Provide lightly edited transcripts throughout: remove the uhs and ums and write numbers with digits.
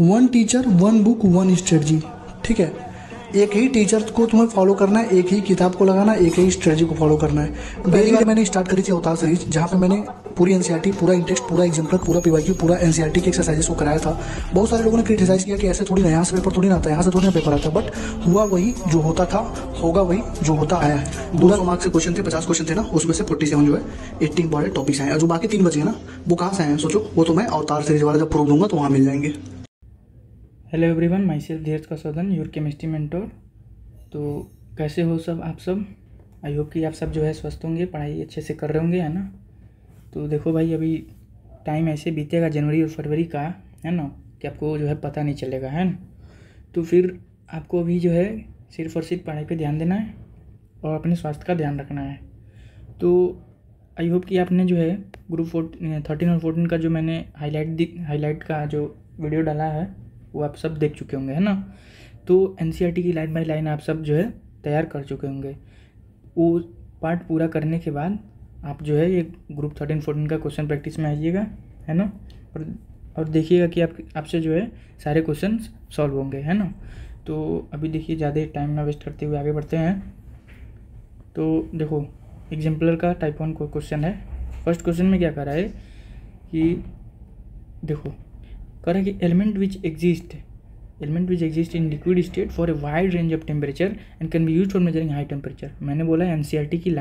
One teacher one book one strategy, ठीक है। एक ही टीचर को तुम्हें फॉलो करना है, एक ही किताब को लगाना है, एक ही स्ट्रेटजी को फॉलो करना है। पहली बार मैंने स्टार्ट करी थी अवतार सीरीज, जहाँ पे मैंने पूरी एनसीईआरटी, पूरा इंटेक्स्ट, पूरा एग्जाम्पल, पूरा पीवाईक्यू, पूरा एनसीईआरटी के एक्सरसाइजेस को कराया था। बहुत सारे लोगों ने क्रिटिसाइज किया कि ऐसे थोड़ी ना, यहाँ से पेपर थोड़ी ना आता है, यहाँ से थोड़ी ना पेपर आता है, बट हुआ वही जो होता था, होगा वही जो होता आया है। 200 मार्क्स के क्वेश्चन थे, 50 क्वेश्चन थे ना, उसमें से 47 जो है 18 इंपॉर्टेंट टॉपिक्स आए, और जो बाकी 3 बचे हैं ना, वो कहाँ से आए हैं सोचो। वो तो मैं अवतार सीरीज वाला जब प्रूव दूंगा तो वहाँ मिल जाएंगे। Hello everyone, myself Dheeraj कौशोधन, योर केमिस्ट्री मेंटोर। तो कैसे हो सब आप सब? आई होप कि आप सब जो है स्वस्थ होंगे, पढ़ाई अच्छे से कर रहे होंगे, है ना। तो देखो भाई, अभी टाइम ऐसे बीतेगा जनवरी और फरवरी का, है ना, कि आपको जो है पता नहीं चलेगा, है ना। तो फिर आपको अभी जो है सिर्फ और सिर्फ पढ़ाई पे ध्यान देना है और अपने स्वास्थ्य का ध्यान रखना है। तो आई होप कि आपने जो है ग्रुप 13 और 14 का जो मैंने हाईलाइट का जो वीडियो डाला है वो आप सब देख चुके होंगे, है ना। तो एनसीईआरटी की लाइन बाय लाइन आप सब जो है तैयार कर चुके होंगे। वो पार्ट पूरा करने के बाद आप जो है ये ग्रुप 13-14 का क्वेश्चन प्रैक्टिस में आइएगा, है ना, और देखिएगा कि आपसे जो है सारे क्वेश्चन सॉल्व होंगे, है ना। तो अभी देखिए, ज़्यादा टाइम ना वेस्ट करते हुए आगे बढ़ते हैं। तो देखो, एग्जाम्पलर का टाइप 1 क्वेश्चन है। फर्स्ट क्वेश्चन में क्या कर रहा है कि देखो, कह रहा है कि element which exist in liquid state for a wide range of temperature and can be use for measuring high temperature. मैंने बोला एनसीईआरटी की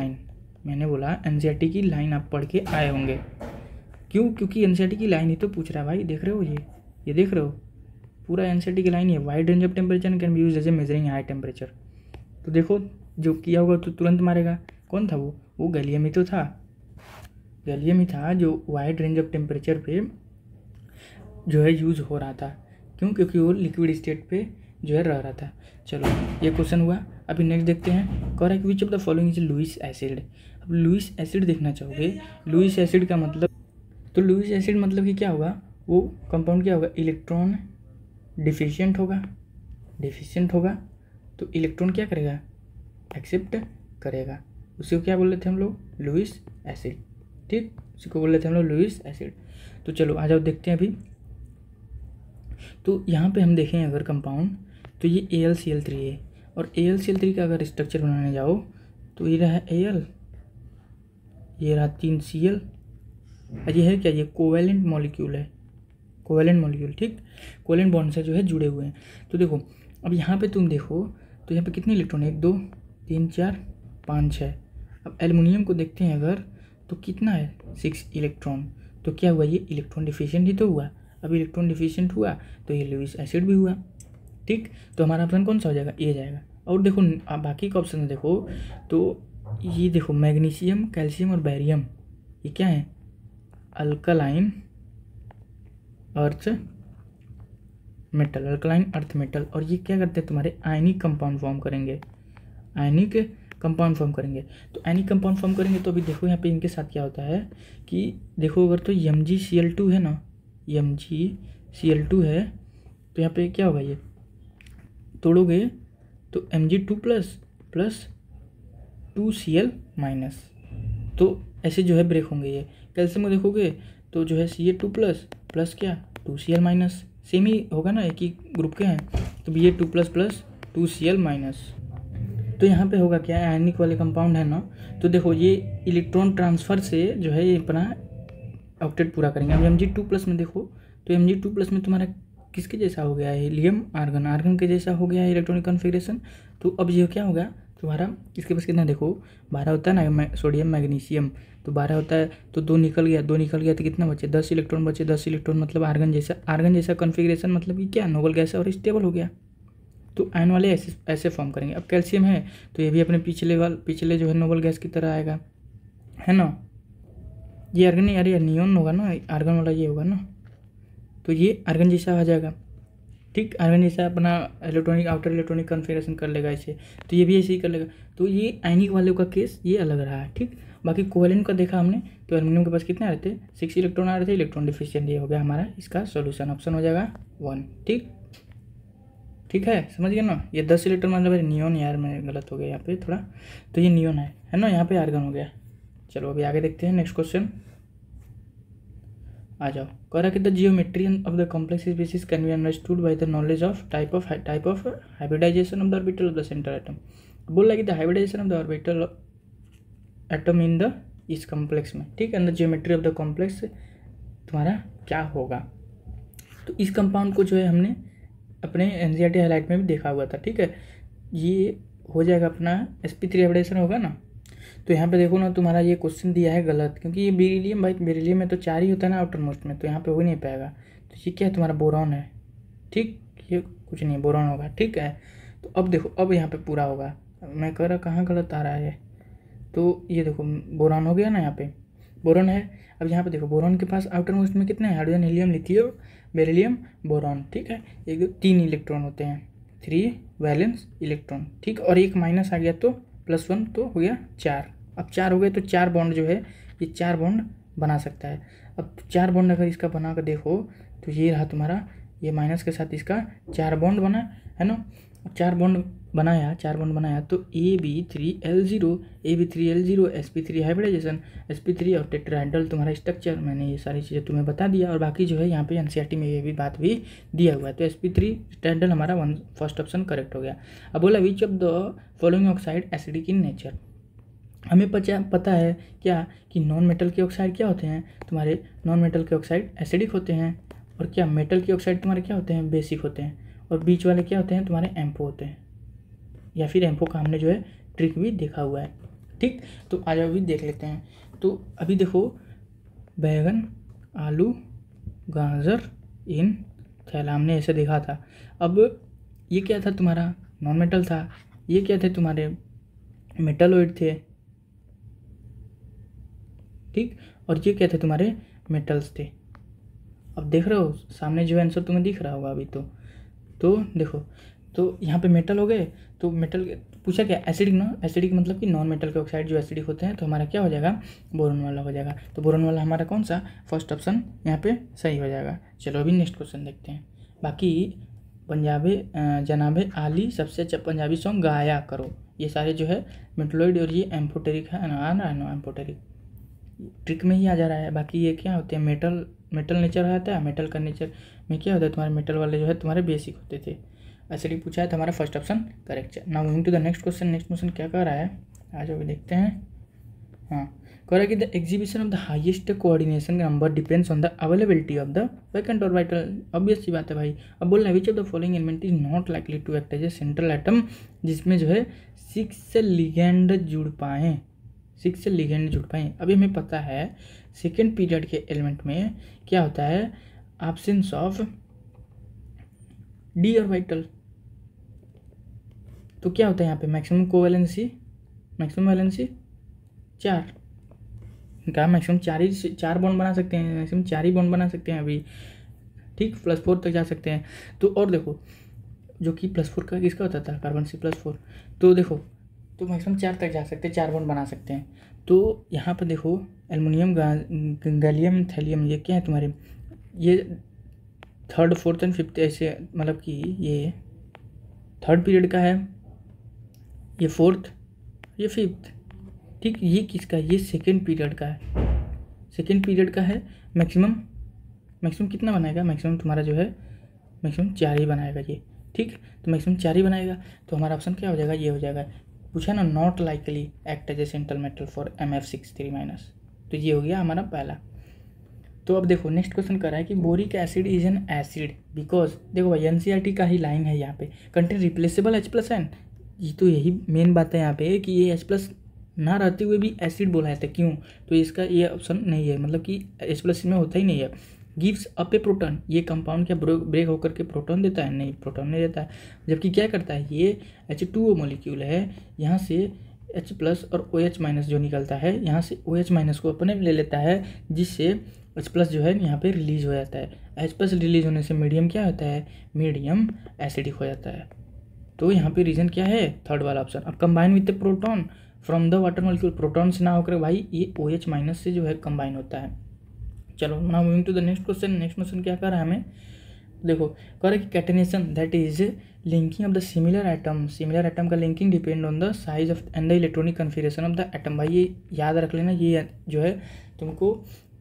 लाइन आप पढ़ के आए होंगे। क्यों? क्योंकि एनसीईआरटी की लाइन ही तो पूछ रहा है भाई। देख रहे हो, ये देख रहे हो, पूरा एनसीईआरटी की लाइन ही है, wide range of temperature and can be use as a measuring high temperature. तो देखो, जो किया होगा तो तुरंत मारेगा। कौन था वो गैलियम ही तो था। गैलियम ही था जो वाइड रेंज ऑफ टेम्परेचर पे जो है यूज़ हो रहा था। क्यों? क्योंकि वो लिक्विड स्टेट पे जो है रह रहा था। चलो, ये क्वेश्चन हुआ। अभी नेक्स्ट देखते हैं। कह रहा है कि which of the following is Lewis acid. अब लुईस एसिड देखना चाहोगे। लुईस एसिड का मतलब, तो लुईस एसिड मतलब कि क्या होगा, वो कंपाउंड क्या होगा, इलेक्ट्रॉन डिफिशिएंट होगा। तो इलेक्ट्रॉन क्या करेगा, एक्सेप्ट करेगा। उसी को क्या बोल रहे थे हम लोग, लुईस एसिड। ठीक, उसी को बोल रहे थे हम लोग लुईस एसिड। तो चलो आ जाओ, देखते हैं अभी। तो यहाँ पे हम देखें अगर कंपाउंड, तो ये AlCl3 है, और AlCl3 का अगर स्ट्रक्चर बनाने जाओ तो ये रहा Al, ये रहा 3Cl, और ये है क्या, ये कोवेलेंट मॉलिक्यूल है, ठीक, कोवेलेंट बॉन्ड से जो है जुड़े हुए हैं। तो देखो, अब यहाँ पे तुम देखो तो यहाँ पे कितने इलेक्ट्रॉन है, 1 2 3 4 5 6। अब एल्युमिनियम को देखते हैं अगर, तो कितना है, 6 इलेक्ट्रॉन। तो क्या हुआ, ये इलेक्ट्रॉन डिफिशिएंट ही तो हुआ। अब इलेक्ट्रॉन डिफिशिएंट हुआ तो ये लुईस एसिड भी हुआ। ठीक, तो हमारा ऑप्शन कौन सा हो जाएगा, ए जाएगा। और देखो बाकी का ऑप्शन देखो, तो ये देखो मैग्नीशियम, कैल्शियम और बैरियम, ये क्या है, अल्कलाइन अर्थ मेटल। और ये क्या करते हैं, तुम्हारे आयनिक कंपाउंड फॉर्म करेंगे। तो आयनिक कंपाउंड फॉर्म करेंगे। तो अभी देखो यहाँ पे इनके साथ क्या होता है कि देखो, अगर तो MgCl2 है ना, MgCl2 है, तो यहाँ पे क्या होगा, ये तोड़ोगे तो Mg2 प्लस 2Cl-, तो ऐसे जो है ब्रेक होंगे ये। कैल्शियम को देखोगे तो जो है Ca2 प्लस क्या, 2Cl-, सेम ही होगा ना, एक ही ग्रुप के हैं, तो Ba2 प्लस 2Cl-। तो यहाँ पे होगा क्या, आयनिक वाले कंपाउंड है ना। तो देखो, ये इलेक्ट्रॉन ट्रांसफ़र से जो है ये अपना ऑक्टेट पूरा करेंगे। अब Mg2+ में देखो, तो Mg2+ में तुम्हारा किसके जैसा हो गया है, हीलियम आर्गन के जैसा हो गया है इलेक्ट्रॉनिक कॉन्फ़िगरेशन। तो अब ये क्या होगा तुम्हारा, इसके पास कितना देखो, 12 होता है ना, सोडियम मैग्नीशियम, तो 12 होता है, तो 2 निकल गया तो कितना बचे, 10 इलेक्ट्रॉन बचे। 10 इलेक्ट्रॉन मतलब आर्गन जैसा कॉन्फ़िगरेशन, मतलब कि क्या, नोबल गैस और स्टेबल हो गया। तो आयन वाले ऐसे फॉर्म करेंगे। अब कैल्शियम है तो ये भी अपने पिछले जो है नोबल गैस की तरह आएगा, है ना। ये आर्गन नहीं, अरे नियॉन होगा ना, आर्गन वाला ये होगा ना, तो ये आर्गन जैसा आ जाएगा। ठीक, आर्गन जैसा अपना आउटर इलेक्ट्रॉनिक कॉन्फ़िगरेशन कर लेगा इसे, तो ये भी ऐसे ही कर लेगा। तो ये आयनिक वाले का केस ये अलग रहा है। ठीक, बाकी कोवेलेंट का देखा हमने, तो एल्युमिनियम के पास कितने आ रहे थे, 6 इलेक्ट्रॉन आ रहे थे, इलेक्ट्रॉन डिफिशिएंट, ये हो गया हमारा इसका सॉल्यूशन। ऑप्शन हो जाएगा 1। ठीक है, समझ गए ना। ये 10 इलेक्ट्रॉन मतलब नियॉन, यार मैं गलत हो गया यहाँ पे थोड़ा, तो ये नियॉन है ना, यहाँ पे आर्गन हो गया। चलो अभी आगे देखते हैं नेक्स्ट क्वेश्चन। आ जाओ। कह रहा कि the geometry of the complex species can be understood by the knowledge of type of hybridisation of the orbital of the central atom. बोल रहा है कि the hybridisation of the orbital atom in the इस complex में, ठीक है, the geometry of the complex तुम्हारा क्या होगा। तो इस कंपाउंड को जो है हमने अपने एनसीईआरटी हाईलाइट में भी देखा हुआ था, ठीक है। ये हो जाएगा अपना sp3 हाइब्रिडाइजेशन होगा ना। तो यहाँ पे देखो ना, तुम्हारा ये क्वेश्चन दिया है गलत, क्योंकि ये बेरिलियम, भाई बेरिलियम में तो 4 ही होता है ना आउटर मोस्ट में, तो यहाँ पे हो ही नहीं पाएगा। तो ये क्या है, तुम्हारा बोरॉन है, ठीक, ये कुछ नहीं बोरॉन होगा, ठीक है। तो अब देखो, अब यहाँ पे पूरा होगा। मैं कह रहा कहाँ गलत आ रहा है, तो ये देखो बोरॉन हो गया ना, यहाँ पे बोरॉन है। अब यहाँ पे देखो बोरॉन के पास आउटर मोस्ट में कितने हैं, hydrogen, helium, lithium, beryllium, boron, ठीक है। 1 2 3 इलेक्ट्रॉन होते हैं, 3 वैलेंस इलेक्ट्रॉन, ठीक। और एक माइनस आ गया तो +1, तो हो गया 4। अब 4 हो गए तो 4 बॉन्ड जो है ये 4 बॉन्ड बना सकता है। अब 4 बॉन्ड अगर इसका बना कर देखो तो ये रहा तुम्हारा, ये माइनस के साथ इसका 4 बॉन्ड बना है ना। 4 बॉन्ड बनाया तो AB3L0 AB3L0 sp3 hybridisation, sp3 और टेट्राहेड्रल तुम्हारा स्ट्रक्चर। मैंने ये सारी चीज़ें तुम्हें बता दिया, और बाकी जो है यहाँ पे एनसीईआरटी में ये भी बात भी दिया हुआ है। तो sp3 टेट्राहेड्रल हमारा फर्स्ट ऑप्शन करेक्ट हो गया। अब बोला which of the following oxide acidic in nature. हमें पता है क्या कि नॉन मेटल के ऑक्साइड क्या होते हैं तुम्हारे, नॉन मेटल के ऑक्साइड एसिडिक होते हैं, और क्या मेटल के ऑक्साइड तुम्हारे क्या होते हैं, बेसिक होते हैं, और बीच वाले क्या होते हैं तुम्हारे, एम्फो होते हैं, या फिर एम्फो का हमने जो है ट्रिक भी देखा हुआ है, ठीक। तो आज अभी देख लेते हैं। तो अभी देखो, बैगन, आलू, गाजर इन थैला, हमने ऐसे देखा था। अब ये क्या था तुम्हारा, नॉन मेटल था, ये क्या थे तुम्हारे, मेटलॉइड थे, ठीक, और ये क्या थे तुम्हारे, मेटल्स थे। अब देख रहे हो सामने जो आंसर तुम्हें दिख रहा होगा अभी। तो देखो, तो यहाँ पे मेटल हो गए, तो मेटल पूछा क्या, एसिडिक ना, एसिडिक मतलब कि नॉन मेटल के ऑक्साइड जो एसिडिक होते हैं, तो हमारा क्या हो जाएगा, बोरॉन वाला हो जाएगा। तो बोरॉन वाला हमारा कौन सा, फर्स्ट ऑप्शन यहाँ पे सही हो जाएगा। चलो अभी नेक्स्ट क्वेश्चन देखते हैं। बाकी जनाबे आली सबसे अच्छा पंजाबी सॉन्ग गाया करो, ये सारे जो है मेटलॉइड और ये एम्फोटेरिक है ना, एम्फोटेरिक ट्रिक में ही आ जा रहा है। बाकी ये क्या होते हैं, मेटल नेचर आता है, मेटल का नेचर में क्या होता है तुम्हारे, मेटल वाले जो है तुम्हारे बेसिक होते थे। एसिडिक पूछा है तो हमारा फर्स्ट ऑप्शन करेक्ट है। Now moving to the next question. Next question क्या कह रहा है, आज अभी देखते हैं। हाँ, कह रहा है कि the exhibition of the highest coordination number depends on the availability of the vacant orbital. Obvious सी बात है भाई। अब बोल रहा है which of the following element is not likely to act as a central atom, जिसमें जो है 6 लिगेंड जुड़ पाएँ, 6 लिगेंड जुड़ पाएँ। अभी हमें पता है सेकेंड पीरियड के एलिमेंट में क्या होता है, एब्सेंस ऑफ डी ऑर्बिटल। तो क्या होता है यहाँ पे, मैक्सिमम कोवैलेंसी, मैक्सिमम वैलेंसी 4 का, मैक्सिमम 4 बॉन्ड बना सकते हैं, मैक्सिमम 4 ही बॉन्ड बना सकते हैं अभी, ठीक, +4 तक जा सकते हैं। तो और देखो, जो कि +4 का किसका होता था, कार्बन C +4। तो देखो, तो मैक्सिमम 4 तक जा सकते हैं, 4 बॉन्ड बना सकते हैं। तो यहाँ पर देखो एल्युमिनियम, गैलियम, थैलियम, ये क्या है तुम्हारे, ये 3rd 4th एंड 5th ऐसे, मतलब कि ये 3rd पीरियड का है, ये 4th, ये 5th, ठीक। ये किसका है, ये सेकेंड पीरियड का है, सेकेंड पीरियड का है। मैक्सिमम कितना बनाएगा, मैक्सिमम तुम्हारा जो है मैक्सिमम 4 ही बनाएगा ये, ठीक। तो मैक्सिमम 4 ही बनाएगा, तो हमारा ऑप्शन क्या हो जाएगा, ये हो जाएगा। पूछा ना, not likely act as a central metal for MF63-, तो ये हो गया हमारा पहला। तो अब देखो नेक्स्ट क्वेश्चन कर रहा है कि boric acid is an acid because, देखो भाई एनसीईआरटी का ही लाइन है यहाँ पे, कंटेन रिप्लेसेबल H+N। ये तो यही मेन बात है यहाँ पे कि ये H+ ना रहते हुए भी एसिड बोला जाता है, क्यों, तो इसका ये ऑप्शन नहीं है, मतलब कि H+ में होता ही नहीं है। गिव्स अप ए प्रोटॉन, ये कंपाउंड क्या ब्रेक होकर के प्रोटॉन देता है, नहीं, प्रोटॉन नहीं देता है। जबकि क्या करता है, ये H2O मॉलिक्यूल है, यहाँ से H+ और OH- जो निकलता है, यहाँ से OH- को अपने ले लेता है, जिससे H+ जो है यहाँ पे रिलीज हो जाता है। H+ रिलीज होने से मीडियम क्या होता है, मीडियम एसिडिक हो जाता है। तो यहाँ पे रीजन क्या है, 3rd वाला ऑप्शन। अब combine with proton from the water molecule, proton से ना होकर भाई ये OH- से जो है कंबाइन होता है। चलो now moving to the next question. Next question क्या कर रहा है हमें, देखो कह रहा है कि catenation that is linking of the similar atom का linking depend on the size of and the electronic configuration of the atom. भाई ये याद रख लेना, ये जो है तुमको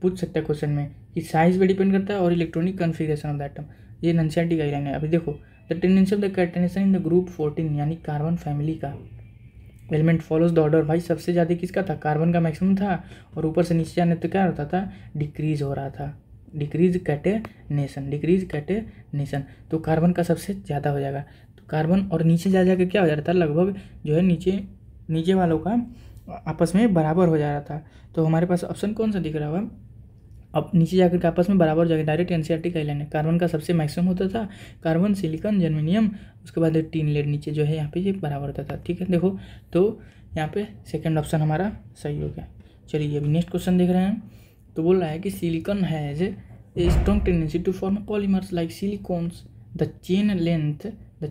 पूछ सकता है क्वेश्चन में कि साइज पे डिपेंड करता है और electronic configuration of the atom. ये एनसीईआरटी गाइडलाइन है। अभी देखो the tendency of the catenation in the group 14 यानी कार्बन फैमिली का एलिमेंट फॉलोज द ऑर्डर। भाई सबसे ज़्यादा किसका था, कार्बन का मैक्सिमम था, और ऊपर से नीचे जाने तो क्या होता था, डिक्रीज हो रहा था, डिक्रीज कैटेनेशन। तो कार्बन का सबसे ज़्यादा हो जाएगा। तो कार्बन और नीचे जा जाकर क्या हो जा रहा था, लगभग जो है नीचे वालों का आपस में बराबर हो जा रहा था। तो हमारे पास ऑप्शन कौन सा दिख रहा होगा, अब नीचे जाकर के आपस में बराबर हो जाएगा। डायरेक्ट एनसीईआरटी गाइडलाइन है। कार्बन का सबसे मैक्सिमम होता था, कार्बन, सिलिकॉन, जर्मेनियम, उसके बाद टीन लेड नीचे जो है यहाँ पे ये बराबर होता था। ठीक है, देखो तो यहाँ पे सेकंड ऑप्शन हमारा सही हो गया। चलिए अभी नेक्स्ट क्वेश्चन देख रहे हैं। तो बोल रहा है कि silicon has a strong tendency to form polymers like silicones. The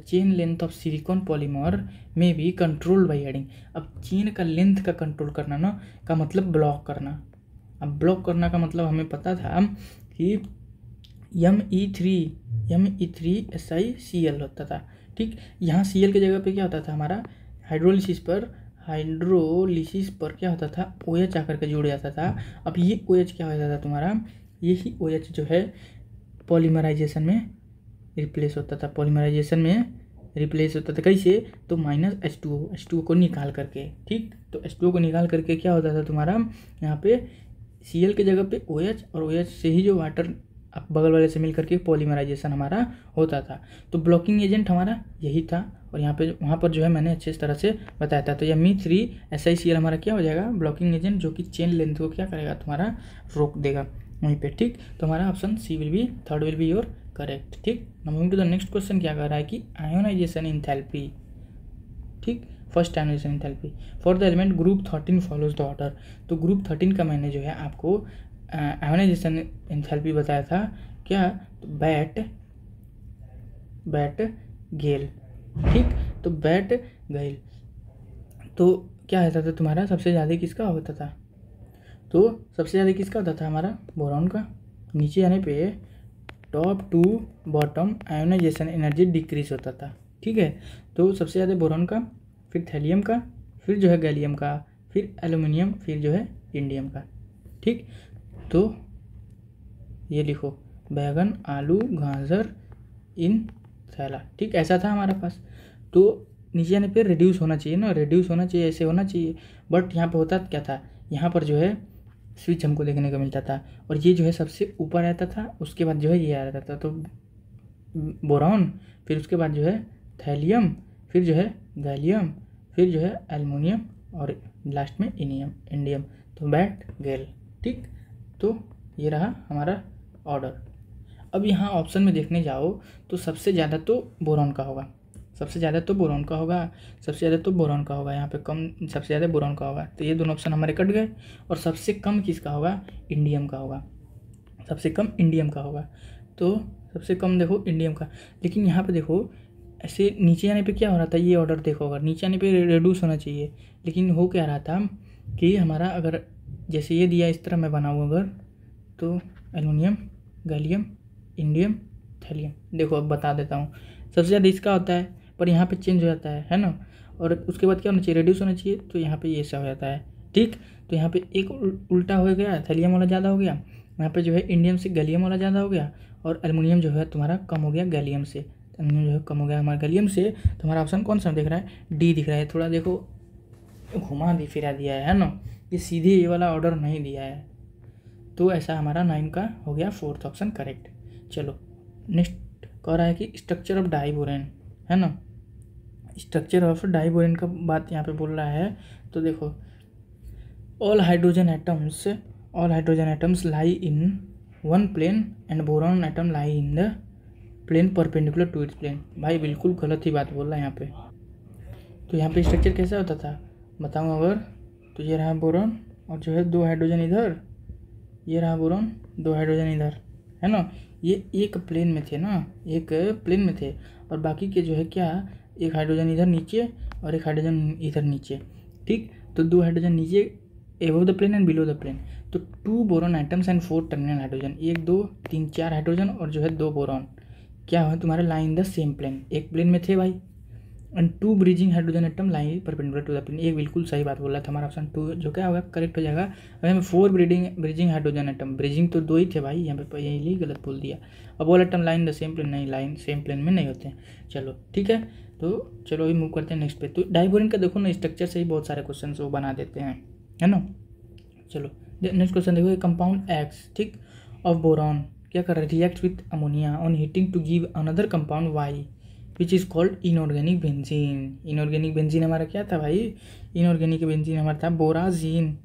chain length of silicon polymer में बी कंट्रोल्ड बाई एडिंग। अब चेन का लेंथ का कंट्रोल करना ना का मतलब ब्लॉक करना। अब ब्लॉक करना का मतलब हमें पता था कि Me3SiCl होता था। ठीक, यहाँ Cl की जगह पे क्या होता था हमारा, हाइड्रोलिसिस पर क्या होता था, OH आकर के जुड़ जाता था। अब ये OH क्या हो जाता था तुम्हारा, यही OH जो है पॉलीमराइजेशन में रिप्लेस होता था। कैसे, तो -H2O को निकाल करके। ठीक, तो H2O को निकाल करके क्या होता था तुम्हारा, यहाँ पे Cl की जगह पे OH और OH से ही जो वाटर बगल वाले से मिल करके पॉलीमराइजेशन हमारा होता था। तो ब्लॉकिंग एजेंट हमारा यही था, और वहाँ पर जो है मैंने अच्छे तरह से बताया था। तो यह Me3SiCl हमारा क्या हो जाएगा, ब्लॉकिंग एजेंट, जो कि चेन लेंथ को क्या करेगा, तुम्हारा रोक देगा वहीं पे। ठीक, तो हमारा option C third will be your correct. ठीक, moving to the next question क्या कह रहा है कि आयोनाइजेशन एंथैल्पी। ठीक, first ionization enthalpy for the element group 13 follows the order. तो ग्रुप 13 का मैंने जो है आपको आयोनाइजेशन एंथैल्पी बताया था क्या, तो बैट गेल। ठीक, तो बैट गेल तो क्या होता था तुम्हारा, सबसे ज़्यादा किसका होता था, तो सबसे ज़्यादा किसका होता था हमारा, बोरॉन का। नीचे आने पे top to bottom ionization energy decrease होता था। ठीक है, तो सबसे ज़्यादा बोरॉन का, फिर थैलियम का, फिर जो है गैलियम का, फिर एल्यूमिनियम, फिर जो है इंडियम का। ठीक, तो ये लिखो, बैगन, आलू, गाजर, इन थैला। ठीक, ऐसा था हमारे पास। तो नीचे आने पे रिड्यूस होना चाहिए ना, ऐसे होना चाहिए। बट यहाँ पे होता क्या था, यहाँ पर जो है स्विच हमको देखने को मिलता था, और ये जो है सबसे ऊपर आता था, उसके बाद जो है ये आ जाता था। तो बोरॉन, फिर उसके बाद जो है थैलियम, फिर जो है गैलियम, फिर जो है एल्युमिनियम, और लास्ट में इंडियम। तो बैट गेल। ठीक, तो ये रहा हमारा ऑर्डर। अब यहाँ ऑप्शन में देखने जाओ तो सबसे ज़्यादा तो बोरॉन का होगा, यहाँ पे कम, सबसे ज़्यादा बोरॉन का होगा। तो ये दोनों ऑप्शन हमारे कट गए, और सबसे कम किसका होगा, इंडियम का होगा। तो सबसे कम देखो इंडियम का। लेकिन यहाँ पे देखो ऐसे नीचे आने पे क्या हो रहा था, ये ऑर्डर देखो, अगर नीचे आने पे रिड्यूस होना चाहिए, लेकिन हो क्या रहा था कि हमारा अगर जैसे ये दिया इस तरह मैं बनाऊँ अगर, तो एल्युमिनियम, गैलियम, इंडियम, थैलियम। देखो अब बता देता हूँ, सबसे ज़्यादा इसका होता है, पर यहाँ पे चेंज हो जाता है ना। और उसके बाद क्या होना चाहिए, रिड्यूस होना चाहिए, तो यहाँ पे ये सब हो जाता है। ठीक, तो यहाँ पे एक उल्टा हो गया, थैलियम वाला ज़्यादा हो गया, यहाँ पे जो है इंडियम से गैलियम वाला ज़्यादा हो गया, और एल्युमिनियम जो है तुम्हारा कम हो गया गैलियम से। एल्युमिनियम जो है कम हो गया हमारा गैलियम से। तो हमारा ऑप्शन कौन सा दिख रहा है, डी दिख रहा है। थोड़ा देखो घुमा भी फिरा दिया है ना, ये सीधे ये वाला ऑर्डर नहीं दिया है। तो ऐसा हमारा 9 का हो गया फोर्थ ऑप्शन करेक्ट। चलो नेक्स्ट कह रहा है कि स्ट्रक्चर ऑफ डाइबोरेन, है ना, स्ट्रक्चर ऑफ डाइबोरेन का बात यहाँ पे बोल रहा है। तो देखो all hydrogen atoms lie in one plane and boron atom lie in the plane perpendicular to its plane. भाई बिल्कुल गलत ही बात बोल रहा है यहाँ पे। तो यहाँ पे स्ट्रक्चर कैसा होता था बताऊँ अगर, तो ये रहा बोरॉन, और जो है 2 हाइड्रोजन इधर, ये रहा बोरॉन, 2 हाइड्रोजन इधर, है ना। ये एक प्लेन में थे, और बाकी के जो है क्या, एक हाइड्रोजन इधर नीचे और एक हाइड्रोजन इधर नीचे। ठीक, तो 2 हाइड्रोजन नीचे above the plane and below the plane. तो 2 boron atoms and 4 terminal hydrogen, 1 2 3 4 hydrogen और जो है 2 बोरॉन क्या है तुम्हारे लाइन द सेम प्लेन, एक प्लेन में थे भाई। And 2 bridging hydrogen atom lie in perpendicular to the plane. एक बिल्कुल सही बात बोला था हमारा ऑप्शन 2, जो क्या होगा करेक्ट हो जाएगा। अब यहाँ पे 4 ब्रिजिंग हाइड्रोजन एटम, ब्रिजिंग तो 2 ही थे भाई, यहाँ पे यही गलत बोल दिया। अब all atom line the same plane, नहीं लाइन सेम प्लेन में नहीं होते हैं। चलो ठीक है, तो चलो अभी मूव करते हैं नेक्स्ट पे। तो डाइबोरिन का देखो ना स्ट्रक्चर से ही बहुत सारे क्वेश्चन वो बना देते हैं, है ना। चलो नेक्स्ट क्वेश्चन देखो, कंपाउंड एक्स ठीक ऑफ बोरॉन क्या कर रहे हैं, react with ammonia on heating to give another compound Y which is called inorganic benzene. Inorganic benzene हमारा क्या था भाई, इनऑर्गेनिक बेंजीन हमारा था बोराजीन,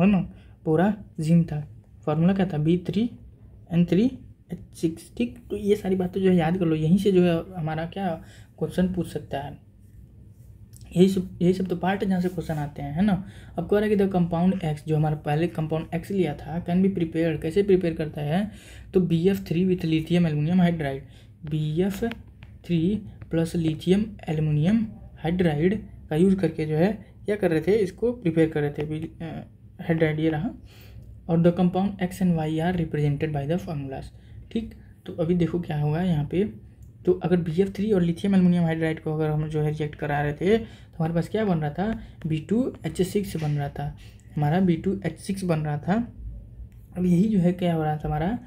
है ना, बोराजीन था। फार्मूला क्या था B3N3H6 ठीक। तो ये सारी बातें जो है याद कर लो, यहीं से जो है हमारा क्या क्वेश्चन पूछ सकता है। यही सब तो पार्ट है जहाँ से क्वेश्चन आते हैं, है ना। अब कह रहा है कि द कंपाउंड एक्स, जो हमारा पहले कंपाउंड एक्स लिया था, कैन बी प्रिपेयर, कैसे प्रिपेयर करता है, तो BF3 with lithium aluminium hydride, BF3 plus lithium aluminium hydride का यूज करके जो है क्या कर रहे थे, इसको प्रिपेयर कर रहे थे, हाइड्राइड ये रहा। और the compound X and Y are represented by the formulas ठीक। तो अभी देखो क्या होगा यहाँ पे, तो अगर BF3 और लिथियम एल्यूमिनियम हाइड्राइड को अगर हम जो है रिएक्ट करा रहे थे, तो हमारे पास क्या बन रहा था, B2H6 बन रहा था, हमारा B2H6 बन रहा था। अब यही जो है क्या हो रहा था, हमारा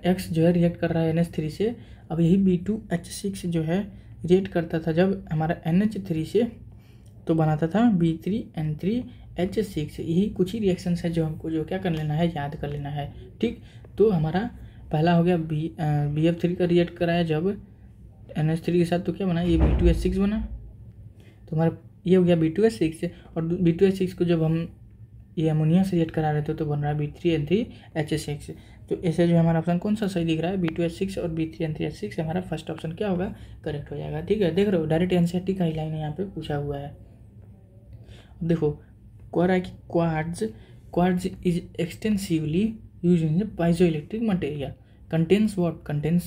एक्स जो है रिएक्ट कर रहा है NH3 से। अब यही B2H6 जो है रिएक्ट करता था जब हमारा NH3 से, तो बनाता था B3N3H6। यही कुछ ही रिएक्शंस है जो हमको जो क्या कर लेना है, याद कर लेना है ठीक। तो हमारा पहला हो गया BF3 का रिएक्ट कराया जब NH3 के साथ, तो क्या बना, ये B2H6 बना। तो हमारा ये हो गया B2H6, और B2H6 को जब हम ये अमोनिया से रिएक्ट करा रहे थे तो बन रहा है B3N3H6। तो ऐसे जो हमारा ऑप्शन कौन सा सही दिख रहा है, B2H6 और B3N3H6, हमारा फर्स्ट ऑप्शन क्या होगा, करेक्ट हो जाएगा ठीक है। देख रहे हो डायरेक्ट NCERT का ही लाइन यहाँ पे पूछा हुआ है। अब देखो कह रहा है कि quartz is extensively use in piezoelectric material, contains what, contains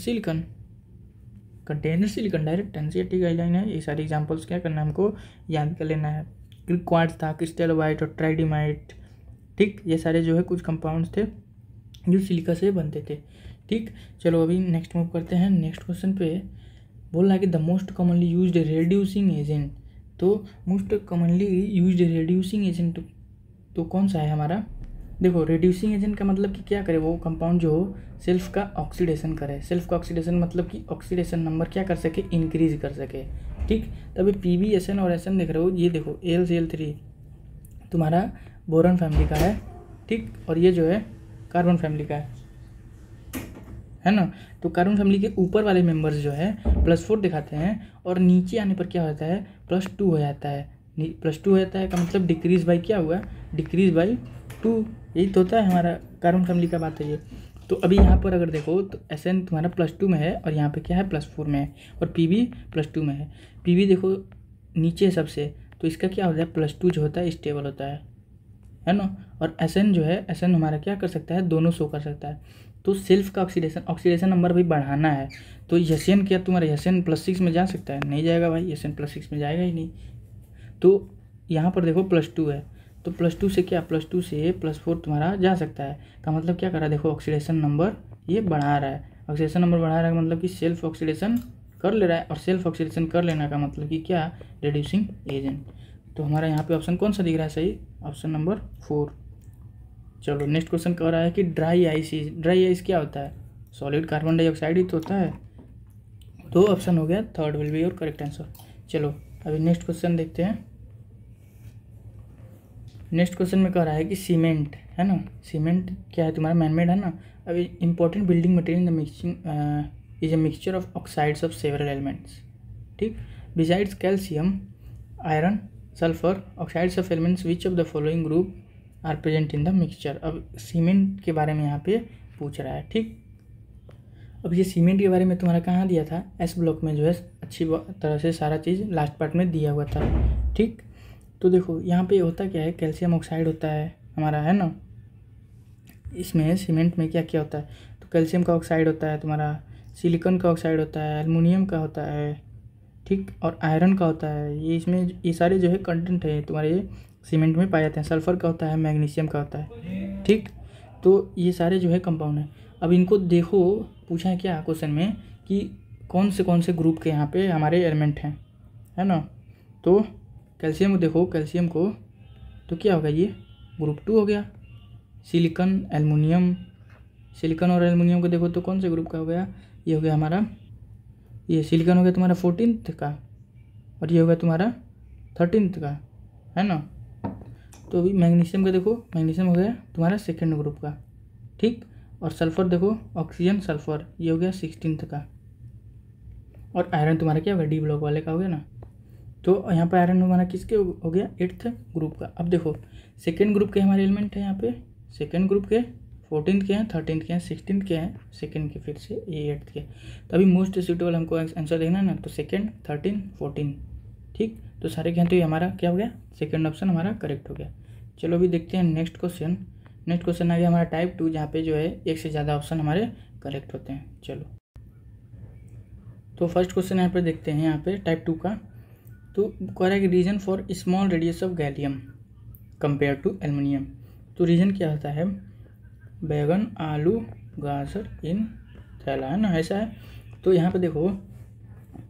silicon direct NCERT guideline है। ये सारे एग्जांपल्स क्या करना है, हमको याद कर लेना है। क्वार्ट्ज था, क्रिस्टलोवाइट और ट्राइडिमाइट ठीक, ये सारे जो है कुछ कंपाउंड्स थे जो सिलिका से बनते थे ठीक। चलो अभी नेक्स्ट मूव करते हैं नेक्स्ट क्वेश्चन पे। बोल रहा है कि the most commonly used reducing agent, तो most commonly used reducing agent तो कौन सा है हमारा, देखो रेड्यूसिंग एजेंट का मतलब कि क्या करे, वो कंपाउंड जो सेल्फ का ऑक्सीडेशन करे। सेल्फ का ऑक्सीडेशन मतलब कि ऑक्सीडेशन नंबर क्या कर सके, इंक्रीज कर सके ठीक। तभी PbSN और SN देख रहे हो, ये देखो AlCl3 तुम्हारा बोरॉन फैमिली का है ठीक, और ये जो है कार्बन फैमिली का है ना। तो कार्बन फैमिली के ऊपर वाले मेंबर्स जो है +4 दिखाते हैं, और नीचे आने पर क्या होता है, +2 हो जाता है। +2 हो जाता है का मतलब डिक्रीज बाई क्या हुआ, डिक्रीज बाई 2, यही तो होता है हमारा कार्बन फैमिली का बात है ये। तो अभी यहाँ पर अगर देखो तो SN तुम्हारा +2 में है, और यहाँ पे क्या है +4 में है, और PB +2 में है। PB देखो नीचे सबसे, तो इसका क्या होता है, +2 जो होता है स्टेबल होता है ना। और SN जो है, SN हमारा क्या कर सकता है, दोनों शो कर सकता है। तो सेल्फ का ऑक्सीडेशन नंबर भी बढ़ाना है, तो SN क्या तुम्हारा SN +6 में जा सकता है, नहीं जाएगा भाई, SN +6 में जाएगा ही नहीं। तो यहाँ पर देखो +2 है, तो +2 से क्या, +2 से +4 तुम्हारा जा सकता है, का मतलब क्या कर रहा है, देखो ऑक्सीडेशन नंबर ये बढ़ा रहा है। ऑक्सीडेशन नंबर बढ़ा रहा है मतलब कि सेल्फ ऑक्सीडेशन कर ले रहा है, और सेल्फ ऑक्सीडेशन कर लेना का मतलब कि क्या, रिड्यूसिंग एजेंट। तो हमारा यहाँ पे ऑप्शन कौन सा दिख रहा है सही, ऑप्शन नंबर 4। चलो नेक्स्ट क्वेश्चन कह रहा है कि ड्राई आइस क्या होता है, सॉलिड कार्बन डाइऑक्साइड ही तो होता है। तो ऑप्शन हो गया 3rd will be your correct answer. चलो अभी नेक्स्ट क्वेश्चन देखते हैं। नेक्स्ट क्वेश्चन में कह रहा है कि सीमेंट है ना, सीमेंट क्या है तुम्हारा, मैनमेड है ना। अभी important building material the mixing is a mixture of oxides of several elements ठीक। Besides calcium, iron, sulphur, oxides of elements which of the following group are present in the mixture. अब cement के बारे में यहाँ पे पूछ रहा है ठीक। अब ये सीमेंट के बारे में तुम्हारा कहाँ दिया था, S ब्लॉक में जो है अच्छी तरह से सारा चीज़ लास्ट पार्ट में दिया हुआ था ठीक। तो देखो यहाँ पे होता क्या है, कैल्शियम ऑक्साइड होता है हमारा, है ना। इसमें सीमेंट में क्या क्या होता है, तो कैल्शियम का ऑक्साइड होता है तुम्हारा, सिलिकॉन का ऑक्साइड होता है, एल्युमिनियम का होता है ठीक, और आयरन का होता है। ये इसमें ये सारे जो है कंटेंट है तुम्हारे ये सीमेंट में पाए जाते हैं। सल्फर का होता है, मैग्नीशियम का होता है ठीक। तो ये सारे जो है कंपाउंड हैं। अब इनको देखो पूछा है क्या क्वेश्चन में कि कौन से ग्रुप के यहाँ पे हमारे एलिमेंट हैं, है ना। तो कैल्शियम को देखो, कैल्शियम को तो क्या होगा, ये ग्रुप 2 हो गया। सिलिकॉन एल्युमिनियम, सिलिकॉन और एल्युमिनियम को देखो तो कौन से ग्रुप का हो गया, ये हो गया हमारा, ये सिलिकॉन हो गया तुम्हारा 14th का और ये हो गया तुम्हारा 13th का, है ना। तो अभी मैग्नीशियम का देखो, मैग्नीशियम हो गया तुम्हारा 2nd ग्रुप का, ठीक। और सल्फर देखो, ऑक्सीजन सल्फर, ये हो गया 16th का। और आयरन तुम्हारा क्या हो गया, डी ब्लॉक वाले का हो गया ना। तो यहाँ पे आयरन हमारा किसके हो गया, 8th ग्रुप का। अब देखो 2nd ग्रुप के हमारे एलिमेंट है यहाँ पे, 2nd ग्रुप के 14th के हैं, 13th के हैं, 16th के हैं, 2nd के फिर से ये 8th के। तो अभी मोस्ट सूटेबल हमको आंसर देखना है ना, तो 2nd 13 14, ठीक। तो सारे के हैं, तो ये हमारा क्या हो गया, 2nd ऑप्शन हमारा करेक्ट हो गया। चलो अभी देखते हैं नेक्स्ट क्वेश्चन। नेक्स्ट क्वेश्चन आ गया हमारा टाइप 2, जहाँ पे जो है एक से ज़्यादा ऑप्शन हमारे करेक्ट होते हैं। चलो तो फर्स्ट क्वेश्चन यहाँ पे देखते हैं, यहाँ पे टाइप 2 का। तो कह रहा है कि reason for small radius of gallium compare to aluminium. तो रीजन क्या होता है, बैगन आलू गाजर इन थैला, है ना, ऐसा है। तो यहाँ पे देखो,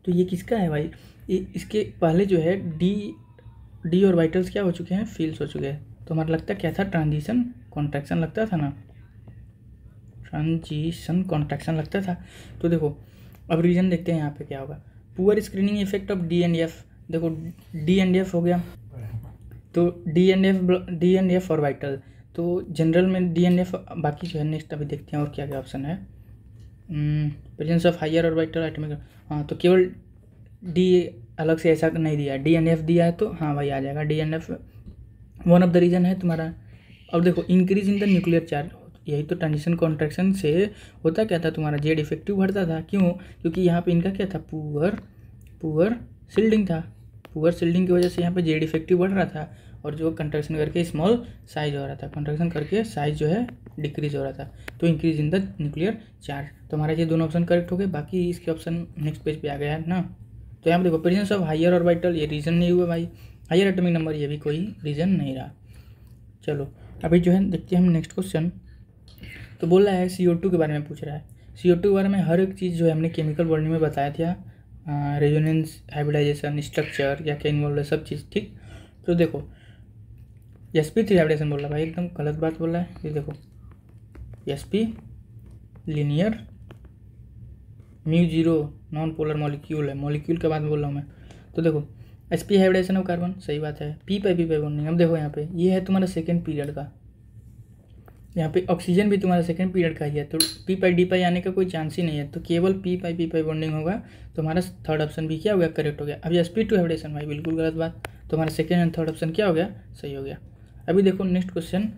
तो ये किसका है भाई, ये इसके पहले जो है डी ऑर्बिटल्स क्या हो चुके हैं, फील्ड्स हो चुके हैं। तो हमारा लगता क्या था, ट्रांजिशन कॉन्ट्रैक्शन लगता था ना, ट्रांजिशन कॉन्ट्रैक्शन लगता था। तो देखो अब रीजन देखते हैं यहाँ पे क्या होगा, poor screening effect of D and F. देखो डी एंड एफ हो गया, तो डी एंड एफ ऑर्बिटल, तो जनरल में डी एंड एफ, बाकी जो है नेक्स्ट अभी देखते हैं और क्या क्या ऑप्शन है। Presence of higher orbital atomic, हाँ तो केवल डी अलग से ऐसा नहीं दिया, डी एंड एफ दिया है तो हाँ भाई आ जाएगा, D and F one of the reason है तुम्हारा। अब देखो increase in the nuclear charge, यही तो ट्रांजिशन कॉन्ट्रैक्शन से होता क्या था, तुम्हारा जेड इफेक्टिव बढ़ता था। क्यों, क्योंकि यहाँ पे इनका क्या था, पुअर शिल्डिंग था, पुअर शिल्डिंग की वजह से यहाँ पे जेड इफेक्टिव बढ़ रहा था, और जो कंट्रैक्शन करके स्मॉल साइज हो रहा था, कंट्रैक्शन करके साइज जो है डिक्रीज हो रहा था। तो increase in the nuclear charge, तो हमारा ये दोनों ऑप्शन करेक्ट हो गए। बाकी इसके ऑप्शन नेक्स्ट पेज पे आ गया है ना। तो यहाँ पे देखो प्रेजेंस ऑफ हायर ऑर्बिटल, ये रीजन नहीं हुआ भाई, हायर एटॉमिक नंबर ये भी कोई रीजन नहीं रहा। चलो अभी जो है देखते हैं हम नेक्स्ट क्वेश्चन। तो बोल रहा है CO2 के बारे में पूछ रहा है। CO2 के बारे में हर एक चीज़ जो है हमने केमिकल बॉन्डिंग में बताया था, रेजोनेंस, हाइब्रिडाइजेशन, स्ट्रक्चर क्या क्या इन्वॉल्व है, सब चीज़, ठीक। तो देखो sp3 हाइब्रिडेशन बोल रहा है भाई, एकदम गलत बात बोल रहा है। ये देखो sp linear μ0 non polar molecule है, मॉलिक्यूल के बाद बोल रहा हूँ मैं। तो देखो sp हाइब्रिडेशन ऑफ कार्बन, सही बात है। p पाई बॉन्डिंग, अब देखो यहाँ पे ये है तुम्हारा 2nd पीरियड का, यहाँ पे ऑक्सीजन भी तुम्हारा 2nd पीरियड का ही है, तो p पाई d पाई आने का कोई चांस ही नहीं है, तो केवल p पाई बॉन्डिंग होगा। तो हमारा 3rd ऑप्शन भी क्या हो गया, करेक्ट हो गया। अभी sp2 हाइब्रिडेशन भाई बिल्कुल गलत बात, तो हमारा 2nd एंड 3rd ऑप्शन क्या हो गया, सही हो गया। अभी देखो नेक्स्ट क्वेश्चन,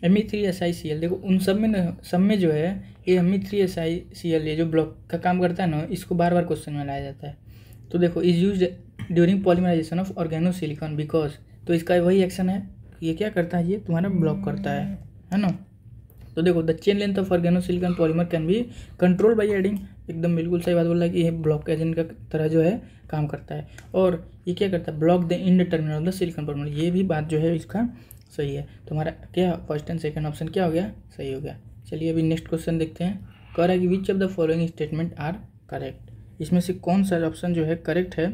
Me3SiCl। देखो उन सब में जो है ये Me3SiCl ये जो ब्लॉक का काम करता है ना, इसको बार बार क्वेश्चन में लाया जाता है। तो देखो is use during polymerization of organosilicon because, तो इसका वही एक्शन है, ये क्या करता है, ये तुम्हारा ब्लॉक करता है ना। तो देखो the chain length of organosilicon polymer can be control by adding, एकदम बिल्कुल सही बात बोल रहा है कि ये ब्लॉक एजेंट का तरह जो है काम करता है। और ये क्या करता है, block the end terminal of the silicon polymer, ये भी बात जो है इसका सही है। तो हमारा क्या फर्स्ट एंड 2nd ऑप्शन क्या हो गया, सही हो गया। चलिए अभी नेक्स्ट क्वेश्चन देखते हैं। कह रहा है कि which of the following statement are correct, इसमें से कौन सा ऑप्शन जो है करेक्ट है।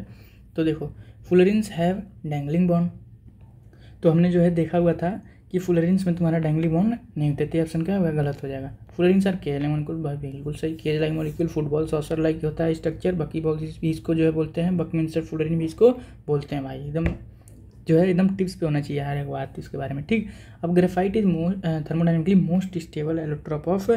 तो देखो फुलरिन्स हैव डैंगलिंग बॉन्ड, तो हमने जो है देखा हुआ था कि फुलरिन्स में तुम्हारा डैंगलिंग बॉन्ड नहीं होते, तो ऑप्शन क्या होगा, गलत हो जाएगा। फुलरिन्स आर केज मॉलिक्यूल, बिल्कुल सही, cage like molecule, football saucer like होता है स्ट्रक्चर, बकी बॉल भी इसको जो है बोलते हैं, बकमिंस्टर फुलरिन भी इसको बोलते हैं भाई, एकदम जो है एकदम टिप्स पे होना चाहिए हर एक बात इसके बारे में, ठीक। अब graphite is thermodynamically most stable allotrope of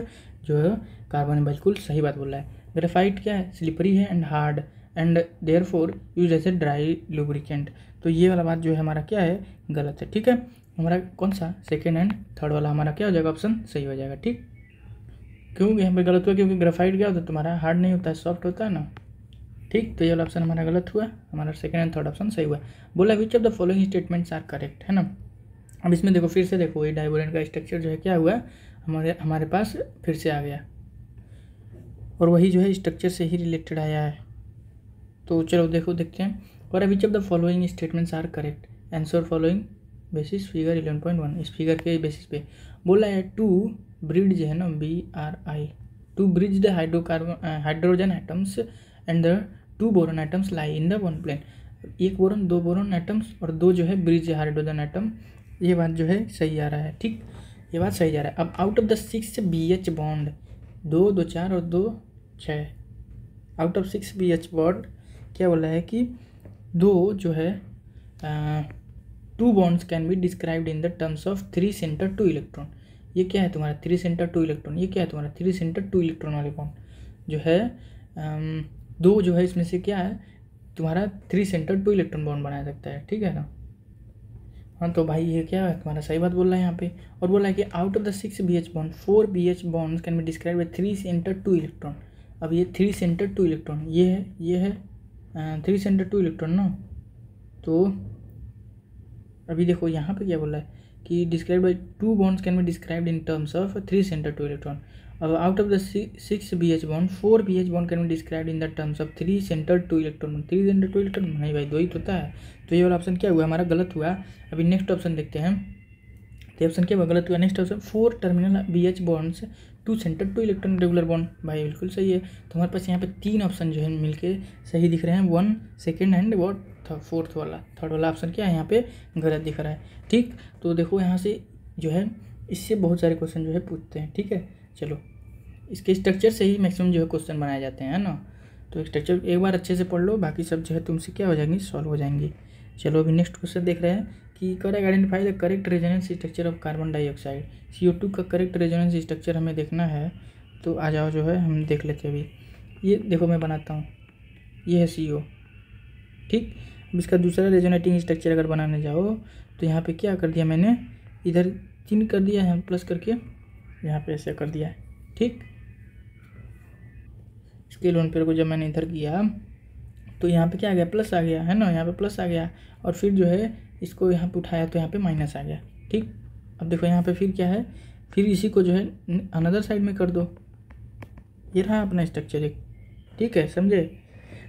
जो है कार्बन, बिल्कुल सही बात बोल रहा है। ग्रेफाइट क्या है, स्लिपरी है and hard and therefore use as a dry lubricant, तो ये वाला बात जो है हमारा क्या है, गलत है, ठीक है। हमारा कौन सा 2nd एंड 3rd वाला हमारा क्या हो जाएगा, ऑप्शन सही हो जाएगा, ठीक। क्यों यहाँ पे गलत हुआ, क्योंकि ग्रेफाइट क्या होता है तुम्हारा, हार्ड नहीं होता है, सॉफ्ट होता है ना, ठीक। तो ये वाला ऑप्शन हमारा गलत हुआ, हमारा 2nd एंड 3rd ऑप्शन सही हुआ। बोला which of the following statements are correct, है ना। अब इसमें देखो फिर से देखो ये डाइबोरेंट का स्ट्रक्चर जो है क्या हुआ, हमारे पास फिर से आ गया, और वही जो है स्ट्रक्चर से ही रिलेटेड आया है। तो चलो देखते हैं। और which of the following statements are correct, answer following basis figure 11.1, इस फिगर के बेसिस पे बोला है टू ब्रिज है ना, BRI, to bridge the hydrogen atoms and the 2 boron atoms lie in the one plane, 1 boron 2 boron atoms और 2 जो है ब्रिज हाइड्रोजन एटम, ये बात जो है सही आ रहा है। ठीक, ये बात सही जा रहा है। अब out of the 6 BH bond, 2 2 4 और 2 6, आउट ऑफ 6 BH बॉन्ड क्या बोला है कि 2 जो है 2 bonds can be described in the terms of 3 centre 2 electron. ये क्या है तुम्हारा 3 सेंटर 2 इलेक्ट्रॉन, ये क्या है तुम्हारा 3 सेंटर 2 इलेक्ट्रॉन वाले बॉन्ड जो है 2 जो है इसमें से क्या है तुम्हारा 3 सेंटर 2 इलेक्ट्रॉन बॉन्ड बनाया सकता है। ठीक है ना। हाँ तो भाई ये क्या है तुम्हारा सही बात बोल रहा है यहाँ पे। और बोला है कि out of the 6 BH bond 4 BH bonds can be describe by 3 centre 2 electron. अब ये 3 सेंटर 2 इलेक्ट्रॉन ये है 3 सेंटर 2 इलेक्ट्रॉन ना। तो अभी देखो यहाँ पे क्या बोला है कि describe by 2 bonds can be described in terms of 3 centre 2 electron. अब out of the 6 BH bond 4 BH bond can be described in the terms of 3 centre 2 electron. 3 centre 2 electron नहीं भाई 2 ही तो होता है। तो ये वाला ऑप्शन क्या हुआ हमारा गलत हुआ। अभी नेक्स्ट ऑप्शन देखते हैं। तो ऑप्शन क्या हुआ गलत हुआ। Next option 4 terminal BH bonds 2 centre 2 electron regular bond, भाई बिल्कुल सही है। तो हमारे पास यहाँ पे 3 ऑप्शन जो है मिलके सही दिख रहे हैं, 1 सेकेंड एंड और फोर्थ वाला, थर्ड वाला ऑप्शन क्या है यहाँ पे गलत दिख रहा है। ठीक, तो देखो यहाँ से जो है इससे बहुत सारे क्वेश्चन जो है पूछते हैं। ठीक है, चलो इसके स्ट्रक्चर से ही मैक्सिमम जो है क्वेश्चन बनाए जाते हैं ना। तो स्ट्रक्चर एक बार अच्छे से पढ़ लो, बाकी सब जो है तुमसे क्या हो जाएंगी सॉल्व हो जाएंगी। चलो अभी नेक्स्ट क्वेश्चन देख रहे हैं कि correct identify the correct resonance structure of carbon dioxide. CO2 का करेक्ट रेजोनेंस स्ट्रक्चर हमें देखना है। तो आ जाओ जो है हम देख लेते हैं। अभी ये देखो मैं बनाता हूँ, ये है CO। ठीक, अब इसका दूसरा रेजोनेटिंग स्ट्रक्चर अगर बनाने जाओ तो यहाँ पे क्या कर दिया मैंने, इधर 3 कर दिया है प्लस करके, यहाँ पे ऐसे कर दिया है। ठीक, इसके लोन पेयर को जब मैंने इधर किया तो यहाँ पे क्या आ गया प्लस आ गया है ना, यहाँ पे प्लस आ गया। और फिर जो है इसको यहाँ पे उठाया तो यहाँ पे माइनस आ गया। ठीक, अब देखो यहाँ पे फिर क्या है, फिर इसी को जो है अनदर साइड में कर दो। ये रहा अपना स्ट्रक्चर एक। ठीक है, समझे।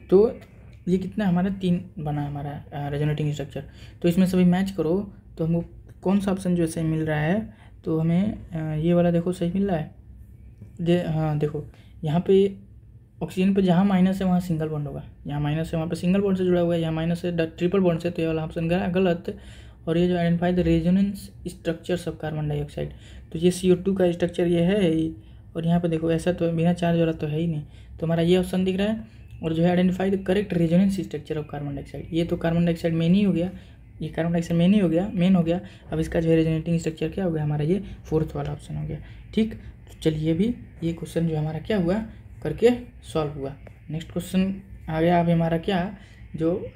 तो ये कितना हमारा 3 बना हमारा रेजोनेटिंग स्ट्रक्चर। तो इसमें सभी मैच करो तो हमको कौन सा ऑप्शन जो है सही मिल रहा है। तो हमें ये वाला देखो सही मिल रहा है। हाँ देखो यहाँ पे ऑक्सीजन पे जहाँ माइनस है वहाँ सिंगल बॉन्ड होगा, यहाँ माइनस है वहाँ पे सिंगल बॉन्ड से जुड़ा हुआ है, यहाँ माइनस है ट्रिपल बॉन्ड से, तो ये वाला ऑप्शन गलत। और ये जो identify the resonance structures of carbon dioxide, तो ये CO2 का स्ट्रक्चर ये है ही। और यहाँ पे देखो ऐसा तो बिना चार्ज वाला तो है ही नहीं, तो हमारा ये ऑप्शन दिख रहा है। और जो है identify the correct resonance structure of carbon dioxide, ये तो कार्बन डाइऑक्साइड मेन ही हो गया, ये कार्बन डाइऑक्साइड मेन हो गया। अब इसका जो है रेजोनेटिंग स्ट्रक्चर क्या हो गया हमारा, ये फोर्थ वाला ऑप्शन हो गया। ठीक, तो चलिए भी ये क्वेश्चन जो हमारा क्या हुआ करके सॉल्व हुआ। नेक्स्ट क्वेश्चन आ गया अब हमारा क्या, जो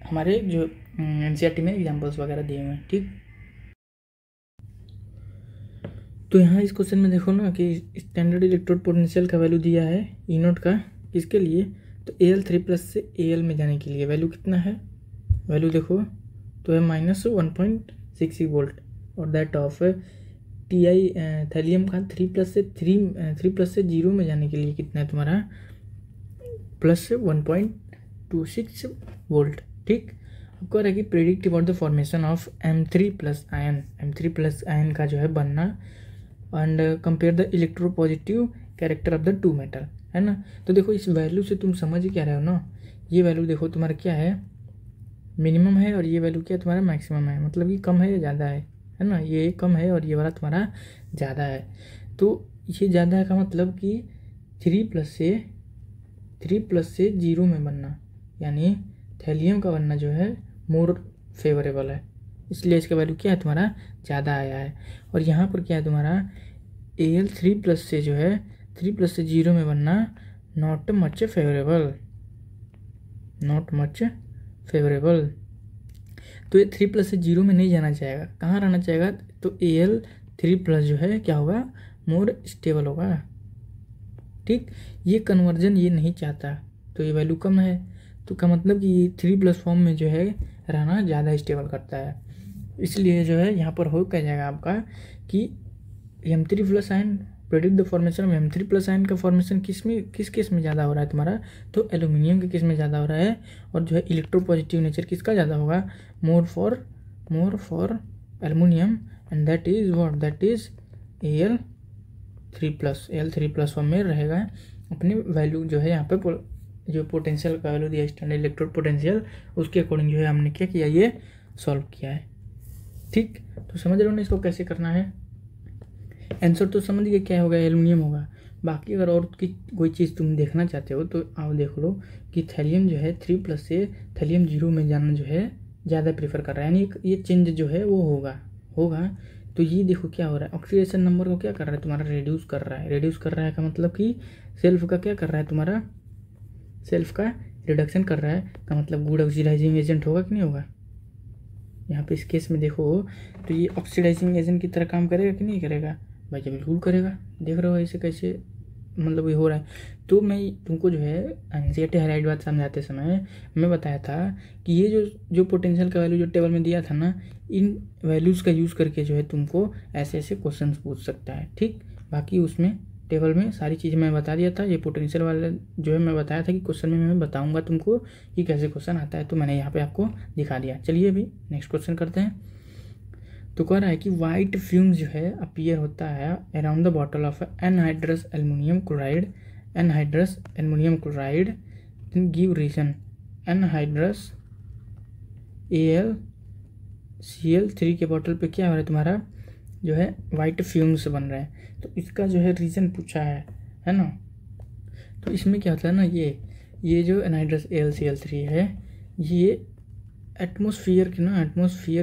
हमारे जो NCERT में एग्जाम्पल्स वगैरह दिए हुए हैं। ठीक, तो यहाँ इस क्वेश्चन में देखो ना कि स्टैंडर्ड इलेक्ट्रोड पोटेंशियल का वैल्यू दिया है E0 का, इसके लिए तो Al3+ से Al में जाने के लिए वैल्यू कितना है, वैल्यू देखो तो है -1.66 वोल्ट। और दैट ऑफ Ti थैलियम का 3+ से 0 में जाने के लिए कितना है तुम्हारा +1.26 वोल्ट। ठीक, अब कह रहा है कि predict about the formation of M3+ ion, M3+ ion का जो है बनना, and compare the electropositive character of the 2 metal, है ना। तो देखो इस वैल्यू से तुम समझ ही क्या रहे हो ना, ये वैल्यू देखो तुम्हारा क्या है मिनिमम है, और ये वैल्यू क्या तुम्हारा मैक्सिमम है, मतलब कि कम है या ज़्यादा है ना। ये कम है और ये वाला तुम्हारा ज़्यादा है। तो ये ज़्यादा है का मतलब कि 3+ से 0 में बनना, यानी थैलियम का बनना जो है मोर फेवरेबल है, इसलिए इसका वैल्यू क्या है तुम्हारा ज़्यादा आया है। और यहाँ पर क्या है तुम्हारा Al3+ से जो है 3+ से 0 में बनना नॉट मच फेवरेबल। तो ये 3+ से 0 में नहीं जाना चाहेगा, कहाँ रहना चाहेगा, तो Al3+ जो है क्या होगा मोर स्टेबल होगा। ठीक, ये कन्वर्जन ये नहीं चाहता, तो ये वैल्यू कम है, तो का मतलब कि 3+ फॉर्म में जो है रहना ज़्यादा स्टेबल करता है। इसलिए जो है यहाँ पर हो क्या जाएगा आपका कि M3+ ion predict the formation of M3+ ion का फॉर्मेशन किस केस में ज़्यादा हो रहा है तुम्हारा, तो एल्यूमिनियम के केस में ज़्यादा हो रहा है। और जो है इलेक्ट्रोपॉजिटिव नेचर किसका ज़्यादा होगा, more for aluminium, and that is Al3+ form में रहेगा। अपनी वैल्यू जो है यहाँ पे जो पोटेंशियल का वैल्यू दिया स्टैंडर्ड इलेक्ट्रोड पोटेंशियल, उसके अकॉर्डिंग जो है हमने क्या किया, ये सॉल्व किया है। ठीक, तो समझ रहे हो ना इसको कैसे करना है। आंसर तो समझ गए क्या होगा, एल्युमिनियम होगा। बाकी अगर और कोई चीज़ तुम देखना चाहते हो तो आप देख लो कि थैलियम जो है 3+ से थैलियम 0 में जाना जो है ज़्यादा प्रेफर कर रहा है, यानी ये चेंज जो है वो होगा। तो ये देखो क्या हो रहा है, ऑक्सीडेशन नंबर को क्या कर रहा है तुम्हारा, रिड्यूस कर रहा है। रिड्यूस कर रहा है का मतलब कि सेल्फ का क्या कर रहा है तुम्हारा, सेल्फ का रिडक्शन कर रहा है का मतलब गुड ऑक्सीडाइजिंग एजेंट होगा कि नहीं होगा। यहाँ पे इस केस में देखो तो ये ऑक्सीडाइजिंग एजेंट की तरह काम करेगा कि नहीं करेगा, भाई जी बिल्कुल करेगा। देख रहे हो ऐसे कैसे मतलब ये हो रहा है। तो मैं तुमको जो है एनसीईआरटी हाईलाइट बात समझाते समय मैं बताया था कि ये जो पोटेंशियल का वैल्यू जो टेबल में दिया था ना, इन वैल्यूज़ का यूज़ करके जो है तुमको ऐसे ऐसे क्वेश्चन पूछ सकता है। ठीक, बाकी उसमें टेबल में सारी चीज़ मैं बता दिया था। ये पोटेंशियल वाला जो है मैं बताया था कि क्वेश्चन में मैं बताऊंगा तुमको कि कैसे क्वेश्चन आता है, तो मैंने यहाँ पे आपको दिखा दिया। चलिए अभी नेक्स्ट क्वेश्चन करते हैं। तो कह रहा है कि वाइट फ्यूम जो है अपीयर होता है around the bottle of anhydrous aluminium chloride in give reason. Anhydrous AlCl3 के बॉटल पे क्या हो रहा है तुम्हारा जो है वाइट फ्यूम्स बन रहा है। तो इसका जो है रीज़न पूछा है ना। तो इसमें क्या होता है ना, ये जो एनहाइड्रस AlCl3 है, ये एटमॉस्फेयर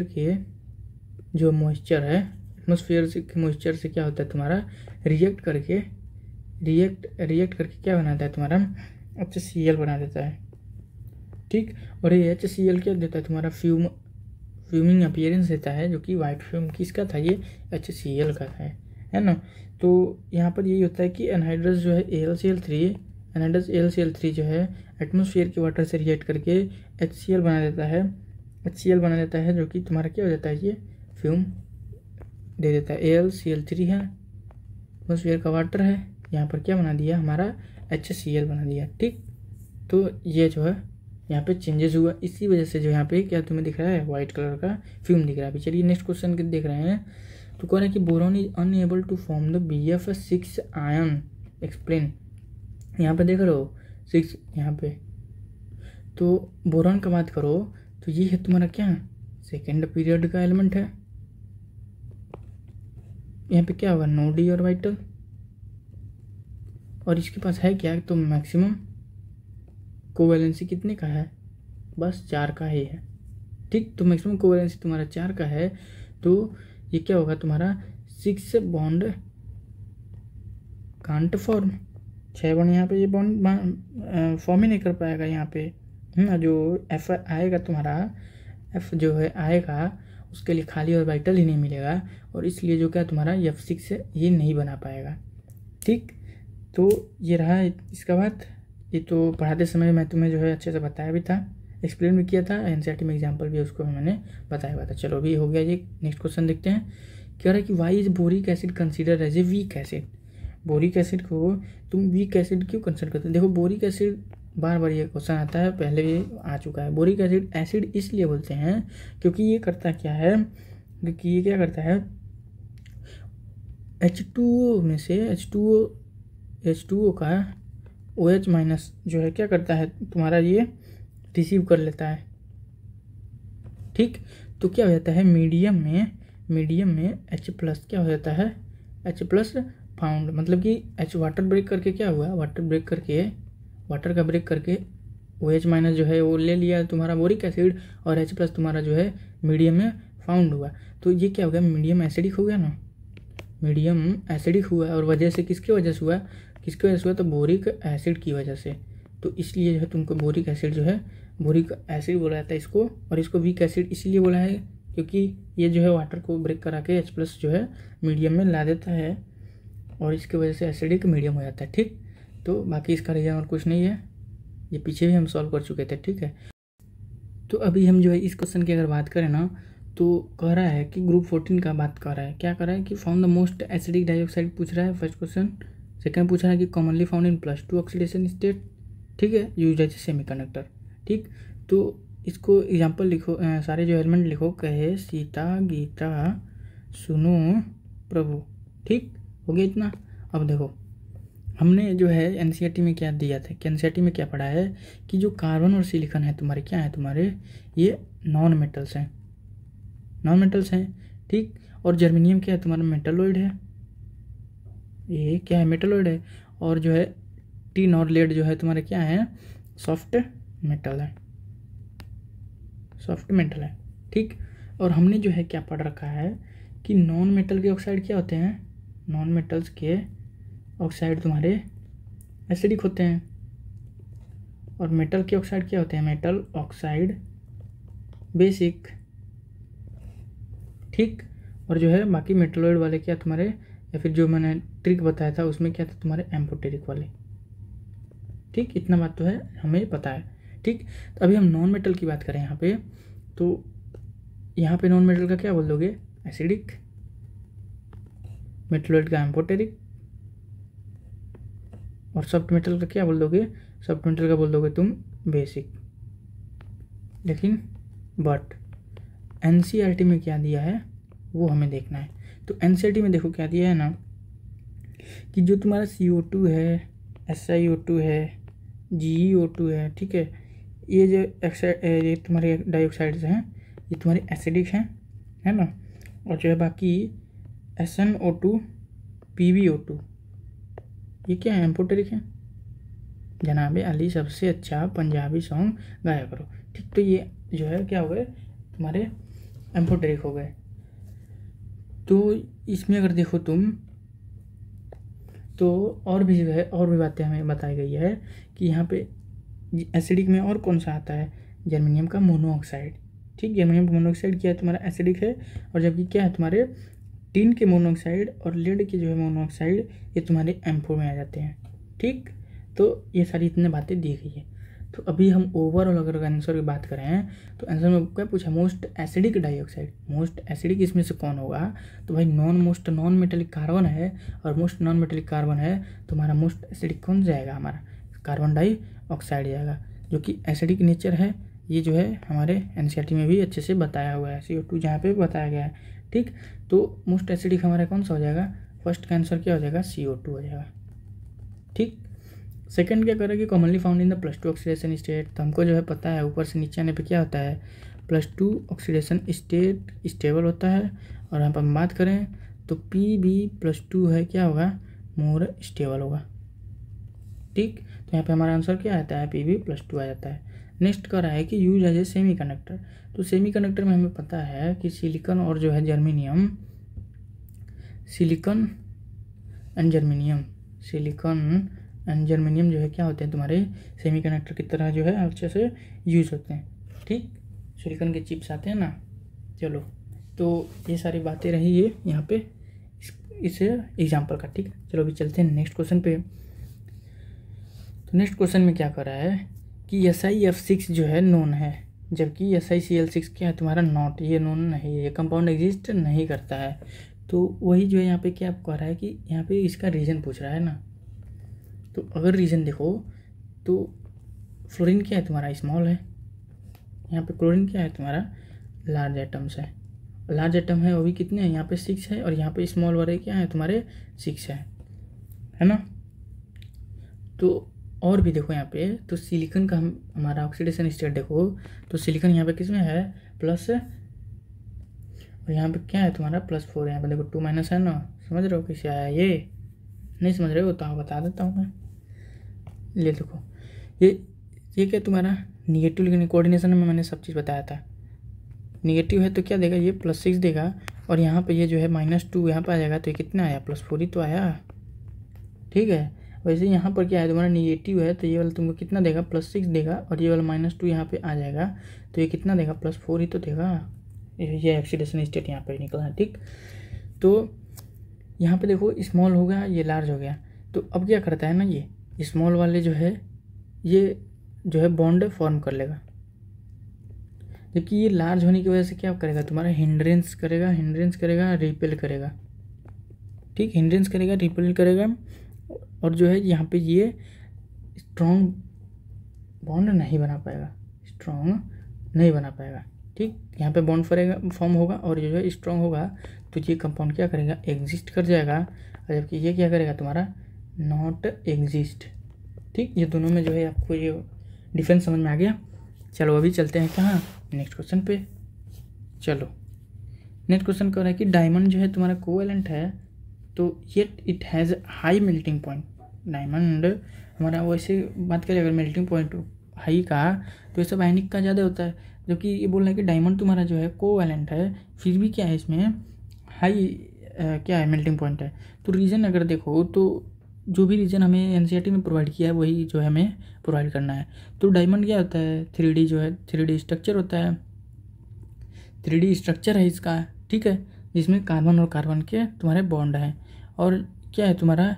के जो मॉइस्चर है, एटमॉस्फेयर के मॉइस्चर से क्या होता है तुम्हारा रिएक्ट करके क्या बनाता है तुम्हारा HCl बना देता है। ठीक, और ये HCl क्या देता है तुम्हारा फ्यूमिंग अपीयरेंस देता है, जो कि वाइट फ्यूम किसका था, ये HCl का है ना। तो यहाँ पर यही होता है कि एनहाइड्रस जो है AlCl3 जो है एटमॉस्फेयर के वाटर से रिएक्ट करके HCl बना देता है, जो कि तुम्हारा क्या हो जाता है, ये फ्यूम दे देता है। AlCl3 है, एटमॉस्फेयर का वाटर है, यहाँ पर क्या बना दिया हमारा HCl बना दिया। ठीक, तो ये जो है यहाँ पे चेंजेस हुआ, इसी वजह से जो यहाँ पे क्या तुम्हें दिख रहा है व्हाइट कलर का फ्यूम दिख रहा है। अभी चलिए नेक्स्ट क्वेश्चन के देख रहे हैं। तो कह रहा है कि boron is unable to form the BF6 ion, explain. यहाँ पे देख रहे हो 6 यहाँ पे। तो बोरॉन का बात करो तो ये है तुम्हारा क्या सेकेंड पीरियड का एलिमेंट है। यहाँ पे क्या होगा, नो डी ऑर्बिटल, और इसके पास है क्या, तो मैक्सिमम कोवैलेंसी कितने का है, बस 4 का ही है। ठीक, तो मैक्सिमम कोवैलेंसी तुम्हारा 4 का है, तो ये क्या होगा तुम्हारा 6 बॉन्ड कांट फॉर्म, 6 बॉन्ड यहाँ पे ये बॉन्ड फॉर्म ही नहीं कर पाएगा यहाँ पे। जो F आएगा तुम्हारा, F जो है आएगा उसके लिए खाली ऑर्बिटल ही नहीं मिलेगा, और इसलिए जो क्या तुम्हारा F6 है ये नहीं बना पाएगा। ठीक, तो ये रहा इसका बात। ये तो पढ़ाते समय मैं तुम्हें जो है अच्छे से बताया भी था, एक्सप्लेन भी किया था, एनसीईआरटी में एग्जांपल भी उसको मैंने बताया हुआ था। चलो अभी हो गया ये। नेक्स्ट क्वेश्चन देखते हैं। कह रहा है कि why is boric acid consider as a weak acid. Boric acid को तुम वीक एसिड क्यों कंसिडर करते हो। देखो बोरिक एसिड बार बार ये क्वेश्चन आता है, पहले भी आ चुका है। बोरिक एसिड इसलिए बोलते हैं क्योंकि ये करता क्या है, क्योंकि ये क्या करता है H2O में से H2O का OH माइनस जो है क्या करता है तुम्हारा ये रिसीव कर लेता है। ठीक, तो क्या हो जाता है मीडियम में H प्लस क्या हो जाता है, H प्लस फाउंड, मतलब कि H वाटर ब्रेक करके क्या हुआ, वाटर का ब्रेक करके OH माइनस जो है वो ले लिया तुम्हारा बोरिक एसिड, और H प्लस तुम्हारा जो है मीडियम में फाउंड हुआ। तो ये क्या हो गया, मीडियम एसिडिक हो गया ना, मीडियम एसिडिक हुआ, और वजह से किसकी वजह से हुआ, तो बोरिक एसिड की वजह से। तो इसलिए जो है तुमको बोरिक एसिड जो है बोरिक एसिड बोला जाता है इसको, और इसको वीक एसिड इसलिए बोला है क्योंकि ये जो है वाटर को ब्रेक करा के H प्लस जो है मीडियम में ला देता है, और इसकी वजह से एसिडिक मीडियम हो जाता है। ठीक, तो बाकी इसका रीजन और कुछ नहीं है, ये पीछे भी हम सॉल्व कर चुके थे। ठीक है, तो अभी हम जो है इस क्वेश्चन की अगर बात करें ना, तो कह रहा है कि ग्रुप 14 का बात कर रहा है, क्या कर रहा है कि found the most acidic dioxide पूछ रहा है फर्स्ट क्वेश्चन। सेकंड पूछ रहा है कि commonly found in +2 oxidation state, ठीक है, यूज एज सेमीकंडक्टर। ठीक, तो इसको एग्जांपल लिखो, सारे जो एलिमेंट लिखो, कहे सीता गीता सुनो प्रभु। ठीक, हो गया इतना। अब देखो हमने जो है एनसीईआरटी में क्या दिया था कि एनसीईआरटी में क्या पढ़ा है कि जो कार्बन और सिलिकॉन है तुम्हारे क्या है, तुम्हारे ये नॉन मेटल्स हैं, नॉन मेटल्स हैं, ठीक। और जर्मेनियम क्या है, तुम्हारा मेटलॉइड है, ये क्या है, मेटलॉइड है। और जो है टिन और लेड जो है तुम्हारे क्या है, सॉफ्ट मेटल है, सॉफ्ट मेटल है, ठीक। और हमने जो है क्या पढ़ रखा है कि नॉन मेटल के ऑक्साइड क्या होते हैं, नॉन मेटल्स के ऑक्साइड तुम्हारे एसिडिक होते हैं, और मेटल के ऑक्साइड क्या होते हैं, मेटल ऑक्साइड बेसिक, ठीक। और जो है बाकी मेटलॉइड वाले क्या तुम्हारे, या फिर जो मैंने ट्रिक बताया था उसमें क्या था तुम्हारे एम्फोटेरिक वाले, ठीक। इतना बात तो है हमें पता है, ठीक। तो अभी हम नॉन मेटल की बात करें यहाँ पे, तो यहाँ पे नॉन मेटल का क्या बोल दोगे, एसिडिक, मेटलॉइड का एम्फोटेरिक, और सॉफ्ट मेटल का क्या बोल दोगे, सॉफ्ट मेटल का बोल दोगे तुम बेसिक। लेकिन बट एनसीईआरटी में क्या दिया है वो हमें देखना है। तो एनसीईआरटी में देखो क्या दिया है ना, कि जो तुम्हारा CO2 है, SiO2 है, GeO2 है, ठीक है, ये जो ये तुम्हारे डाइऑक्साइड्स हैं ये तुम्हारे एसिडिक हैं, है ना। और जो है बाकी SnO2, PbO2 ये क्या है, एम्फोटेरिक है। जनाबे अली सबसे अच्छा पंजाबी सॉन्ग गाया करो, ठीक। तो ये जो है क्या हो गए तुम्हारे एम्फोटेरिक हो गए। तो इसमें अगर देखो तुम तो और भी जो है और भी बातें हमें बताई गई है कि यहाँ पे एसिडिक में और कौन सा आता है, जर्मेनियम का मोनोऑक्साइड, ठीक। जर्मेनियम का मोनोऑक्साइड क्या है तुम्हारा एसिडिक है, और जबकि क्या है तुम्हारे टिन के मोनोऑक्साइड और लेड के जो है मोनोऑक्साइड ये तुम्हारे एम्फो में आ जाते हैं, ठीक। तो ये सारी इतनी बातें दी गई है। तो अभी हम ओवरऑल अगर आंसर की बात करें तो आंसर में क्या पूछा, most acidic dioxide, most acidic इसमें से कौन होगा, तो भाई मोस्ट नॉन मेटेलिक कार्बन है, और मोस्ट नॉन मेटेलिक कार्बन है तो हमारा मोस्ट एसिडिक कौन जाएगा, हमारा कार्बन डाइऑक्साइड जाएगा, जो कि एसिडिक नेचर है। ये जो है हमारे एनसीईआरटी में भी अच्छे से बताया हुआ है, CO2 जहाँ पे बताया गया है, ठीक। तो मोस्ट एसिडिक हमारा कौन सा हो जाएगा, फर्स्ट का आंसर क्या हो जाएगा, CO2 हो जाएगा, ठीक। सेकंड क्या करेगी, commonly found in the +2 oxidation state, तो हमको जो है पता है ऊपर से नीचे आने पे क्या होता है, +2 ऑक्सीडेशन स्टेट स्टेबल होता है। और यहाँ पर हम बात करें तो Pb+2 है क्या होगा, मोर स्टेबल होगा, ठीक। तो यहाँ पे हमारा आंसर क्या आता है, Pb+2 आ जाता है। नेक्स्ट कर रहा है कि use as a semi conductor, तो सेमी कंडक्टर में हमें पता है कि सिलिकॉन और जो है germanium, silicon and germanium, silicon and germanium जो है क्या होते हैं तुम्हारे सेमीकंडक्टर की तरह जो है अच्छे से यूज होते हैं, ठीक। सिलिकॉन के चिप्स आते हैं ना। चलो तो ये सारी बातें रही ये यहाँ पे इस एग्जाम्पल का, ठीक। चलो अभी चलते हैं नेक्स्ट क्वेश्चन पे। तो नेक्स्ट क्वेश्चन में क्या कर रहा है कि SiF6 जो है नोन है, जबकि SiCl6 क्या है तुम्हारा नॉट, ये नोन नहीं है, ये कंपाउंड एग्जिस्ट नहीं करता है। तो वही जो है यहाँ पे क्या कह रहा है कि यहाँ पे इसका रीजन पूछ रहा है ना। तो अगर रीजन देखो तो फ्लोरीन क्या है तुम्हारा स्मॉल है, यहाँ पे क्लोरीन क्या है तुम्हारा लार्ज एटम्स है, लार्ज एटम है वो भी कितने हैं, यहाँ पे 6 है, और यहाँ पे स्मॉल वाले क्या है तुम्हारे 6 है ना। तो और भी देखो यहाँ पे तो सिलिकॉन का हमारा ऑक्सीडेशन स्टेट देखो, तो सिलिकॉन यहाँ पे किसमें है प्लस, और यहाँ पे क्या है तुम्हारा +4, यहाँ पे देखो 2- है ना, समझ रहे हो कैसे आया, ये नहीं समझ रहे हो तो बता देता हूँ मैं। ले देखो ये क्या तुम्हारा निगेटिव, लेकिन कोऑर्डिनेशन में मैंने सब चीज़ बताया था, निगेटिव है तो क्या देगा ये +6 देगा, और यहाँ पे ये जो है -2 यहाँ पर आ जाएगा, तो ये कितना आया +4 ही तो आया, ठीक है। वैसे यहाँ पर क्या है तुम्हारा निगेटिव है तो ये वाला तुमको कितना देगा +6 देगा, और ये वाला -2 यहाँ पे आ जाएगा तो ये कितना देगा +4 ही तो देगा। ये ऑक्सीडेशन स्टेट यहाँ पर निकला है, ठीक। तो यहाँ पे देखो स्मॉल हो गया, ये लार्ज हो गया, तो अब क्या करता है ना, ये स्मॉल वाले जो है ये जो है बॉन्ड फॉर्म कर लेगा, जबकि ये लार्ज होने की वजह से क्या करेगा तुम्हारा हिंड्रेंस करेगा रिपेल करेगा, ठीक। हिंड्रेंस करेगा रिपेल करेगा, और जो है यहाँ पे ये स्ट्रॉन्ग बॉन्ड नहीं बना पाएगा, ठीक। यहाँ पे बॉन्ड फॉर्म होगा, और जो है स्ट्रॉन्ग होगा तो ये कंपाउंड क्या करेगा एग्जिस्ट कर जाएगा, और जबकि ये क्या करेगा तुम्हारा नॉट एग्जिस्ट। ठीक, ये दोनों में जो है आपको ये डिफरेंस समझ में आ गया। चलो अभी चलते हैं कहाँ, नेक्स्ट क्वेश्चन पे। चलो नेक्स्ट क्वेश्चन कह रहा है कि डायमंड जो है तुम्हारा कोवेलेंट है, तो yet it has high melting point. Diamond हमारा वैसे बात करें अगर मेल्टिंग पॉइंट हाई का, तो ये सब आयनिक का ज़्यादा होता है, जबकि ये बोल रहा है कि डायमंड तुम्हारा जो है कोवेलेंट है, फिर भी क्या है इसमें हाई क्या है मेल्टिंग पॉइंट है। तो रीज़न अगर देखो तो जो भी रीज़न हमें एनसीईआरटी में प्रोवाइड किया है वही जो है हमें प्रोवाइड करना है। तो डायमंड क्या होता है, 3D जो है 3D स्ट्रक्चर होता है, 3D स्ट्रक्चर है इसका, ठीक है, जिसमें कार्बन और कार्बन के तुम्हारे बॉन्ड हैं, और क्या है तुम्हारा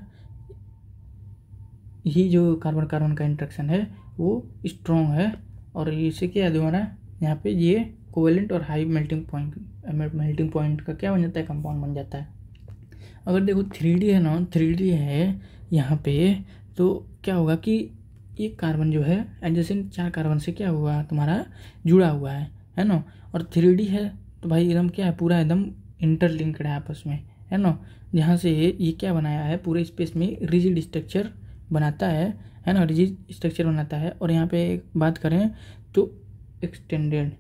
ये जो कार्बन कार्बन का इंट्रैक्शन है वो स्ट्रॉन्ग है, और इससे क्या है तुम्हारा यहाँ पे ये कोवेलेंट और हाई मेल्टिंग पॉइंट का क्या बन जाता है, कंपाउंड बन जाता है। अगर देखो 3D है ना, 3D है यहाँ पे, तो क्या होगा कि ये कार्बन जो है एडजेसेंट 4 कार्बन से क्या हुआ तुम्हारा जुड़ा हुआ है ना, और 3D है तो भाई एकदम क्या है पूरा एकदम इंटरलिंक्ड है आपस में, है ना। जहाँ से ये क्या बनाया है पूरे स्पेस में रिजिड स्ट्रक्चर बनाता है ना, रिजिड स्ट्रक्चर बनाता है। और यहाँ पे एक बात करें तो एक्सटेंडेड,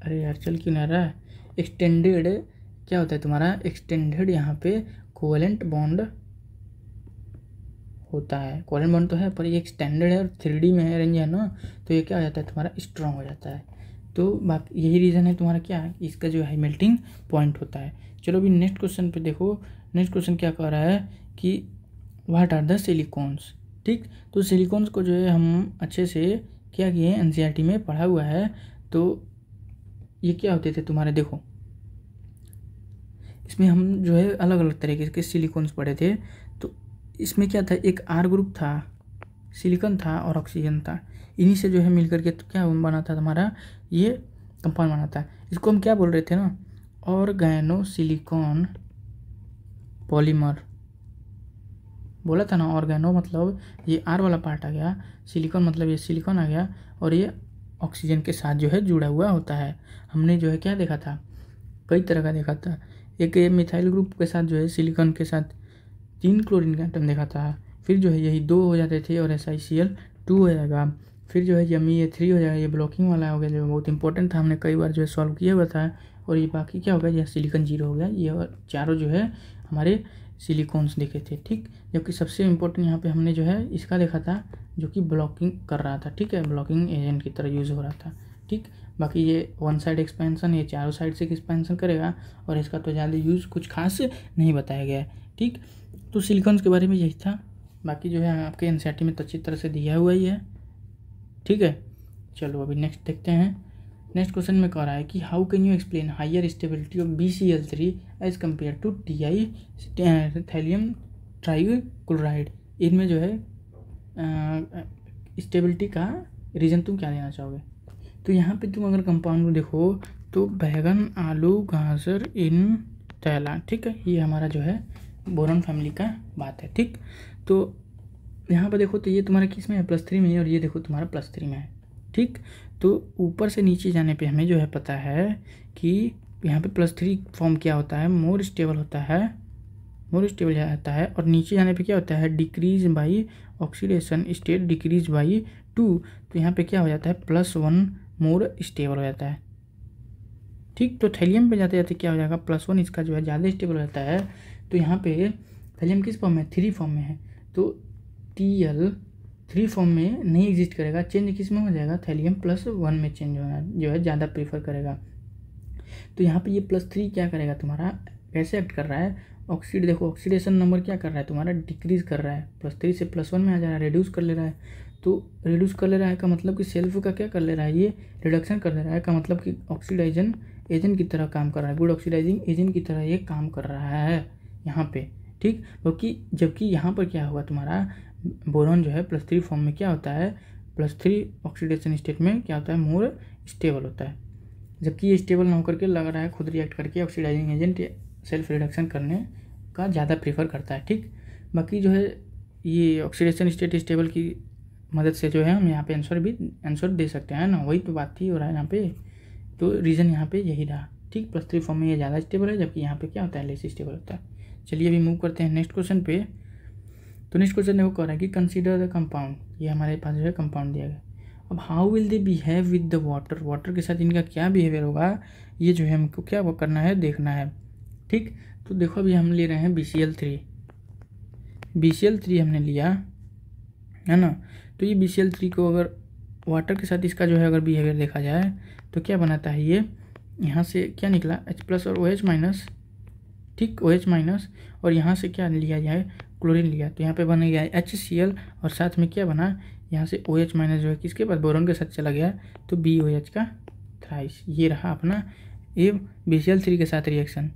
अरे यार चल क्यों नहीं रहा है, एक्सटेंडेड क्या होता है तुम्हारा, एक्सटेंडेड यहाँ पे कोवेलेंट बॉन्ड होता है। कोवेलेंट बॉन्ड तो है पर ये एक्सटेंडेड है और 3D में है, रेंज है ना, तो ये क्या हो जाता है तुम्हारा स्ट्रॉन्ग हो जाता है। तो बाकी यही रीज़न है तुम्हारा क्या है, इसका जो है मेल्टिंग पॉइंट होता है। चलो अभी नेक्स्ट क्वेश्चन पे देखो, नेक्स्ट क्वेश्चन क्या कह रहा है कि व्हाट आर द सिलिकॉन्स। ठीक, तो सिलिकॉन्स को जो है हम अच्छे से क्या किए एनसीईआरटी में पढ़ा हुआ है। तो ये क्या होते थे तुम्हारे, देखो इसमें हम जो है अलग अलग तरीके के सिलिकॉन्स पढ़े थे। तो इसमें क्या था, एक R ग्रुप था, सिलिकॉन था और ऑक्सीजन था, इन्हीं से जो है मिलकर के तो क्या बना था तुम्हारा ये कंपाउंड बना था। इसको हम क्या बोल रहे थे ना, ऑर्गेनो सिलिकॉन पॉलीमर बोला था ना। ऑर्गेनो मतलब ये R वाला पार्ट आ गया, सिलिकॉन मतलब ये सिलिकॉन आ गया, और ये ऑक्सीजन के साथ जो है जुड़ा हुआ होता है। हमने जो है क्या देखा था, कई तरह का देखा था। एक ये मिथाइल ग्रुप के साथ जो है सिलिकॉन के साथ 3 क्लोरीन का एटम देखा था, फिर जो है यही 2 हो जाते थे और SiCl2 हो जाएगा, फिर जो है ये 3 हो जाएगा, ये ब्लॉकिंग वाला हो गया जो बहुत इंपॉर्टेंट था, हमने कई बार जो है सॉल्व किया हुआ था। और ये बाकी क्या होगा, ये सिलिकॉन 0 हो गया। ये चारों जो है हमारे सिलिकॉन्स देखे थे, ठीक। जबकि सबसे इम्पोर्टेंट यहाँ पे हमने जो है इसका देखा था जो कि ब्लॉकिंग कर रहा था, ठीक है, ब्लॉकिंग एजेंट की तरह यूज़ हो रहा था, ठीक। बाकी ये 1 साइड एक्सपेंशन, ये चारों साइड से एक्सपेंशन करेगा, और इसका तो ज़्यादा यूज़ कुछ खास नहीं बताया गया है, ठीक। तो सिलिकॉन्स के बारे में यही था, बाकी जो है आपके एनसीईआरटी में तो अच्छी तरह से दिया हुआ ही है, ठीक है। चलो अभी नेक्स्ट देखते हैं। नेक्स्ट क्वेश्चन में कह रहा है कि how can you explain higher stability of BCl3 as compare to TI thallium trichloride. इनमें जो है स्टेबिलिटी का रीज़न तुम क्या देना चाहोगे। तो यहाँ पे तुम अगर कंपाउंड देखो तो बैगन, आलू, गाजर, इन, तैला, ठीक है, ये हमारा जो है बोरॉन फैमिली का बात है, ठीक। तो यहाँ पर देखो तो ये तुम्हारा किस में है, +3 में है, और ये देखो तुम्हारा +3 में है, ठीक। तो ऊपर से नीचे जाने पे हमें जो है पता है कि यहाँ पे +3 फॉर्म क्या होता है, मोर स्टेबल होता है, मोर स्टेबल जाता है, और नीचे जाने पे क्या होता है, decrease by oxidation state decrease by 2। तो यहाँ पे क्या हो जाता है, +1 मोर स्टेबल हो जाता है, ठीक। तो थैलियम पे जाते जाते क्या हो जाएगा, +1 इसका जो है ज़्यादा स्टेबल हो जाता है। तो यहाँ पे थैलियम किस फॉर्म में, 3 फॉर्म में है, तो Tl 3 फॉर्म में नहीं एग्जिस्ट करेगा, चेंज किस में हो जाएगा, थैलियम +1 में चेंज होना जो है ज़्यादा प्रीफर करेगा। तो यहाँ पे ये +3 क्या करेगा तुम्हारा, कैसे एक्ट कर रहा है, देखो ऑक्सीडेशन नंबर क्या कर रहा है तुम्हारा, डिक्रीज कर रहा है, +3 से +1 में आ जा रहा है, रिड्यूस कर ले रहा है। तो रिड्यूस कर ले रहा है का मतलब कि सेल्फ का क्या कर ले रहा है, ये रिडक्शन कर ले रहा है का मतलब कि ऑक्सीडाइजन एजेंट की तरह काम कर रहा है, गुड ऑक्सीडाइजिंग एजेंट की तरह ये काम कर रहा है यहाँ पे, ठीक। क्योंकि जबकि यहाँ पर क्या होगा तुम्हारा बोरॉन जो है +3 फॉर्म में क्या होता है, +3 ऑक्सीडेशन स्टेट में क्या होता है, मोर स्टेबल होता है, जबकि ये स्टेबल ना होकर के लग रहा है खुद रिएक्ट करके ऑक्सीडाइजिंग एजेंट सेल्फ रिडक्शन करने का ज़्यादा प्रीफर करता है, ठीक। बाकी जो है ये ऑक्सीडेशन स्टेट स्टेबल की मदद से जो है हम यहाँ पे आंसर दे सकते हैं ना, वही तो बात थी हो रहा है यहाँ पे। तो रीज़न यहाँ पे यही रहा, ठीक। +3 फॉर्म में ये ज़्यादा स्टेबल है, जबकि यहाँ पे क्या होता है, लेस स्टेबल होता है। चलिए अभी मूव करते हैं नेक्स्ट क्वेश्चन पे। तो नेक्स्ट क्वेश्चन देखो कह रहा है कि कंसीडर द कंपाउंड, ये हमारे पास जो है कंपाउंड दिया गया। अब how will they behave with the water, water के साथ इनका क्या बिहेवियर होगा, ये जो है हमको क्या वो करना है, देखना है। ठीक, तो देखो अभी हम ले रहे हैं BCl3, BCl3 हमने लिया है ना। तो ये BCl3 को अगर वाटर के साथ इसका जो है अगर बिहेवियर देखा जाए तो क्या बनाता है, ये यहाँ से क्या निकला H+ और OH-, ठीक OH-, और यहाँ से क्या लिया जाए, क्लोरीन लिया, तो यहाँ पे बन गया HCl, और साथ में क्या बना, यहाँ से OH- जो है किसके पास, बोरॉन के साथ चला गया, तो BOH का थ्राइस। ये रहा अपना ये BCl3 के साथ रिएक्शन।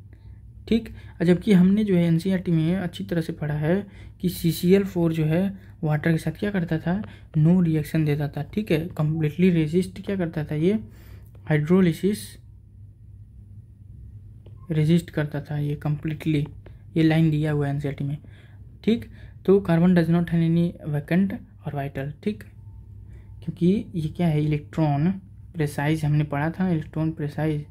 ठीक, जबकि हमने जो है NCERT में अच्छी तरह से पढ़ा है कि CCl4 जो है वाटर के साथ क्या करता था, नो रिएक्शन देता था। ठीक है, कम्प्लीटली रेजिस्ट क्या करता था, ये हाइड्रोलिसिस रेजिस्ट करता था ये कम्प्लीटली, ये लाइन दिया हुआ है NCERT में। ठीक, तो carbon does not have any vacant orbital. ठीक, क्योंकि ये क्या है, इलेक्ट्रॉन प्रेसाइज हमने पढ़ा था, इलेक्ट्रॉन प्रेसाइज,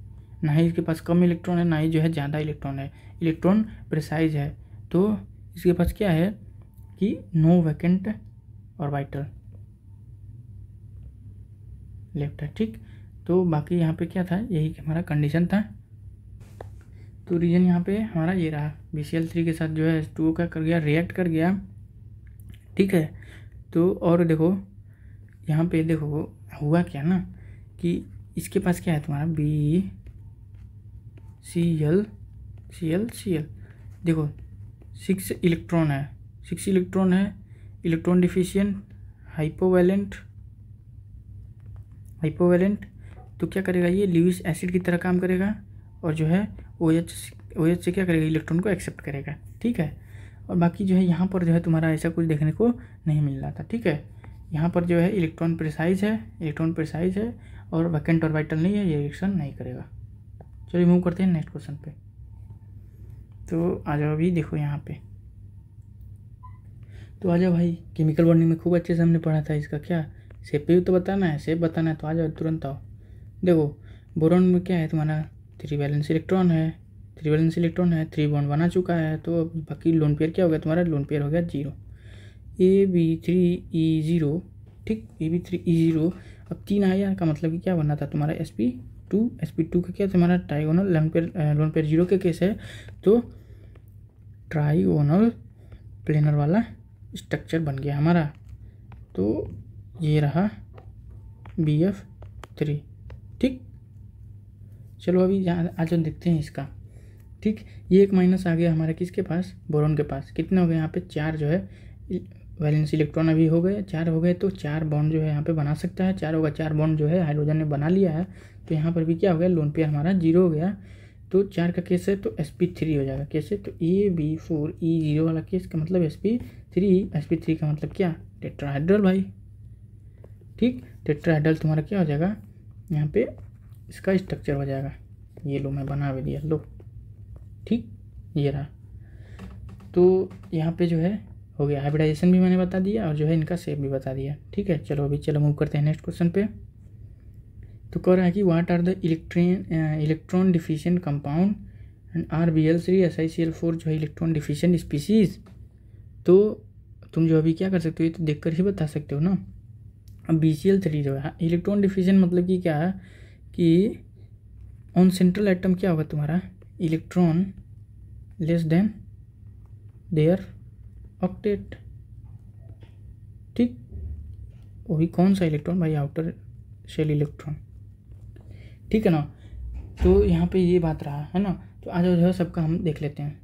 ना ही इसके पास कम इलेक्ट्रॉन है ना ही जो है ज़्यादा इलेक्ट्रॉन है, इलेक्ट्रॉन प्रेसाइज है। तो इसके पास क्या है कि नो वैकेंट ऑर्बिटल लेफ्ट है। ठीक, तो बाकी यहाँ पे क्या था, यही हमारा कंडीशन था। तो रीजन यहाँ पे हमारा ये रहा, BCl3 के साथ जो है H2O का कर गया, रिएक्ट कर गया। ठीक है, तो और देखो यहाँ पे देखो हुआ क्या ना कि इसके पास क्या है तुम्हारा BCl, देखो 6 इलेक्ट्रॉन है, 6 इलेक्ट्रॉन है, इलेक्ट्रॉन डिफिशिएंट, हाइपोवैलेंट, तो क्या करेगा, ये ल्यूइस एसिड की तरह काम करेगा, और जो है OH से क्या करेगा, इलेक्ट्रॉन को एक्सेप्ट करेगा। ठीक है, और बाकी जो है यहाँ पर जो है तुम्हारा ऐसा कुछ देखने को नहीं मिल रहा था। ठीक है, यहाँ पर जो है इलेक्ट्रॉन प्रिसाइज है और वैकेंट ऑर्बिटल नहीं है, ये रिएक्शन नहीं करेगा। चलिए मूव करते हैं नेक्स्ट क्वेश्चन पे। तो आ जाओ अभी देखो यहाँ पे, तो आ जाओ भाई, केमिकल बॉन्डिंग में खूब अच्छे से हमने पढ़ा था, इसका क्या शेप पे तो बताना है, शेप बताना है, तो आ जाओ तुरंत आओ। देखो बोरॉन में क्या है तुम्हारा 3 वैलेंस इलेक्ट्रॉन है, 3 बॉन्ड बना चुका है, तो बाकी लोन पेयर क्या हो गया तुम्हारा, लोन पेयर हो गया 0, AB3E0। ठीक, AB3E0, अब 3 आया का मतलब कि क्या बनना था तुम्हारा sp2 का क्या तुम्हारा ट्राइगोनल लोन पेयर 0 के केस है, तो ट्राइगोनल प्लेनर वाला स्ट्रक्चर बन गया हमारा। तो ये रहा BF3। ठीक, चलो अभी आज हम देखते हैं इसका। ठीक, ये एक माइनस आ गया हमारा किसके पास, बोरॉन के पास। कितने हो गए यहाँ पे, 4 जो है वैलेंस इलेक्ट्रॉन अभी हो गए, 4 हो गए, तो 4 बॉन्ड जो है यहाँ पे बना सकता है, 4 होगा, 4 बॉन्ड जो है हाइड्रोजन ने बना लिया है, तो यहाँ पर भी क्या हो गया, लोन पेयर हमारा 0 हो गया। तो 4 का केस है तो sp3 हो जाएगा, कैसे, तो AB4E0 वाला केस का मतलब sp3 का मतलब क्या, टेट्राहाइड्रल भाई। ठीक, टेट्राहाइड्रल तुम्हारा क्या हो जाएगा, यहाँ पे इसका स्ट्रक्चर हो जाएगा, ये लो मैं बना भी दिया, लो। ठीक, ये रहा, तो यहाँ पे जो है हो गया, हाइब्रिडाइजेशन भी मैंने बता दिया और जो है इनका शेप भी बता दिया। ठीक है, चलो अभी मूव करते हैं नेक्स्ट क्वेश्चन पे। तो कह रहा है कि what are the electron deficient compound and RBl3 SiCl4 जो है इलेक्ट्रॉन डिफिशिएंट स्पीसीज। तो तुम जो अभी क्या कर सकते हो, ये तो देख कर ही बता सकते हो ना। अब BCl3 जो है इलेक्ट्रॉन डिफिशिएंट मतलब कि क्या है कि ऑन सेंट्रल एटम क्या होगा तुम्हारा, electron less than their octet. ठीक, वही कौन सा इलेक्ट्रॉन भाई, आउटर शेल इलेक्ट्रॉन। ठीक है ना, तो यहाँ पे ये बात रहा है ना। तो आज जो है सबका हम देख लेते हैं।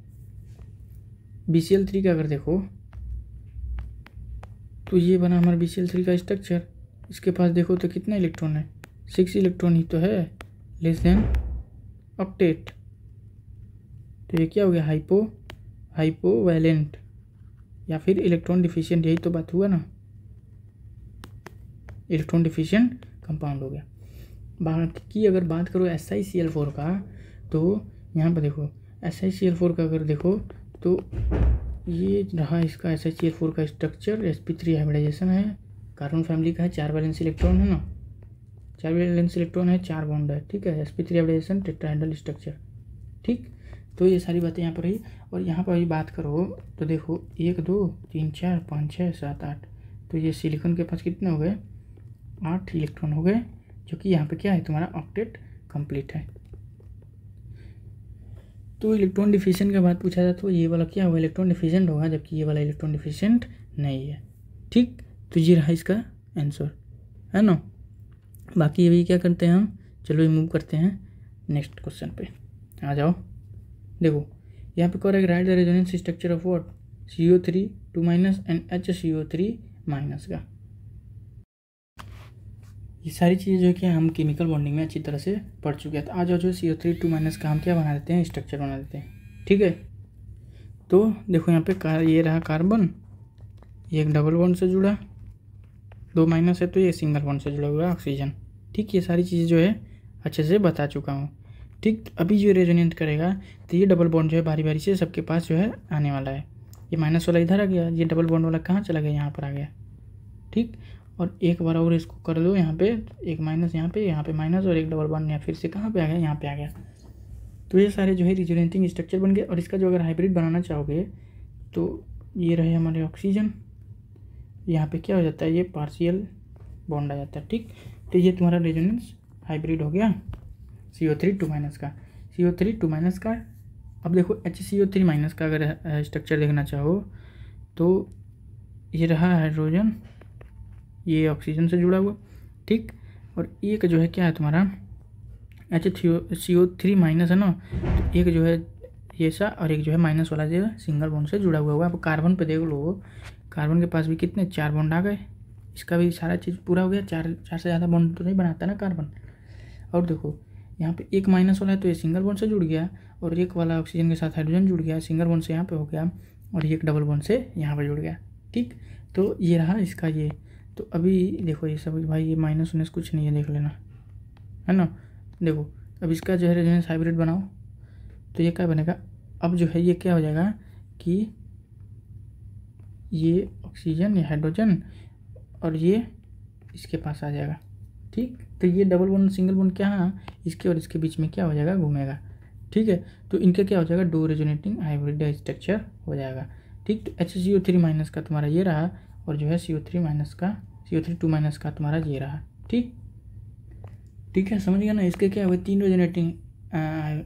BCl3 का अगर देखो तो ये बना हमारा BCl3 का स्ट्रक्चर। इसके पास देखो तो कितना इलेक्ट्रॉन है, 6 इलेक्ट्रॉन ही तो है, लेस देन ऑक्टेट। तो ये क्या हो गया, हाइपोवैलेंट या फिर इलेक्ट्रॉन डिफिशिएंट, यही तो बात हुआ ना, इलेक्ट्रॉन डिफिशिएंट कंपाउंड हो गया। बाकी अगर बात करो SiCl4 का, तो यहाँ पर देखो SiCl4 का अगर देखो तो ये रहा इसका SiCl4 का स्ट्रक्चर, sp3 हाइब्रिडाइजेशन है, कार्बन फैमिली का है, 4 वैलेंस इलेक्ट्रॉन है ना, 4 वैलेंस इलेक्ट्रॉन है, 4 बॉन्ड है। ठीक है, sp3 हाइब्रिडाइजेशन, टेट्राहाइड्रल स्ट्रक्चर। ठीक, तो ये सारी बातें यहाँ पर रही। और यहाँ पर अभी बात करो तो देखो 1 2 3 4 5 6 7 8, तो ये सिलिकॉन के पास कितने हो गए, 8 इलेक्ट्रॉन हो गए, जो कि यहाँ पे क्या है तुम्हारा ऑक्टेट कंप्लीट है। तो इलेक्ट्रॉन डिफिशिएंट का बात पूछा जाए तो ये वाला क्या होगा, इलेक्ट्रॉन डिफिशिएंट होगा, जबकि ये वाला इलेक्ट्रॉन डिफिशिएंट नहीं है। ठीक, तो ये रहा इसका आंसर, है ना। बाकी अभी क्या करते हैं हम, चलो ये मूव करते हैं नेक्स्ट क्वेश्चन पे, आ जाओ। देखो यहाँ पे correct right the resonance structure of what, CO3 2- and HCO3- का। ये सारी चीज़ें जो है कि हम केमिकल बॉन्डिंग में अच्छी तरह से पढ़ चुके हैं। तो आ जाओ जो CO3 2- का हम क्या बना देते हैं, स्ट्रक्चर बना देते हैं। ठीक है, तो देखो यहाँ पे ये रहा कार्बन, ये एक डबल बॉन्ड से जुड़ा, 2 माइनस है तो ये सिंगल बॉन्ड से जुड़ा हुआ है ऑक्सीजन। ठीक, ये सारी चीज़ें जो है अच्छे से बता चुका हूँ। ठीक, अभी जो रेजोनेंट करेगा तो ये डबल बॉन्ड जो है बारी बारी से सबके पास जो है आने वाला है। ये माइनस वाला इधर आ गया, ये डबल बॉन्ड वाला कहाँ चला गया, यहाँ पर आ गया। ठीक, और एक बार और इसको कर दो, यहाँ पे एक माइनस, यहाँ पे माइनस, और एक डबल बॉन्ड यहाँ फिर से कहाँ पे आ गया, यहाँ पे आ गया। तो ये सारे जो है रेजोनेटिंग स्ट्रक्चर बन गए। और इसका जो अगर हाइब्रिड बनाना चाहोगे तो ये रहे हमारे ऑक्सीजन, यहाँ पे क्या हो जाता है, ये पार्शियल बॉन्ड आ जाता है। ठीक, तो ये तुम्हारा रेजोनेंस हाइब्रिड हो गया CO3 2- का। CO3 2- का। अब देखो HCO3- का अगर स्ट्रक्चर देखना चाहो तो ये रहा हाइड्रोजन, ये ऑक्सीजन से जुड़ा हुआ। ठीक, और एक जो है क्या है तुम्हारा HCO3- है ना, तो एक जो है ये सा, और एक जो है माइनस वाला जो है सिंगल बॉन्ड से जुड़ा हुआ है। अब कार्बन पे देख लो, कार्बन के पास भी कितने 4 बॉन्ड आ गए, इसका भी सारा चीज़ पूरा हो गया। 4 से ज़्यादा बॉन्ड तो नहीं बनाता ना कार्बन। और देखो यहाँ पे एक माइनस वाला है तो ये सिंगल बॉन्ड से जुड़ गया, और एक वाला ऑक्सीजन के साथ हाइड्रोजन जुड़ गया, सिंगल बॉन्ड से यहाँ पे हो गया, और ये एक डबल बॉन्ड से यहाँ पे जुड़ गया। ठीक, तो ये रहा इसका ये। तो अभी देखो ये सब भाई, ये माइनस उन्नीस कुछ नहीं है, देख लेना, है ना। देखो अब इसका जो है रेजोनेंस हाइब्रिड बनाओ तो ये क्या बनेगा, अब जो है ये क्या हो जाएगा कि ये ऑक्सीजन, ये हाइड्रोजन, और ये इसके पास आ जाएगा। ठीक, तो ये डबल बॉन्ड सिंगल बॉन्ड क्या इसके और इसके बीच में क्या हो जाएगा, घूमेगा। ठीक है, तो इनका क्या हो जाएगा, 2 रेजोनेटिंग हाइब्रिड स्ट्रक्चर हो जाएगा। ठीक, तो HCO3- का तुम्हारा ये रहा, और जो है CO3- का CO3 2- का तुम्हारा ये रहा। ठीक, ठीक है, समझ गया ना। इसके क्या हुए, 3 रेजोनेटिंग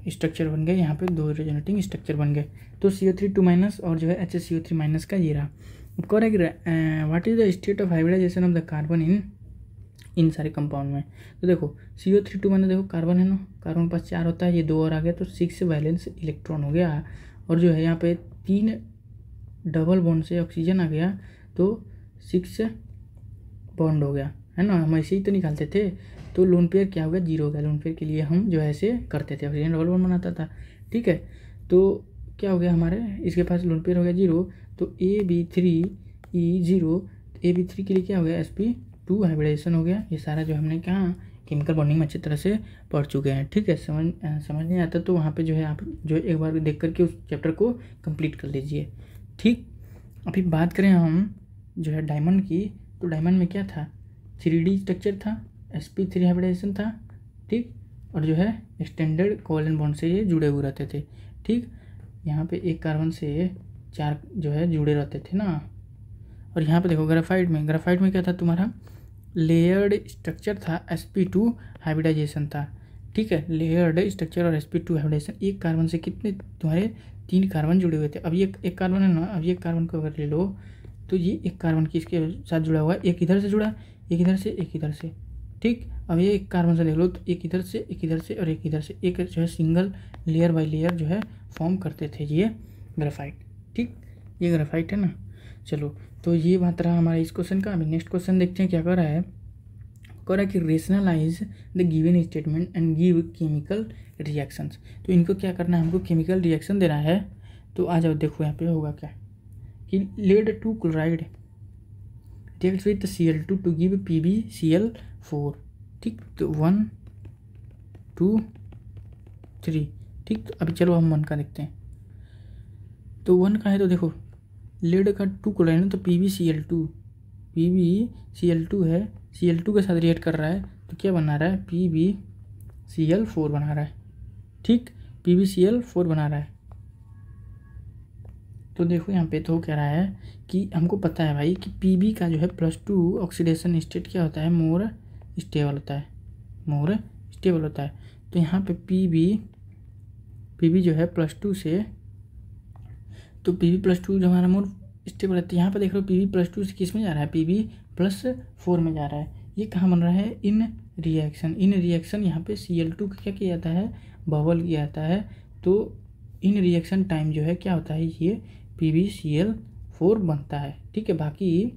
स्ट्रक्चर बन गए, यहाँ पे 2 रेजोनेटिंग स्ट्रक्चर बन गए। तो CO3 2- और जो है HCO3- का ये रहा। Correct, what is the state of hybridisation of the carbon in सारे कंपाउंड में। तो देखो CO3 2- देखो कार्बन है ना, कार्बन के पास 4 होता है, ये 2 और आ गया तो 6 वैलेंस इलेक्ट्रॉन हो गया। और जो है यहाँ पे 3 डबल बॉन्ड से ऑक्सीजन आ गया तो 6 बॉन्ड हो गया, है ना। हम ऐसे ही तो निकालते थे, तो लोन पेयर क्या हो गया, 0 हो गया। लोन पेयर के लिए हम जो है ऐसे करते थे, ऑक्सीजन डबल बॉन्ड बनाता था। ठीक है, तो क्या हो गया हमारे, इसके पास लोन पेयर हो गया 0, तो AB3E0, AB3 के लिए क्या हो गया, sp2 हाइब्रिडाइजेशन हो गया। ये सारा जो हमने कहा केमिकल बॉन्डिंग में अच्छी तरह से पढ़ चुके हैं। ठीक है, समझ नहीं आता तो वहाँ पे जो है आप जो एक बार देख करके उस चैप्टर को कंप्लीट कर लीजिए। ठीक, अभी बात करें हम जो है डायमंड की, तो डायमंड में क्या था, 3D स्ट्रक्चर था, sp3 हाइब्रिडाइजेशन था। ठीक, और जो है एक्सटेंडेड कोवैलेंट बॉन्ड से ये जुड़े हुए रहते थे। ठीक, यहाँ पे एक कार्बन से 4 जो है जुड़े रहते थे ना। और यहाँ पे देखो ग्राफाइट में क्या था तुम्हारा, लेयर्ड स्ट्रक्चर था, sp2 हाइब्रिडाइजेशन था। ठीक है, लेयर्ड स्ट्रक्चर और sp2 हाइब्रिडाइजेशन। एक कार्बन से कितने तुम्हारे 3 कार्बन जुड़े हुए थे। अब ये एक कार्बन है ना, अब ये कार्बन को अगर ले लो तो ये एक कार्बन किसके साथ जुड़ा हुआ है, एक इधर से जुड़ा, एक इधर से, एक इधर से। ठीक, अब ये एक कार्बन से देख लो तो एक इधर से, एक इधर से, और एक इधर से, एक जो है सिंगल लेयर बाय लेयर जो है फॉर्म करते थे ये ग्राफाइट। ठीक, ये ग्राफाइट है ना। चलो, तो ये बात रहा हमारा इस क्वेश्चन का। अभी नेक्स्ट क्वेश्चन देखते हैं क्या कर रहा है। कह रहा है कि rationalize the given statement and give chemical reactions. तो इनको क्या करना है, हमको केमिकल रिएक्शन देना है। तो आ जाओ, देखो यहाँ पे होगा क्या कि lead 2 chloride react with Cl2 to give PbCl4। ठीक, तो 1 2 3। ठीक, तो अभी चलो हम 1 का देखते हैं। तो 1 का है तो देखो लेड का 2 क्लोराइड है तो PbCl2 है, Cl2 के साथ रिएक्ट कर रहा है तो क्या बना रहा है, PbCl4 बना रहा है। ठीक, PbCl4 बना रहा है। तो देखो यहाँ पे तो कह रहा है कि हमको पता है भाई कि पीबी का जो है +2 ऑक्सीडेशन स्टेट क्या होता है, मोर स्टेबल होता है, मोर स्टेबल होता है। तो यहाँ पे पीबी जो है +2 से, तो पीबी+2 जो हमारा मोर स्टेबल है। तो यहाँ पे देख रहे हो पीबी+2 से किस में जा रहा है, पीबी+4 में जा रहा है। ये कहाँ बन रहा है, इन रिएक्शन यहाँ पे Cl2 का क्या किया जाता है, बबल किया जाता है। तो इन रिएक्शन टाइम जो है क्या होता है, ये PbCl4 बनता है। ठीक है, बाकी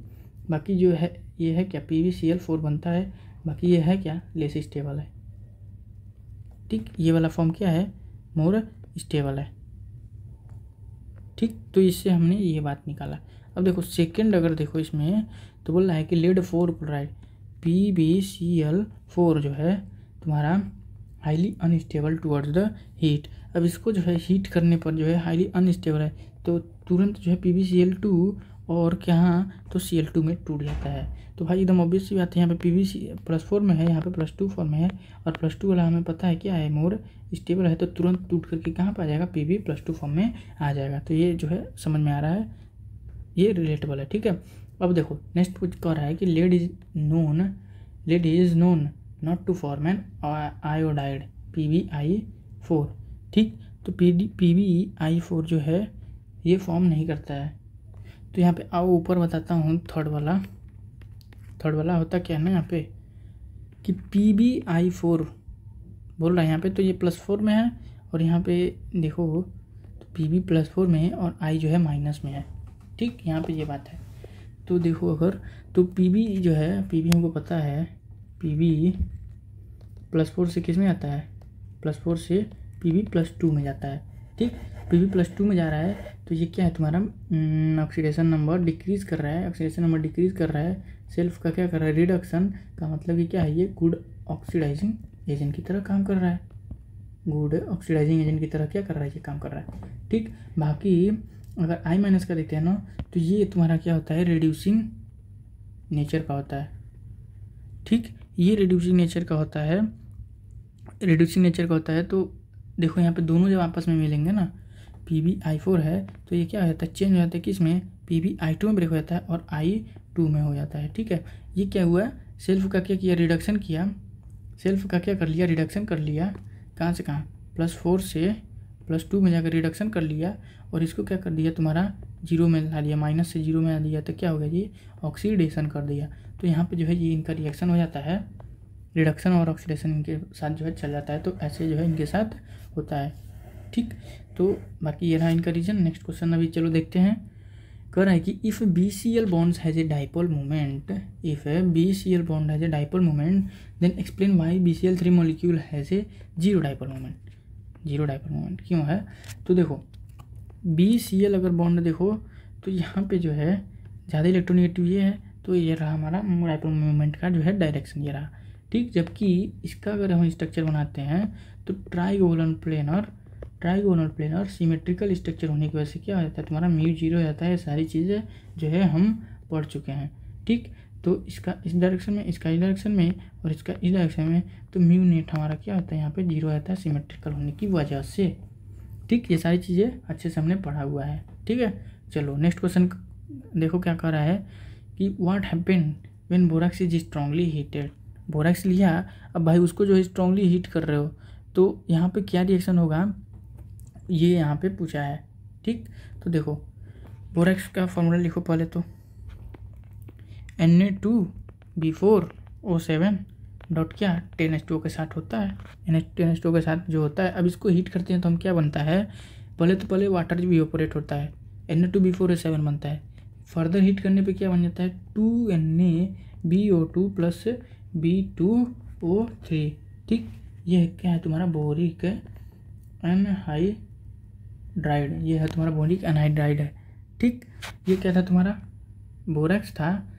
जो है ये है क्या, PbCl4 बनता है, बाकी ये है क्या, लेस स्टेबल है। ठीक, ये वाला फॉर्म क्या है, मोर स्टेबल है। ठीक, तो इससे हमने ये बात निकाला। अब देखो सेकंड, अगर देखो इसमें तो बोल रहा है कि लेड 4 क्लोराइड PbCl4 जो है तुम्हारा highly unstable towards the heat. अब इसको जो है हीट करने पर जो है हाईली अनस्टेबल है, तो तुरंत जो है PbCl2 और क्या, तो Cl2 में टूट जाता है। तो भाई एकदम ऑब्वियस सी बात है, यहाँ पे PbC+4 में है, यहाँ पे +2 फॉर्म में है, और +2 वाला हमें पता है क्या है, मोर स्टेबल है, तो तुरंत टूट करके कहाँ पर आ जाएगा, Pb+2 फॉर्म में आ जाएगा। तो ये जो है समझ में आ रहा है, ये रिलेटेबल है। ठीक है, अब देखो नेक्स्ट कुछ कह रहा है कि lead is known not to form an iodide PbI4। ठीक, तो PbI4 जो है ये फॉर्म नहीं करता है। तो यहाँ पे आओ ऊपर बताता हूँ, थर्ड वाला होता क्या है ना, यहाँ पे कि PbI4 बोल रहा है यहाँ पे, तो ये +4 में है, और यहाँ पे देखो तो Pb+4 में है और I जो है माइनस में है। ठीक, यहाँ पे ये बात है। तो देखो अगर तो Pb जो है, Pb हमको पता है Pb+4 से किस में आता है, +4 से Pb+2 में जाता है। ठीक, Pb+2 में जा रहा है, तो ये क्या है तुम्हारा, ऑक्सीडेशन नंबर डिक्रीज कर रहा है, सेल्फ का क्या कर रहा है, रिडक्शन का मतलब ये क्या है, ये गुड ऑक्सीडाइजिंग एजेंट की तरह काम कर रहा है, गुड ऑक्सीडाइजिंग एजेंट की तरह क्या कर रहा है, ये काम कर रहा है। ठीक, बाकी अगर I- का देखते हैं ना, तो ये तुम्हारा क्या होता है, रिड्यूसिंग नेचर का होता है। ठीक, ये रिड्यूसिंग नेचर का होता है। तो देखो यहाँ पे दोनों जब आपस में मिलेंगे ना, PbI4 है, तो ये क्या हो जाता है, चेंज हो जाता है किस में, PbI2 में ब्रेक हो जाता है और I2 में हो जाता है। ठीक है, ये क्या हुआ, सेल्फ का क्या किया, रिडक्शन किया, रिडक्शन कर लिया, कहाँ से कहाँ, +4 से +2 में जाकर रिडक्शन कर लिया, और इसको क्या कर दिया तुम्हारा 0 में ला दिया, माइनस से 0 में ला दिया, तो क्या हो गया, ये ऑक्सीडेशन कर दिया। तो यहाँ पे जो है ये इनका रिएक्शन हो जाता है, रिडक्शन और ऑक्सीडेशन इनके साथ जो है चल जाता है। तो ऐसे जो है इनके साथ होता है। ठीक, तो बाकी ये रहा इनका रीजन। नेक्स्ट क्वेश्चन अभी चलो देखते हैं। कह रहा है कि if BCl bonds has a dipole moment, then explain why BCl3 molecule has a zero dipole moment। क्यों है, तो देखो BCl अगर बॉन्ड देखो तो यहाँ पे जो है ज़्यादा इलेक्ट्रोनेगेटिव ये है, तो ये रहा हमारा डाइपोल मोमेंट का जो है डायरेक्शन, ये रहा। ठीक, जबकि इसका अगर हम स्ट्रक्चर बनाते हैं तो ट्राइगोनल प्लेनर सिमेट्रिकल स्ट्रक्चर होने की वजह से क्या हो जाता है, तुम्हारा μ0 हो जाता है। सारी चीज़ें जो है हम पढ़ चुके हैं। ठीक, तो इसका इस डायरेक्शन में, इसका इस डायरेक्शन में, और इसका इस डायरेक्शन में, तो म्यू नेट हमारा क्या होता है, यहाँ पे 0 आता है सिमेट्रिकल होने की वजह से। ठीक, ये सारी चीज़ें अच्छे से हमने पढ़ा हुआ है। ठीक है, चलो नेक्स्ट क्वेश्चन देखो क्या कह रहा है कि what happened when borax is strongly heated. Borax लिया, अब भाई उसको जो है स्ट्रांगली हीट कर रहे हो, तो यहाँ पे क्या रिएक्शन होगा, ये यहाँ पे पूछा है। ठीक, तो देखो बोरॉक्स का फॉर्मूला लिखो पहले तो, Na2B4O7 डॉट क्या 10H2O के साथ होता है, 10H2O के साथ जो होता है। अब इसको हीट करते हैं तो हम क्या बनता है, पहले वाटर जो इवेपोरेट होता है, Na2B4O7 बनता है। फर्दर हीट करने पे क्या बन जाता है, 2NaBO2 प्लस B2O3। ठीक, ये क्या है तुम्हारा बोरिक एनहाइड्राइड, ये है तुम्हारा बोरिक एनहाइड्राइड है। ठीक, ये क्या था तुम्हारा, बोरॉक्स था,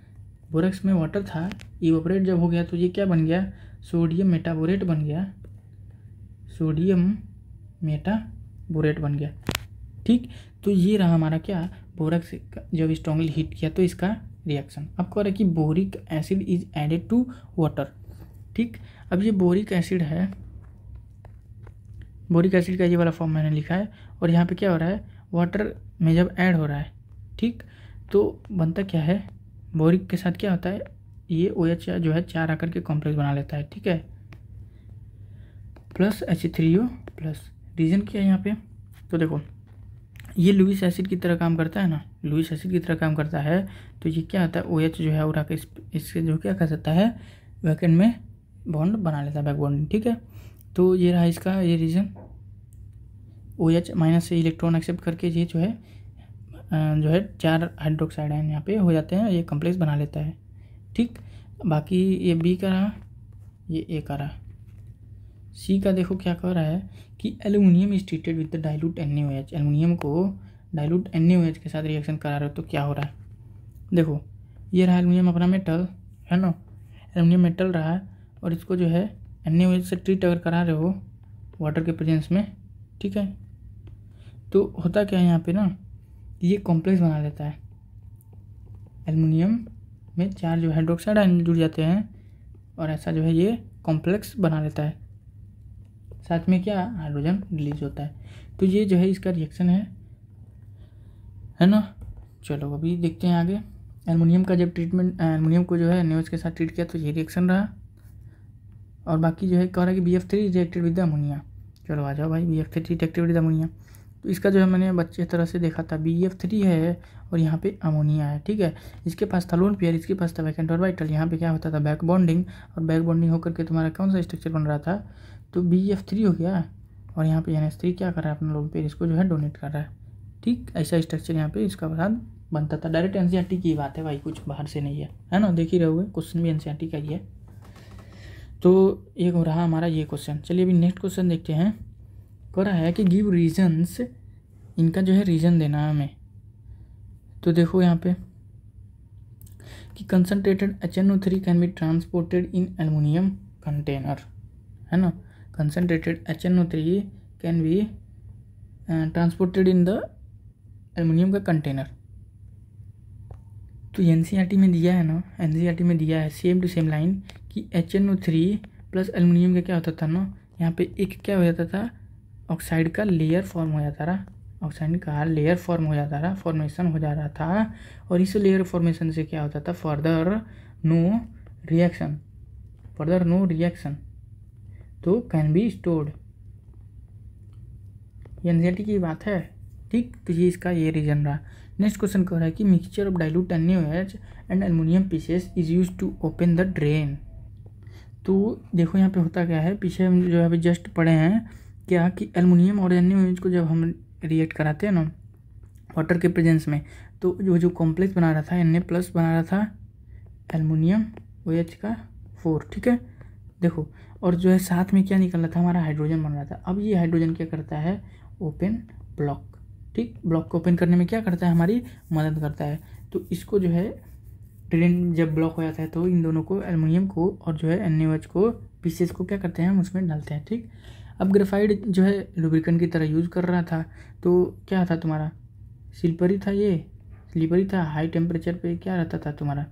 बोरॉक्स में वाटर था, इवेपोरेट जब हो गया तो ये क्या बन गया, सोडियम मेटाबोरेट बन गया। ठीक, तो ये रहा हमारा क्या, बोरॉक्स जब स्ट्रांगली हीट किया तो इसका रिएक्शन। अब कह रहा है कि boric acid is added to water. ठीक, अब ये बोरिक एसिड है, बोरिक एसिड का ये वाला फॉर्म मैंने लिखा है, और यहाँ पे क्या हो रहा है, वाटर में जब ऐड हो रहा है, ठीक, तो बनता क्या है, बोरिक के साथ क्या होता है, ये OH जो है 4 आकर के कॉम्प्लेक्स बना लेता है, ठीक है, प्लस H3O प्लस। रीज़न क्या है यहाँ पे, तो देखो ये लुइस एसिड की तरह काम करता है ना, लुइस एसिड की तरह काम करता है, तो ये क्या होता है, OH जो है उड़ा के इससे जो क्या कर सकता है, वैकेंड में बॉन्ड बना लेता है, बैक बॉन्डिंग, ठीक है। तो ये रहा इसका ये रीज़न, OH माइनस से इलेक्ट्रॉन एक्सेप्ट करके ये जो है 4 हाइड्रोक्साइड आयन यहाँ पे हो जाते हैं, ये कॉम्प्लेक्स बना लेता है, ठीक। बाकी ये B का रहा, ये A का रहा। C का देखो क्या कह रहा है कि aluminium is treated with the dilute NaOH, aluminium को डाइल्यूट NaOH के साथ रिएक्शन करा रहे हो तो क्या हो रहा है, देखो ये रहा एल्यूमिनियम अपना मेटल है ना, एल्यूमिनियम मेटल रहा है, और इसको जो है NaOH से ट्रीट अगर करा रहे हो वाटर के प्रेजेंस में, ठीक है, तो होता क्या है यहाँ पे ना, ये कॉम्प्लेक्स बना लेता है, एल्युमिनियम में 4 जो हाइड्रोक्साइड आयन जुड़ जाते हैं, और ऐसा जो है ये कॉम्प्लेक्स बना लेता है, साथ में क्या हाइड्रोजन रिलीज होता है। तो ये जो है इसका रिएक्शन है ना। चलो अभी देखते हैं आगे। एल्युमिनियम का जब ट्रीटमेंट, एल्युमिनियम को जो है NaOH के साथ ट्रीट किया तो ये रिएक्शन रहा, और बाकी जो है कह रहा है कि BF3 रिएक्टेड विद अमोनिया। चलो आ जाओ भाई, BF3 रिएक्टेड विद अमोनिया, तो इसका जो है मैंने बच्चे तरह से देखा था, BF3 है और यहाँ पे अमोनिया है, ठीक है। इसके पास था लोन पेयर, इसके पास था वैकेंट ऑर्बिटल, यहाँ पे क्या होता था बैक बॉन्डिंग, और बैक बॉन्डिंग होकर के तुम्हारा कौन सा स्ट्रक्चर बन रहा था, तो BF3 हो गया, और यहाँ पे NH3 क्या कर रहा है अपना लोन पेयर, इसको जो है डोनेट कर रहा है, ठीक। ऐसा स्ट्रक्चर यहाँ पे इसका बाद बनता था। डायरेक्ट NCERT की बात है भाई, कुछ बाहर से नहीं है ना, देख ही रहोगे, क्वेश्चन भी NCERT का ही है। तो एक हो रहा हमारा ये क्वेश्चन। चलिए अभी नेक्स्ट क्वेश्चन देखते हैं। कह रहा है कि गिव रीजन्स, इनका जो है रीज़न देना है हमें। तो देखो यहाँ पे कि concentrated HNO3 can be transported in aluminium container, है ना, concentrated HNO3 can be transported in the aluminium का कंटेनर। तो NCERT में दिया है ना, NCERT में दिया है सेम टू सेम लाइन कि HNO3 प्लस एल्युमिनियम का क्या होता था ना, यहाँ पे एक क्या हो जाता था, ऑक्साइड का लेयर फॉर्म हो जाता रहा, ऑक्साइड का लेयर फॉर्म हो जाता रहा, फॉर्मेशन हो जा रहा था, और इस लेयर फॉर्मेशन से क्या होता था, फर्दर नो रिएक्शन तो कैन बी स्टोर्ड। ये NCERT की बात है, ठीक। तो ये इसका ये रीजन रहा। नेक्स्ट क्वेश्चन कह रहा है कि mixture of dilute NaOH and aluminium pieces is use to open the drain. तो देखो यहाँ पे होता क्या है, पीछे हम जो अभी जस्ट पढ़े हैं क्या कि एल्युमिनियम और NaOH को जब हम रिएक्ट कराते हैं ना वाटर के प्रेजेंस में, तो जो कॉम्प्लेक्स बना रहा था Na+ बना रहा था एल्युमिनियम OH का 4, ठीक है। देखो और जो है साथ में क्या निकल रहा था, हमारा हाइड्रोजन बन रहा था। अब ये हाइड्रोजन क्या करता है, ओपन ब्लॉक, ठीक, ब्लॉक को ओपन करने में क्या करता है, हमारी मदद करता है। तो इसको जो है ड्रेन जब ब्लॉक हो जाता है तो इन दोनों को, एल्युमिनियम को और जो है NaOH को पीसेस को क्या करते हैं, हम उसमें डालते हैं, ठीक। अब ग्रेफाइट जो है लुब्रिकेंट की तरह यूज़ कर रहा था, तो क्या था तुम्हारा, स्लिपरी था, ये स्लिपरी था, हाई टेम्परेचर पे क्या रहता था तुम्हारा,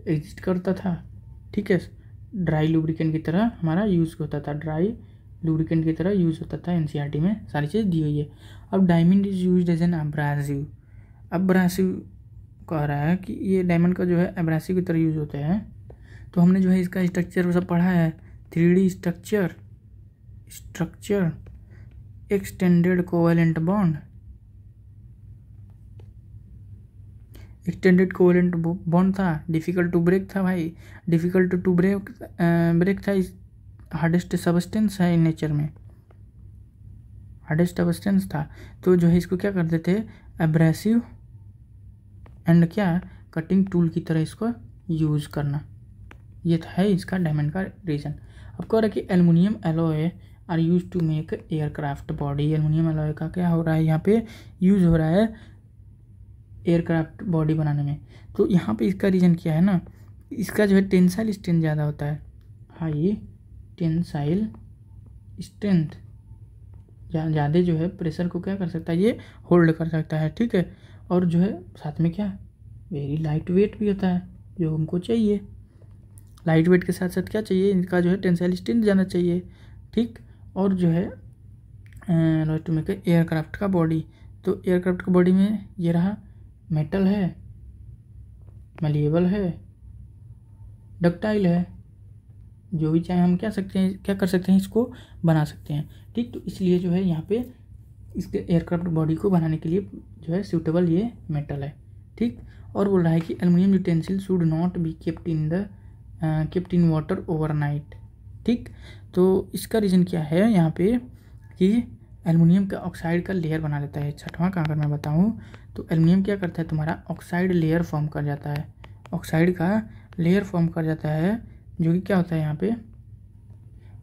एग्जिस्ट करता था, ठीक है। ड्राई लुब्रिकेंट की तरह हमारा यूज़ होता था, ड्राई लुब्रिकेंट की तरह यूज़ होता था। NCERT में सारी चीज़ दी हुई है। अब diamond is used as an abrasive. Abrasive कह रहा है कि ये डायमंड का जो है अब्रासिव की तरह यूज़ होते हैं। तो हमने जो है इसका स्ट्रक्चर सब पढ़ा है, 3D structure, extended covalent bond, extended covalent bond था, डिफ़िकल्ट टू ब्रेक था भाई, डिफ़िकल्ट टू ब्रेक था, हार्डेस्ट सब्सटेंस है इन नेचर में, हार्डेस्ट सब्सटेंस था। तो जो है इसको क्या करते थे, एब्रेसिव एंड क्या कटिंग टूल की तरह इसको यूज़ करना, ये था है इसका डायमंड का रीज़न। अब कह रहा है कि aluminium alloy are use to make aircraft body. Aluminium alloy का क्या हो रहा है, यहाँ पे यूज़ हो रहा है एयरक्राफ्ट बॉडी बनाने में। तो यहाँ पे इसका रीज़न क्या है ना, इसका जो है टेंसाइल स्ट्रेंथ ज़्यादा होता है, हाई टेंसाइल स्ट्रेंथ, ज़्यादा जो है प्रेशर को क्या कर सकता है, ये होल्ड कर सकता है, ठीक है। और जो है साथ में क्या वेरी लाइट वेट भी होता है, जो हमको चाहिए। लाइट वेट के साथ साथ क्या चाहिए, इनका जो है टेंसाइल स्ट्रेंथ जाना चाहिए, ठीक। और जो है टू मेक एयरक्राफ्ट का बॉडी, तो एयरक्राफ्ट की बॉडी में ये रहा, मेटल है, मलिएबल है, डक्टाइल है, जो भी चाहे हम क्या कर सकते हैं, इसको बना सकते हैं। ठीक, तो इसलिए जो है यहाँ पे इसके एयरक्राफ्ट बॉडी को बनाने के लिए जो है सूटेबल ये मेटल है। ठीक, और बोल रहा है कि aluminium utensil should not be kept in water overnight. ठीक, तो इसका रीज़न क्या है यहाँ पे कि एल्युमिनियम का ऑक्साइड का लेयर बना लेता है। छठवां का अगर मैं बताऊँ तो एल्युमिनियम क्या करता है, तुम्हारा ऑक्साइड लेयर फॉर्म कर जाता है, ऑक्साइड का लेयर फॉर्म कर जाता है, जो कि क्या होता है यहाँ पे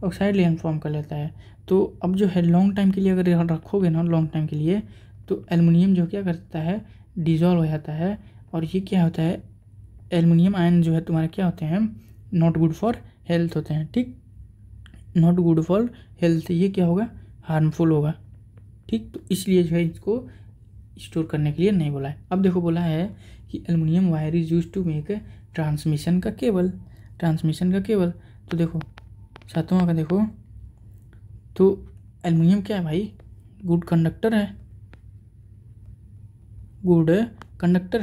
ऑक्साइड लेयर फॉर्म कर लेता है। तो अब जो है लॉन्ग टाइम के लिए अगर रखोगे ना, लॉन्ग टाइम के लिए, तो एल्युमिनियम जो क्या करता है, डिजॉल्व हो जाता है, और ये क्या होता है, एल्युमिनियम आयन जो है तुम्हारे क्या होते हैं, नॉट गुड फॉर हेल्थ होते हैं। ठीक, नॉट गुड फॉर हेल्थ, ये क्या होगा, हार्मफुल होगा। ठीक, तो इसलिए जो है इसको स्टोर करने के लिए नहीं बोला है। अब देखो बोला है कि aluminium wire is use to make transmission का केबल, तो देखो 7वां का देखो, तो एल्युमिनियम क्या है भाई, गुड कंडक्टर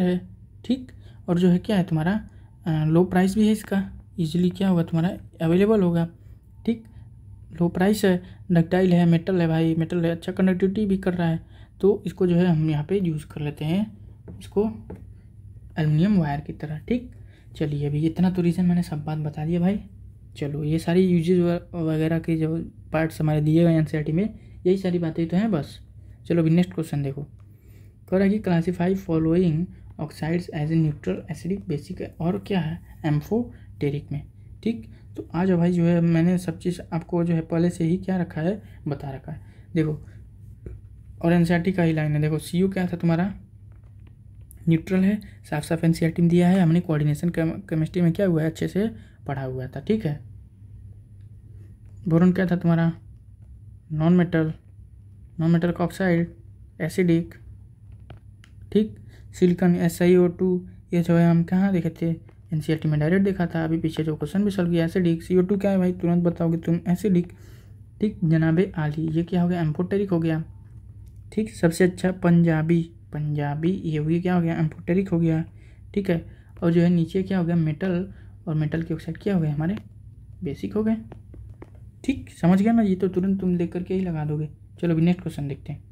है। ठीक, और जो है क्या है तुम्हारा लो प्राइस भी है इसका, इजीली क्या होगा तुम्हारा अवेलेबल होगा। ठीक, लो प्राइस है, डक्टाइल है, मेटल है भाई, मेटल है, अच्छा कंडक्टिविटी भी कर रहा है, तो इसको जो है हम यहाँ पे यूज़ कर लेते हैं इसको एल्युमिनियम वायर की तरह। ठीक, चलिए अभी इतना तो रीज़न मैंने सब बात बता दिया भाई। चलो ये सारी यूजेज वगैरह के जो पार्ट्स हमारे दिए गए एनसीईआरटी में, यही सारी बातें तो हैं बस। चलो अभी नेक्स्ट क्वेश्चन देखो, कह रहा है कि classify following oxides as a neutral, acidic, basic और क्या है एम्फोटेरिक में। ठीक, तो आज भाई जो है मैंने सब चीज़ आपको जो है पहले से ही क्या रखा है, बता रखा है। देखो और एनसीईआरटी का ही लाइन है, देखो सीयू क्या था तुम्हारा, न्यूट्रल है, साफ साफ एनसीईआरटी में दिया है, हमने कोऑर्डिनेशन केमिस्ट्री में क्या हुआ है अच्छे से पढ़ा हुआ था। ठीक है, बोरॉन क्या था तुम्हारा, नॉन मेटल का ऑक्साइड, एसिडिक। ठीक, सिलिकॉन SiO2, ये जो है हम कहाँ देखे थे, एनसीईआरटी में डायरेक्ट देखा था, अभी पीछे जो क्वेश्चन भी सॉल्व किया, एसिडिक। CO2 क्या है भाई, तुरंत बताओगे तुम, एसिडिक। ठीक, जनाबे आली, ये क्या हो गया, एम्फोटेरिक हो गया। ठीक, सबसे अच्छा पंजाबी ये हुई क्या हो गया, एम्फोटेरिक हो गया। ठीक है, और जो है नीचे क्या हो गया, मेटल, और मेटल के ऑक्साइड क्या हो गए हमारे, बेसिक हो गए। ठीक, समझ गया ना, ये तो तुरंत तुम देख करके ही लगा दोगे। चलो अभी नेक्स्ट क्वेश्चन देखते हैं।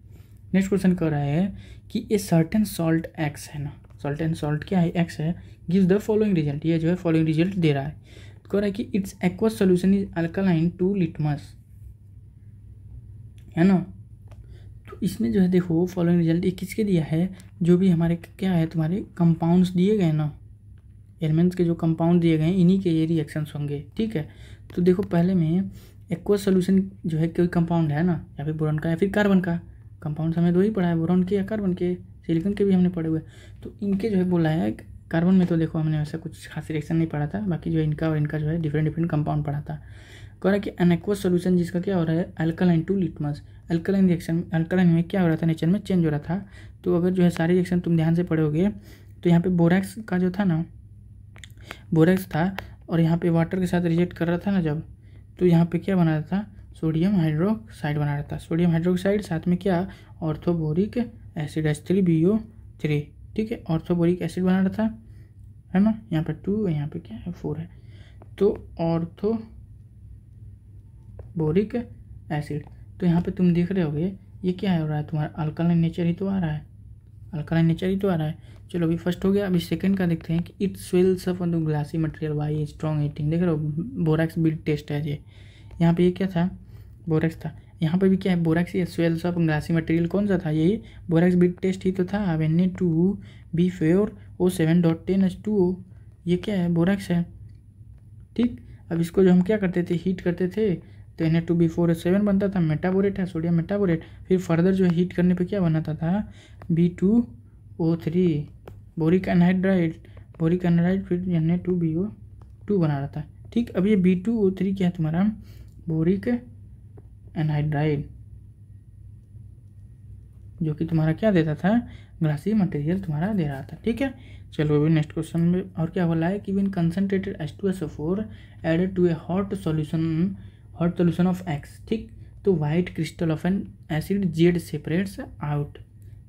नेक्स्ट क्वेश्चन कह रहा है कि ए सर्टेन सॉल्ट एक्स है ना, सर्टेन सॉल्ट क्या है, एक्स है, गिव्स द फॉलोइंग रिजल्ट, ये जो है फॉलोइंग रिजल्ट दे रहा है। कह रहा है कि its aqueous solution is alkaline to litmus, है ना। तो इसमें जो है देखो फॉलोइंग रिजल्ट ये किसके दिया है, जो भी हमारे क्या है तुम्हारे कंपाउंड्स दिए गए ना, एलिमेंट्स के जो कंपाउंड दिए गए इन्हीं के ये रिएक्शंस होंगे। ठीक है, तो देखो पहले में एक्वस सोल्यूशन जो है कोई कंपाउंड है ना, या फिर बोरॉन का या फिर कार्बन का, कंपाउंड हमें दो ही पढ़ा है, बोरॉन के या कार्बन के, सिलिकॉन के भी हमने पढ़े हुए। तो इनके जो है बोला है, कार्बन में तो देखो हमने वैसा कुछ खास रिएक्शन नहीं पढ़ा था, बाकी जो है इनका और इनका जो है डिफरेंट कंपाउंड पढ़ा था। कह रहा है कि एन एक्वस सोल्यूशन जिसका क्या हो रहा है, alkaline to litmus, alkaline reaction, alkaline में क्या हो रहा था, नेचर में चेंज हो रहा था। तो अगर जो है सारे रिएक्शन तुम ध्यान से पढ़ोगे तो यहाँ पे बोरैक्स का जो था ना, बोरैक्स था, और यहाँ पे वाटर के साथ रिएक्ट कर रहा था ना जब, तो यहाँ पे क्या बना रहा था, सोडियम हाइड्रोक्साइड बना रहा था, सोडियम हाइड्रोक्साइड साथ में क्या, ऑर्थोबोरिक एसिड H3BO3। ठीक है, ऑर्थोबोरिक एसिड बना रहा था, है ना, यहाँ पे 2, यहाँ पे क्या है 4 है, तो ऑर्थोबोरिक एसिड। तो यहाँ पे तुम देख रहे होगे ये क्या है हो रहा है, तुम्हारा अल्कालाइन नेचर ही तो आ रहा है, अल्कालाइन नेचर ही तो आ रहा है। चलो अभी फर्स्ट हो गया, अभी सेकंड का देखते हैं कि it swells up on the glassy material by strong heating. देख रहे हो बोरैक्स बिल्ड टेस्ट है ये, यहाँ पे ये क्या था, बोरैक्स था, यहाँ पे भी क्या है, बोरैक्स या स्वेल्स अप ग्लासी मटेरियल कौन सा था, यही बोरैक्स बिल्ड टेस्ट ही तो था। अब Na2B4O7.10H2O, ये क्या है, बोरैक्स है। ठीक, अब इसको जो हम क्या करते थे, हीट करते थे, तो Na2B4O7 बनता था, मेटाबोरेट है, सोडियम मेटाबोरेट। फिर फर्दर जो है हीट करने पे क्या बनाता था, B2O3, बोरिक एनहाइड्राइड, फिर Na2BO2 बना रहा था। ठीक, अब ये B2O3 क्या है तुम्हारा, बोरिक एनहाइड्राइड, जो कि तुम्हारा क्या देता था, ग्लासी मटेरियल तुम्हारा दे रहा था। ठीक है, चलो अभी नेक्स्ट क्वेश्चन में और क्या बोला है कि when concentrated H2SO4 added to a hot solution of X, ठीक, तो white crystal of an acid Z separates out.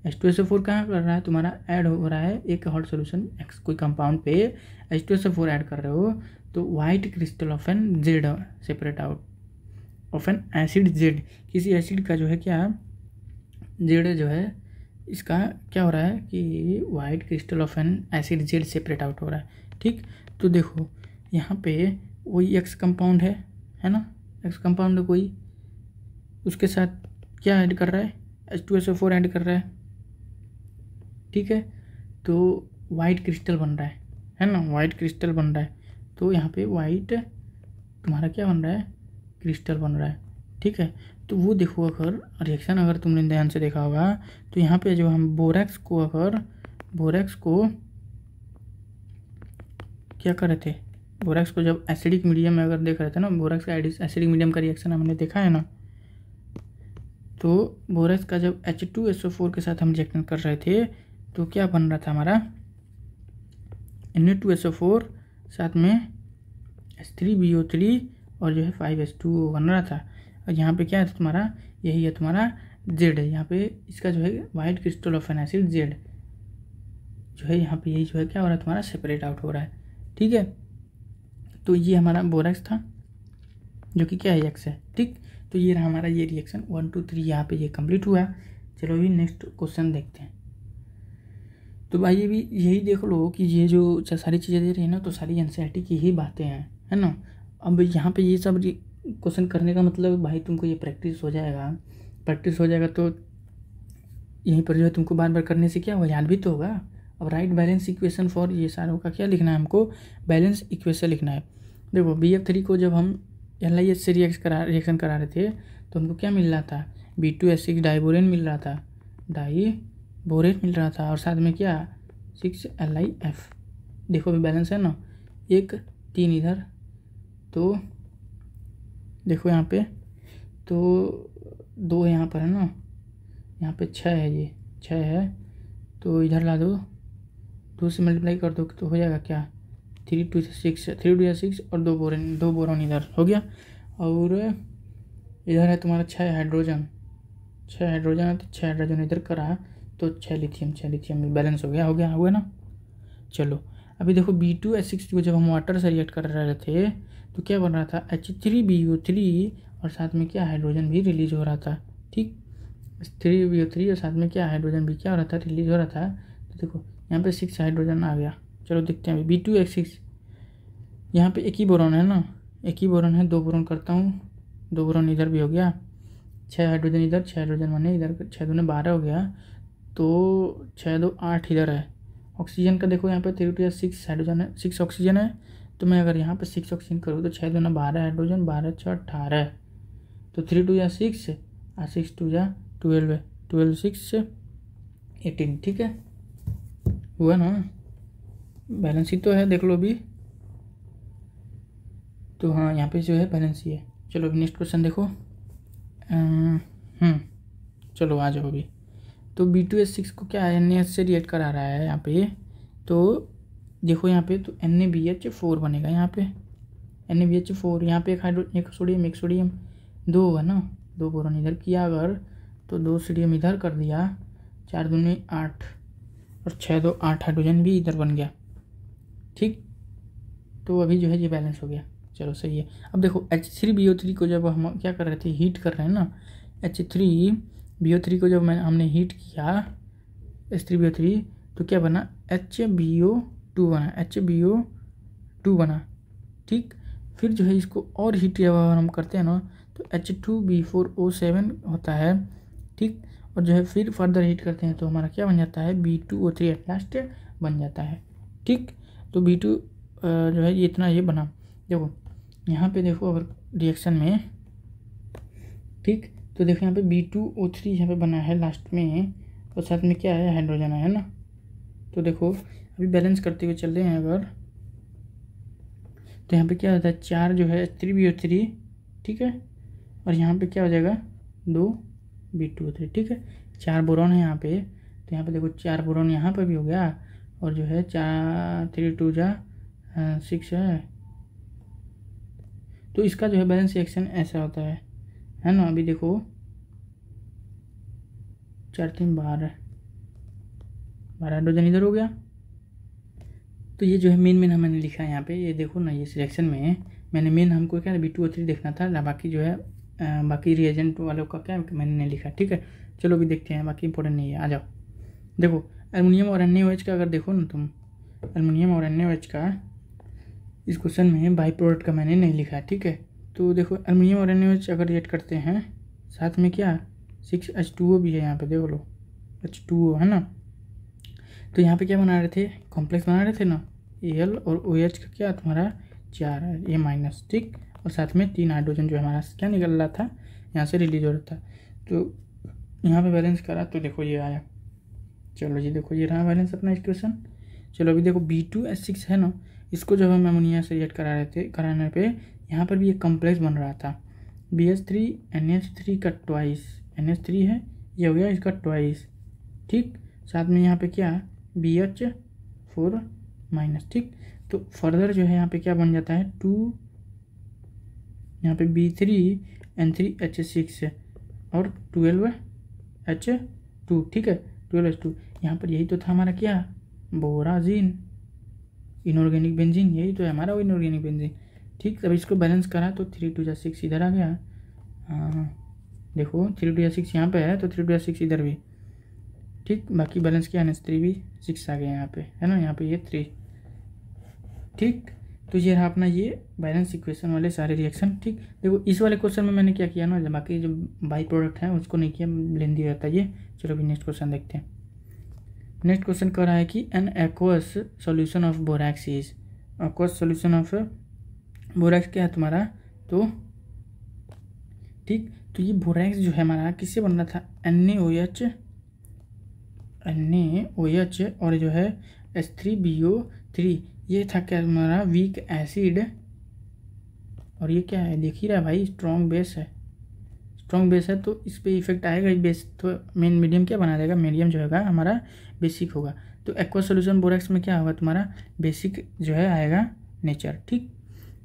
H2SO4 कहाँ कर रहा है तुम्हारा, ऐड हो रहा है एक हॉट सोल्यूशन एक्स कोई कंपाउंड पे H2SO4 ऐड कर रहे हो, तो white crystal of an Z separate out of an acid Z, किसी एसिड का जो है क्या जेड जो है इसका क्या हो रहा है कि white crystal of an acid Z separate out हो रहा है। ठीक, तो देखो यहाँ पे वही एक्स कंपाउंड है ना, एक्स कंपाउंड कोई, उसके साथ क्या ऐड कर रहा है, H2SO4 ऐड कर रहा है। ठीक है, तो वाइट क्रिस्टल बन रहा है ना, वाइट क्रिस्टल बन रहा है। तो यहाँ पे वाइट तुम्हारा क्या बन रहा है, क्रिस्टल बन रहा है। ठीक है, तो वो देखो अगर रिएक्शन अगर तुमने ध्यान से देखा होगा तो यहाँ पे जो हम बोरेक्स को क्या कर रहे थे, बोरेक्स को जब एसिडिक मीडियम में अगर देख रहे थे ना, बोरेक्स का एसिडिक मीडियम का रिएक्शन हमने देखा है ना, तो बोरेक्स का जब H2SO4 के साथ हम रिएक्शन कर रहे थे तो क्या बन रहा था हमारा, Na2SO4 साथ में H3BO3 और जो है 5H2O बन रहा था। और यहाँ पे क्या है तुम्हारा, यही है तुम्हारा जेड है, यहाँ पे इसका जो है white crystal of an acid Z जो है यहाँ पे यही जो है क्या हो रहा है तुम्हारा सेपरेट आउट हो रहा है। ठीक है, तो ये हमारा बोरेक्स था जो कि क्या है एक्स है। ठीक, तो ये रहा हमारा ये रिएक्शन 1 2 3 यहाँ पे ये कंप्लीट हुआ। चलो अभी नेक्स्ट क्वेश्चन देखते हैं। तो भाई ये भी यही देख लो कि ये जो सारी चीज़ें दे रही है ना, तो सारी एनसीईआरटी की ही बातें हैं, है ना। अब यहाँ पे ये सब क्वेश्चन करने का मतलब भाई तुमको ये प्रैक्टिस हो जाएगा तो यहीं पर जो है तुमको बार बार करने से क्या होगा, याद भी तो होगा। अब राइट बैलेंस इक्वेशन फॉर ये सारों का क्या लिखना है, हमको बैलेंस इक्वेशन लिखना है। देखो BF3 को जब हम LiH से रिएक्शन करा रहे थे तो हमको क्या मिल रहा था, B2H6 डाइबोरेन मिल रहा था, डाइबोरेन मिल रहा था, और साथ में क्या 6LiF। देखो अभी बैलेंस है ना, 1 3 इधर, तो देखो यहाँ पे तो 2 यहाँ पर है ना, यहाँ पे 6 है, ये 6 है, तो इधर ला दो, 2 से मल्टीप्लाई कर दो तो हो जाएगा क्या 3 2 6 और 2 बोरॉन इधर हो गया। और इधर है तुम्हारा 6 हाइड्रोजन है, तो 6 हाइड्रोजन इधर करा तो 6 लिथियम में बैलेंस हो गया ना। चलो अभी देखो B2H6 को जब हम वाटर से रिएक्ट कर रहे थे तो क्या बन रहा था, H3BO3 और साथ में क्या हाइड्रोजन भी रिलीज हो रहा था। ठीक, 3BO3 और साथ में क्या हाइड्रोजन भी क्या हो रहा था, रिलीज हो रहा था। तो देखो यहाँ पे 6 हाइड्रोजन आ गया। चलो देखते हैं B2H6, यहाँ पे एक ही बोरॉन है ना, एक ही बोरॉन है, 2 बोरॉन करता हूँ, 2 बोरॉन इधर भी हो गया, 6 हाइड्रोजन इधर, 6 हाइड्रोजन माने इधर, 6 दूने 12 हो गया, तो 6 2 8 इधर है। ऑक्सीजन का देखो यहाँ पे 3 2 6 हाइड्रोजन है, 6 ऑक्सीजन है, तो मैं अगर यहाँ पे 6 ऑक्सीजन करूँ तो 6 दूना 12 हाइड्रोजन, 12 6 18, तो 3 2 6 और 6 2 12 है, 12 6 18। ठीक है, हुआ ना, बैलेंस ही तो है, देख लो अभी तो। हाँ यहाँ पे जो है बैलेंस ही है। चलो अभी नेक्स्ट क्वेश्चन देखो। चलो आ जाओ अभी। तो B2H6 को क्या NaH से रिएक्ट करा रहा है यहाँ पे, तो देखो यहाँ पे तो NaBH4 बनेगा, यहाँ पे NaBH4, यहाँ पे एक सोडियम 2 होगा ना, 2 बोरॉन इधर किया अगर, तो 2 सोडियम इधर कर दिया, 4 दूनी 8 और 6 2 8 हाइड्रोजन भी इधर बन गया। ठीक, तो अभी जो है ये बैलेंस हो गया। चलो सही है। अब देखो H3BO3 को जब हम क्या कर रहे थे, हीट कर रहे हैं ना, H3BO3 को जब हमने हीट किया H3BO3 तो क्या बना, HBO2 बना। ठीक, फिर जो है इसको और हीट जब हम करते हैं ना तो H2B4O7 होता है। ठीक, और जो है फिर फर्दर हीट करते हैं तो हमारा क्या बन जाता है, B2O3 एट लास्ट बन जाता है। ठीक, तो B2 जो है ये इतना ये बना। देखो यहाँ पे देखो अगर रिएक्शन में, ठीक, तो देखो यहाँ पे B2O3 यहाँ पे बना है लास्ट में, और साथ में क्या है, हाइड्रोजन है ना। तो देखो अभी बैलेंस करते हुए चल रहे हैं अगर, तो यहाँ पे क्या होता है, 4 जो है H3BO3, ठीक है, और यहाँ पे क्या हो जाएगा 2 B2O3। ठीक है, 4 बोरॉन है यहाँ पे, तो यहाँ पे देखो 4 बोरॉन यहाँ पर भी हो गया, और जो है 3 2 6 है, तो इसका जो है बैलेंस रिएक्शन ऐसा होता है ना। अभी देखो 4 3 12, 12 हाइड्रोजन इधर हो गया। तो ये जो है मेन मैंने लिखा है यहाँ पे, ये देखो ना, ये सिलेक्शन में मैंने मेन हमको क्या B2O3 देखना था ना, बाकी जो है बाकी रिएजेंट वालों का क्या मैंने नहीं लिखा। ठीक है, चलो अभी देखते हैं, बाकी इंपॉर्टेंट नहीं है। आ जाओ, देखो एल्युमिनियम और NaOH का अगर देखो ना तुम, एल्युमिनियम और NaOH का इस क्वेश्चन में बाई प्रोडक्ट का मैंने नहीं लिखा। ठीक है, तो देखो एल्युमिनियम और NaOH अगर रिएक्ट करते हैं साथ में क्या 6H2O भी है यहाँ पे, देख लो H2O है ना। तो यहाँ पे क्या बना रहे थे, कॉम्प्लेक्स बना रहे थे ना, Al और OH का क्या तुम्हारा 4 है, ये माइनस। ठीक, और साथ में 3 हाइड्रोजन जो हमारा क्या निकल रहा था यहाँ से रिलीज हो रहा था। तो यहाँ पे बैलेंस करा तो देखो ये आया। चलो जी, देखो ये रहा बैलेंस अपना इक्वेशन। चलो अभी देखो B2H6 है ना, इसको जब हम अमोनिया से रिएक्ट करा रहे थे, कराने पे यहाँ पर भी एक कॉम्प्लेक्स बन रहा था BH3 NH3 का ट्वाइस, NH3 है ये हो गया इसका ट्वाइस। ठीक, साथ में यहाँ पे क्या BH4 माइनस। ठीक, तो फर्दर जो है यहाँ पे क्या बन जाता है 2, यहाँ पे B3N3H6 और 12H2। ठीक है, 12H2 यहाँ पर यही तो था हमारा क्या बोराजीन, इनऑर्गेनिक बेंजीन, यही तो है हमारा वो इनऑर्गेनिक बेंजीन। ठीक, तब इसको बैलेंस करा तो 3 2 6 इधर आ गया। देखो 3 2 6 यहाँ पे है तो 3 2 6 इधर भी। ठीक, बाकी बैलेंस किया NH3 भी 6 आ गया यहाँ पे, है ना, यहाँ पे ये 3। ठीक, तो ये रहा अपना ये बैलेंस इक्वेशन वाले सारे रिएक्शन। ठीक, देखो इस वाले क्वेश्चन में मैंने क्या किया ना, बाकी जो बाई प्रोडक्ट है उसको नहीं किया, लेंदी रहता है ये। चलो अभी नेक्स्ट क्वेश्चन देखते हैं। नेक्स्ट क्वेश्चन कह रहा है कि an aqueous solution of borax is, aqueous solution of borax क्या है तुम्हारा, तो ठीक, तो ये बोरैक्स जो है हमारा किससे बन रहा था NaOH और जो है H3BO3, ये था क्या हमारा वीक एसिड, और ये क्या है देख ही रहा है भाई, स्ट्रॉन्ग बेस है, स्ट्रॉन्ग बेस है तो इस पर इफेक्ट आएगा। बेस तो मेन मीडियम क्या बना देगा, मीडियम जो होगा हमारा बेसिक होगा। तो एक्वा सोल्यूशन बोरैक्स में क्या होगा तुम्हारा बेसिक जो है आएगा नेचर। ठीक,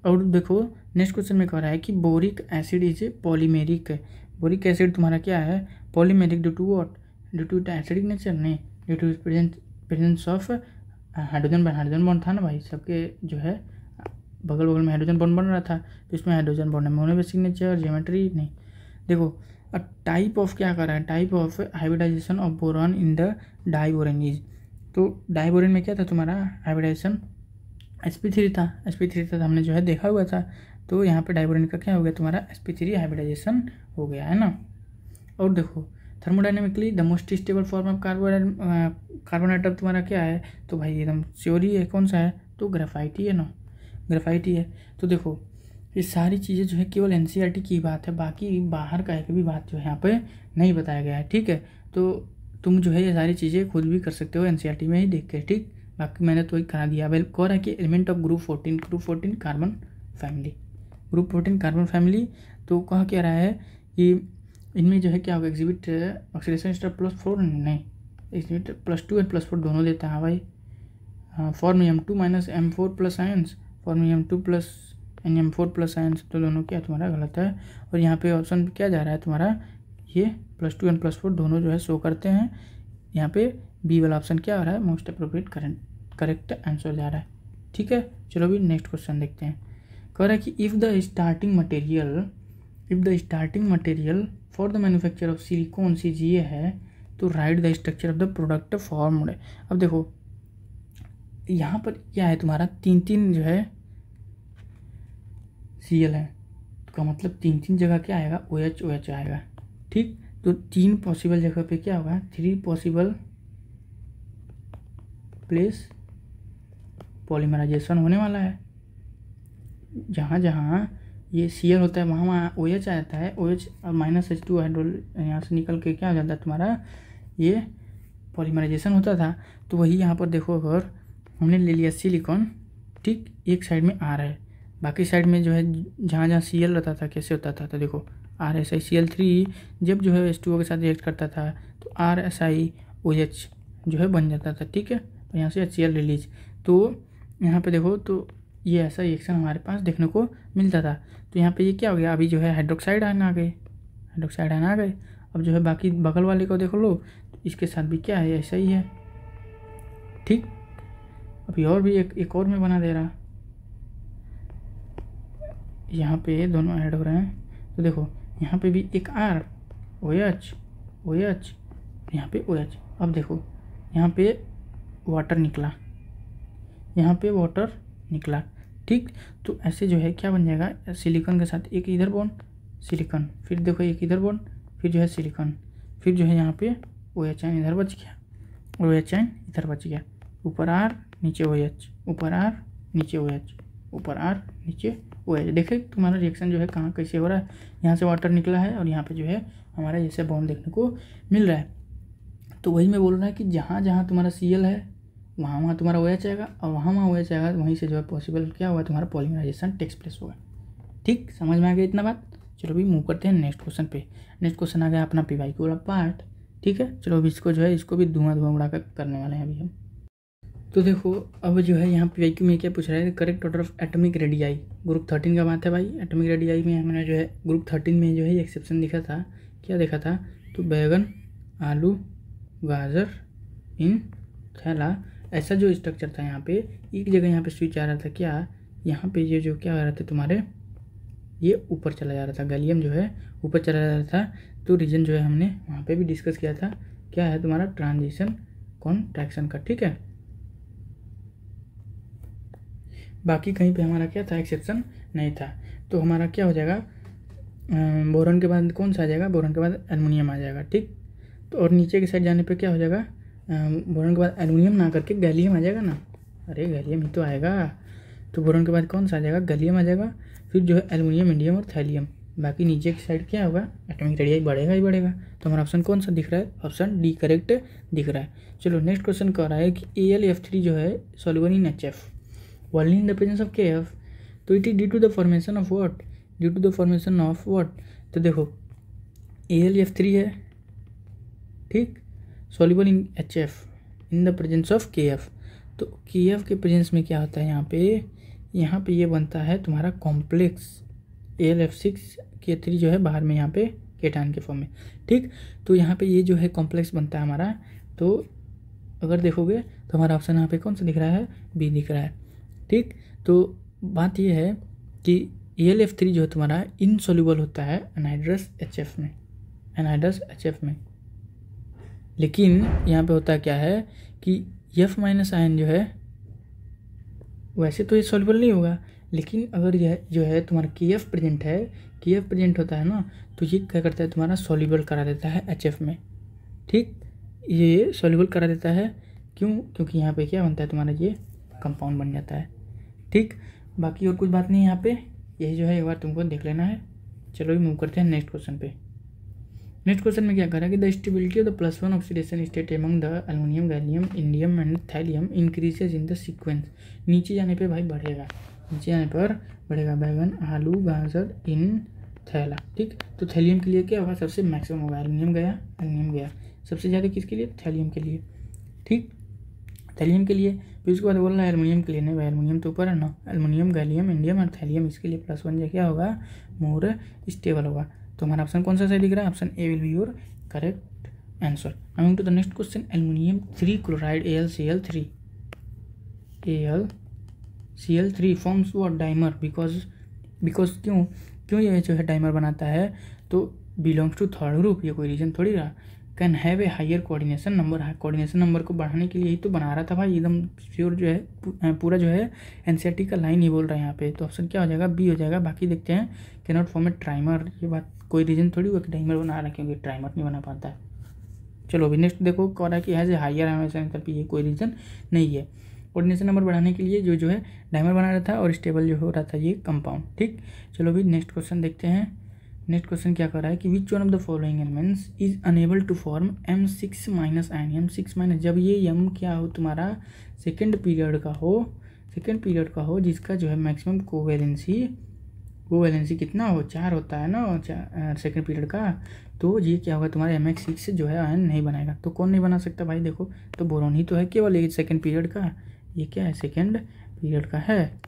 और देखो नेक्स्ट क्वेश्चन में कह रहा है कि boric acid is polymeric, boric acid तुम्हारा क्या है polymeric due to what, due to acidic nature, नहीं due to presence of hydrogen bond था ना भाई, सबके जो है बगल बगल में हाइड्रोजन बॉन्ड बन रहा था, तो इसमें हाइड्रोजन बॉन्ड है, मोनो बेसिक नेचर, ज्योमेट्री नहीं। देखो टाइप ऑफ क्या कर रहा है, type of hybridisation of boron in the diborane is, तो डाइबोरेन में क्या था तुम्हारा हाइब्रिडाइजेशन sp3 था, sp3 था, हमने जो है देखा हुआ था। तो यहाँ पे डाइबोरेन का क्या हो गया तुम्हारा sp3 हाइब्रिडाइजेशन हो गया, है ना। और देखो thermodynamically the most stable form of carbon atom तुम्हारा क्या है, तो भाई एकदम श्योर ही है, कौन सा है, तो ग्रेफाइट ही है ना, ग्रेफाइट ही है। तो देखो ये सारी चीज़ें जो है केवल NCERT की बात है, बाकी बाहर का एक भी बात जो है यहाँ पे नहीं बताया गया है। ठीक है, तो तुम जो है ये सारी चीज़ें खुद भी कर सकते हो NCERT में ही देख के। ठीक, बाकी मैंने तो करा दिया। वेल कह रहा है कि element of group 14 carbon family, group 14 carbon family, तो कहा क्या रहा है कि इनमें जो है क्या होगा एग्जिबिट ऑक्सीडेशन स्टेट +4, नहीं एग्जिबिट +2 और +4 दोनों देता है भाई। Form M2 - M4 plus ions, form M2 + NM4 plus ions, तो दोनों क्या तुम्हारा गलत है। और यहाँ पे ऑप्शन क्या जा रहा है तुम्हारा, ये +2 और +4 दोनों जो है शो करते हैं। यहाँ पे बी वाला ऑप्शन क्या आ रहा है, मोस्ट अप्रोप्रिएट करेक्ट आंसर जा रहा है। ठीक है, चलो अभी नेक्स्ट क्वेश्चन देखते हैं। कह रहा है कि if the starting material for the manufacture of silicon CGA है, तो right the structure of the product formed. अब देखो यहाँ पर क्या है तुम्हारा 3 जो है Cl है, तो का मतलब 3 जगह क्या आएगा OH आएगा। ठीक, तो 3 पॉसिबल जगह पे क्या होगा 3 पॉसिबल प्लेस पॉलीमराइजेशन होने वाला है। जहाँ जहाँ ये Cl होता है वहाँ वहाँ OH आ जाता है, OH और -H2 हाइड्रोल यहाँ से निकल के क्या हो जाता है तुम्हारा ये पॉलीमराइजेशन होता था। तो वही यहाँ पर देखो अगर हमने ले लिया सिलिकॉन, ठीक, एक साइड में R है, बाकी साइड में जो है जहाँ जहाँ Cl रहता था कैसे होता था, तो देखो RSiCl3 जब जो है H2O के साथ रिएक्ट करता था तो RSiOH जो है बन जाता था। ठीक है, और यहाँ से HCl रिलीज, तो यहाँ पे देखो तो ये ऐसा रिएक्शन हमारे पास देखने को मिलता था। तो यहाँ पे ये क्या हो गया, अभी जो है हाइड्रोक्साइड आयन आ गए, अब जो है बाकी बगल वाले को देख लो, तो इसके साथ भी क्या है ऐसा ही है, ठीक। अभी और भी एक और मैं बना दे रहा, यहाँ पे दोनों ऐड हो रहे हैं। तो देखो यहाँ पे भी एक R OH यहाँ पे OH। अब देखो यहाँ पे वाटर निकला, यहाँ पे वाटर निकला, ठीक। तो ऐसे जो है क्या बन जाएगा, सिलिकॉन के साथ एक इधर बॉन्ड सिलिकॉन, फिर देखो एक इधर बॉन्ड, फिर जो है सिलिकॉन, फिर जो है यहाँ पे OH इधर बच गया, OH इधर बच गया, ऊपर R नीचे OH, ऊपर R नीचे OH, ऊपर R नीचे OH। देखे तुम्हारा रिएक्शन जो है कहाँ कैसे हो रहा है, यहाँ से वाटर निकला है और यहाँ पे जो है हमारा जैसे बॉन्ड देखने को मिल रहा है। तो वही मैं बोल रहा है कि जहाँ जहाँ तुम्हारा Cl है वहाँ वहाँ तुम्हारा OH आएगा, और वहाँ वहाँ OH आएगा, वहीं से जो है पॉसिबल क्या होगा, तुम्हारा पॉलीमराइजेशन टेक्स प्लेस होगा। ठीक, समझ में आ गया इतना बात। चलो भी मूव करते हैं नेक्स्ट क्वेश्चन पे। नेक्स्ट क्वेश्चन आ गया अपना PYQ वाला पार्ट। ठीक है, चलो अभी इसको जो है इसको भी धुआं उड़ा कर करने वाले हैं अभी हम। तो देखो अब जो है यहाँ PYQ में क्या पूछ रहा है, correct order of atomic radii. Group 13 का बात है भाई। एटॉमिक रेडियाई में हमने जो है ग्रुप 13 में जो है एक्सेप्शन दिखा था, क्या देखा था, तो बैगन, आलू, गाजर, इन थैला, ऐसा जो स्ट्रक्चर था। यहाँ पे एक जगह यहाँ पे स्विच आ रहा था, क्या यहाँ पे ये जो क्या हो रहा था तुम्हारे, ये ऊपर चला जा रहा था, गैलियम जो है ऊपर चला जा रहा था। तो रीजन जो है हमने वहाँ पे भी डिस्कस किया था, क्या है तुम्हारा ट्रांजिशन कॉन्ट्रैक्शन का। ठीक है, बाकी कहीं पे हमारा क्या था, एक्सेप्शन नहीं था। तो हमारा क्या हो जाएगा, बोरॉन के बाद कौन सा आ जाएगा, बोरॉन के बाद एल्युमिनियम आ जाएगा। ठीक, तो और नीचे की साइड जाने पे क्या हो जाएगा, बोरॉन के बाद एल्युमिनियम ना करके गैलियम आ जाएगा ना, अरे गैलियम ही तो आएगा। तो बोरॉन के बाद कौन सा आ जाएगा, गैलियम आ जाएगा, फिर जो है एल्युमिनियम, इंडियम और थैलियम। बाकी नीचे की साइड क्या होगा, एटॉमिक रेडियाई बढ़ेगा ही बढ़ेगा। तो हमारा ऑप्शन कौन सा दिख रहा है, ऑप्शन डी करेक्ट दिख रहा है। चलो नेक्स्ट क्वेश्चन कह रहा है कि AlF3 जो है soluble in HF only in the presence of KF, तो it is due to the formation of what, due to the formation of what. तो देखो AlF3 है, ठीक, soluble in HF in the presence of KF। तो KF के presence में क्या होता है, यहाँ पे ये बनता है तुम्हारा कॉम्प्लेक्स AlF6K3 जो है बाहर में यहाँ पे केटान के फॉर्म में। ठीक, तो यहाँ पे ये जो है कॉम्प्लेक्स बनता है हमारा। तो अगर देखोगे तो हमारा ऑप्शन यहाँ पे कौन सा दिख रहा है, बी दिख रहा है। ठीक, तो बात ये है कि AlF3 जो है तुम्हारा इनसॉल्युबल होता है एनहाइड्रस HF में, एनहाइड्रस HF में। लेकिन यहाँ पे होता क्या है कि F माइनस आयन जो है वैसे तो ये सॉल्युबल नहीं होगा, लेकिन अगर यह जो है तुम्हारा KF प्रेजेंट है, KF प्रेजेंट होता है ना, तो ये क्या करता है तुम्हारा सॉल्युबल करा देता है HF में। ठीक, ये सॉल्युबल करा देता है, क्यों, क्योंकि यहाँ पे क्या बनता है तुम्हारा, ये कंपाउंड बन जाता है। ठीक, बाकी और कुछ बात नहीं है यहाँ पे, यही जो है एक बार तुमको देख लेना है। चलो मूव करते हैं नेक्स्ट क्वेश्चन पे। नेक्स्ट क्वेश्चन में क्या कह रहा है कि the stability of the +1 oxidation state among the aluminium, gallium, indium and thallium increases in the sequence. नीचे जाने पे भाई बढ़ेगा, नीचे जाने पर बढ़ेगा, बैगन, आलू, गाजर, इन थैला। ठीक, तो थैलियम के लिए क्या होगा, सबसे मैक्सिमम होगा, एल्युमिनियम गया, सबसे ज़्यादा किसके लिए, थैलियम के लिए। ठीक, थैलियम के लिए। फिर उसके बाद बोल रहा है एल्युमिनियम के लिए, नहीं भाई एल्युमिनियम तो ऊपर है ना, एल्युमिनियम, गैलियम, इंडियम और थैलियम, इसके लिए +1 जो क्या होगा, मोर स्टेबल होगा। तो हमारा ऑप्शन कौन सा सही दिख रहा है, option A will be your correct answer. Coming to the next question, aluminium 3 chloride AlCl3 forms what, dimer, because क्यों ये जो है डाइमर बनाता है, तो बिलोंग्स टू थर्ड ग्रुप, ये कोई रीजन थोड़ी रहा। Can have a higher coordination number, coordination number को बढ़ाने के लिए ही तो बना रहा था भाई, एकदम श्योर जो है पूरा जो है NCERT का लाइन ही बोल रहा है यहाँ पे। तो ऑप्शन क्या हो जाएगा, बी हो जाएगा। बाकी देखते हैं, can not form A trimer, ये बात कोई रीजन थोड़ी हुआ कि डाइमर बना रहा है, क्योंकि ट्राइमर नहीं बना पाता है। चलो अभी नेक्स्ट देखो, कह रहा है कि has a higher emission enthalpy, ये कोई रीजन नहीं है। कोऑर्डिनेशन नंबर बढ़ाने के लिए जो है डाइमर बना रहा था, और स्टेबल जो हो रहा था ये कंपाउंड। ठीक, चलो अभी नेक्स्ट क्वेश्चन देखते हैं। नेक्स्ट क्वेश्चन क्या कर रहा है कि which one of the following elements is unable to form M6 minus ion, M6 minus, जब ये M क्या हो तुम्हारा सेकेंड पीरियड का हो जिसका जो है मैक्सिमम कोवैलेंसी कितना हो, 4 होता है ना सेकेंड पीरियड का। तो ये क्या होगा तुम्हारा MX6 जो है आयन नहीं बनाएगा। तो कौन नहीं बना सकता भाई, देखो तो बोरॉन ही तो है केवल ये सेकेंड पीरियड का, ये क्या है सेकेंड पीरियड का है।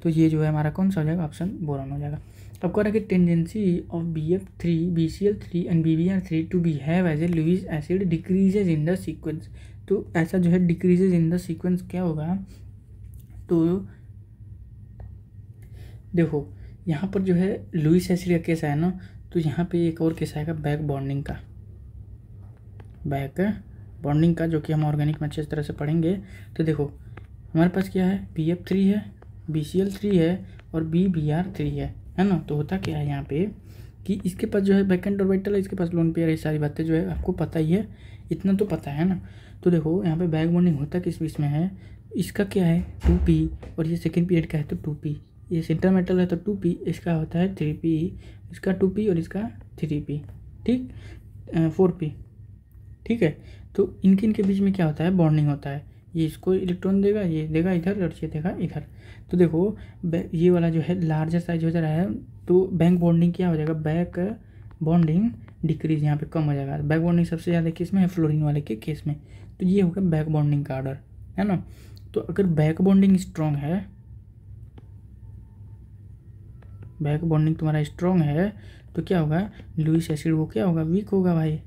तो ये जो है हमारा कौन सा हो जाएगा, ऑप्शन बोरॉन हो जाएगा। अब कह रहा है कि tendency of BF3, BCl3 and BBr3 to behave as a Lewis acid decreases in the sequence. तो ऐसा जो है डिक्रीजेज इन द सीक्वेंस क्या होगा, तो देखो यहाँ पर जो है लुईस एसिड का केस आया ना, तो यहाँ पे एक और केस आएगा बैक बॉन्डिंग का, बैक बॉन्डिंग का, जो कि हम ऑर्गेनिक में अच्छी तरह से पढ़ेंगे। तो देखो हमारे पास क्या है, BF3 है, BCl3 है और BBr3 है ना। तो होता क्या है यहाँ पे कि इसके पास जो है वैकेंट ऑर्बिटल है, इसके पास लोन पेयर है, सारी बातें जो है आपको पता ही है, इतना तो पता है ना। तो देखो यहाँ पे बैक बॉन्डिंग होता किस बीच में है, इसका क्या है 2p और ये सेकेंड पीरियड का है तो 2p, ये सेंटर मेटल है तो 2p, इसका होता है 3p, इसका 2p और इसका 3p, ठीक 4p, ठीक है। तो इनके बीच में क्या होता है, बॉन्डिंग होता है, ये इसको इलेक्ट्रॉन देगा, ये देगा इधर और ये देगा इधर। तो देखो ये वाला जो है लार्जर साइज हो जा रहा है, तो बैक बॉन्डिंग क्या हो जाएगा, बैक बॉन्डिंग डिक्रीज यहाँ पे कम हो जाएगा। बैक बॉन्डिंग सबसे ज़्यादा किस में है, फ्लोरीन वाले के केस में। तो ये होगा बैक बॉन्डिंग का ऑर्डर, है ना। तो अगर बैक बॉन्डिंग स्ट्रॉन्ग है, बैक बॉन्डिंग तुम्हारा स्ट्रॉन्ग है, तो क्या होगा, लुईस एसिड वो क्या होगा, वीक होगा भाई।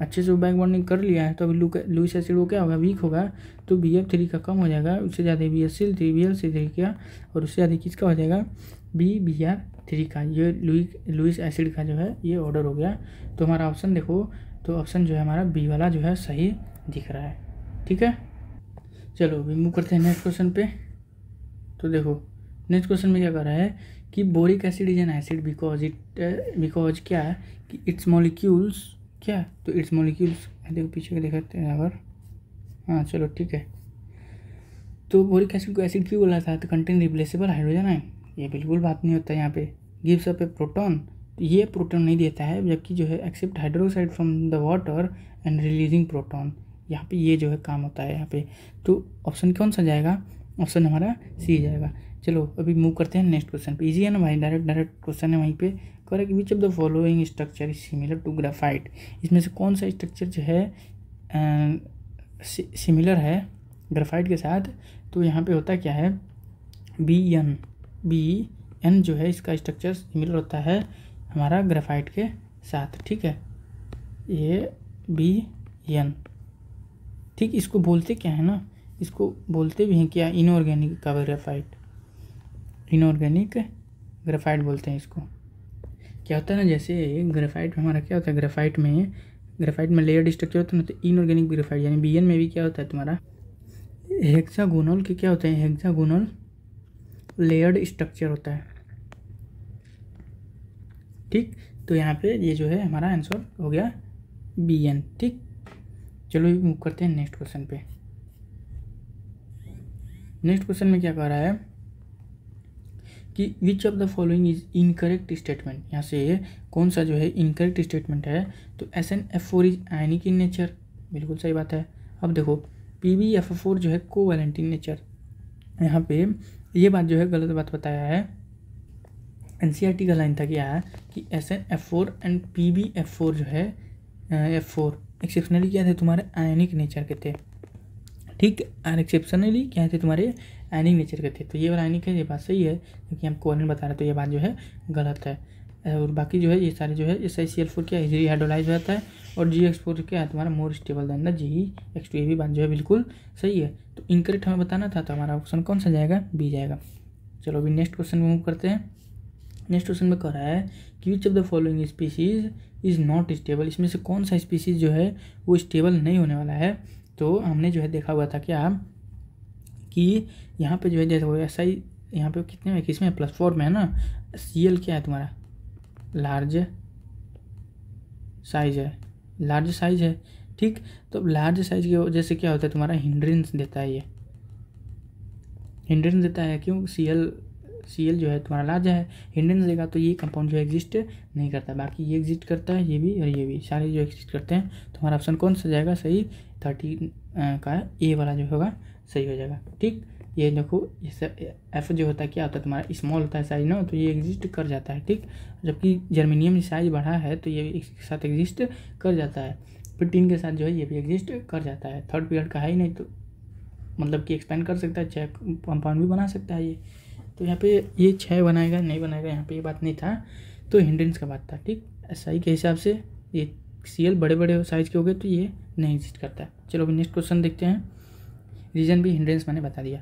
अच्छे से वो बैक बॉन्डिंग कर लिया है तो अभी लुईस एसिड वो क्या होगा, वीक होगा। तो BF3 का कम हो जाएगा, उससे ज़्यादा BSL3 BLC3 का, और उससे ज़्यादा किसका हो जाएगा, BBr3 का। ये लुईस एसिड का जो है ये ऑर्डर हो गया। तो हमारा ऑप्शन देखो, तो ऑप्शन जो है हमारा बी वाला जो है सही दिख रहा है, ठीक है। चलो अभी मूव करते हैं नेक्स्ट क्वेश्चन पे। तो देखो नेक्स्ट क्वेश्चन में क्या कर रहा है कि boric acid is an acid because क्या है कि इट्स मॉलिक्यूल्स क्या, तो इट्स मॉलिक्यूल्स देखो पीछे के दिखाते हैं अगर, हाँ चलो ठीक है। तो बोरिक एसिड को एसिड क्यों बोला था, तो कंटेन रिप्लेसेबल हाइड्रोजन है, ये बिल्कुल बात नहीं होता है यहाँ पे। गिव्स अप ए प्रोटॉन, तो ये प्रोटॉन नहीं देता है, जबकि जो है accept hydroxide from the water and releasing proton, यहाँ पे ये जो है काम होता है यहाँ पे। तो ऑप्शन कौन सा जाएगा, ऑप्शन हमारा सी जाएगा। चलो अभी मूव करते हैं नेक्स्ट क्वेश्चन पे। इजी है ना भाई, डायरेक्ट क्वेश्चन है वहीं पे। कह रहा है कि which of the following structure is similar to graphite, इसमें से कौन सा स्ट्रक्चर जो है सिमिलर है ग्राफाइट के साथ। तो यहाँ पे होता क्या है, BN जो है इसका स्ट्रक्चर सिमिलर होता है हमारा ग्राफाइट के साथ, ठीक है, ये BN, ठीक। इसको बोलते क्या है ना, इसको बोलते भी हैं क्या, इनऑर्गेनिक का ग्राफाइट, इनऑर्गेनिक ग्राफाइट बोलते हैं इसको। क्या होता है ना, जैसे ग्राफाइट में हमारा क्या होता है, ग्राफाइट में लेयर्ड स्ट्रक्चर होता है ना, तो इनऑर्गेनिक ग्राफाइट यानी BN में भी क्या होता है तुम्हारा हेक्सागोनल के क्या होते हैं, हेक्सागोनल लेयर्ड स्ट्रक्चर होता है, ठीक। तो यहाँ पे ये जो है हमारा आंसर हो गया BN, ठीक। चलो मूव करते हैं नेक्स्ट क्वेश्चन पे। नेक्स्ट क्वेश्चन में क्या कह रहा है कि which of the following is incorrect statement, यहाँ से कौन सा जो है इनकरेक्ट स्टेटमेंट है। तो SnF4 is ionic in nature, बिल्कुल सही बात है। अब देखो PbF4 जो है कोवैलेंट इन नेचर, यहाँ पे ये बात जो है गलत बात बताया है। NCERT का लाइन था क्या है कि SnF4 एंड PbF4 जो है F4 एक्सेप्शनली क्या थे तुम्हारे आयनिक नेचर के थे, ठीक। और एक्सेप्शनली क्या थे तुम्हारे आयनिक नेचर के थे। तो ये वाला आयनिक है, ये बात सही है क्योंकि हम कोवैलेंट बता रहे हैं, तो ये बात जो है गलत है। और बाकी जो है ये सारे जो है SiCl4 क्या इजीली हाइड्रोलाइज हो जाता है, और GX4 क्या है तुम्हारा more stable then the GeX2, ये भी बात जो है बिल्कुल सही है। तो इनकरेक्ट हमें बताना था, तो हमारा ऑप्शन कौन सा जाएगा, बी जाएगा। चलो अभी नेक्स्ट क्वेश्चन में मूव करते हैं। नेक्स्ट क्वेश्चन में कह रहा है कि which of the following species is not stable, इसमें से कौन सा स्पीसीज जो है वो स्टेबल नहीं होने वाला है। तो हमने जो है देखा हुआ था क्या कि यहाँ पे जो है जैसे SI यहाँ पे कितने में, किस में, +4 में है ना। Cl क्या है तुम्हारा लार्ज साइज है, ठीक। तो लार्ज साइज की वजह से क्या होता है तुम्हारा हिंड्रेंस देता है, ये हिंड्रेंस देता है, क्यों, Cl जो है तुम्हारा लार्ज है, हिंड्रेंस देगा तो ये कंपाउंड जो एग्जिस्ट नहीं करता, बाकी ये एग्जिस्ट करता है, ये भी और ये भी सारे जो एग्जिस्ट करते हैं। तो हमारा ऑप्शन कौन सा जाएगा सही, 30 का ए वाला जो होगा सही हो जाएगा, ठीक। ये देखो F जो होता है क्या होता है तुम्हारा स्मॉल होता है साइज ना, तो ये एग्जिस्ट कर जाता है, ठीक। जबकि जर्मेनियम साइज बढ़ा है तो ये इसके साथ एग्जिस्ट कर जाता है, फिर टिन के साथ जो है ये भी एग्जिस्ट कर जाता है। थर्ड पीरियड का है ही नहीं, तो मतलब कि एक्सपेंड कर सकता है, 6 कंपाउंड भी बना सकता है ये। तो यहाँ पे ये 6 बनाएगा नहीं बनाएगा, यहाँ पे ये बात नहीं था, तो हिंड्रेंस का बात था, ठीक। SI के हिसाब से ये Cl बड़े बड़े साइज के हो गए तो ये नहीं एग्जिस्ट करता है। चलो अभी नेक्स्ट क्वेश्चन देखते हैं। रीजन भी हिंड्रेंस मैंने बता दिया।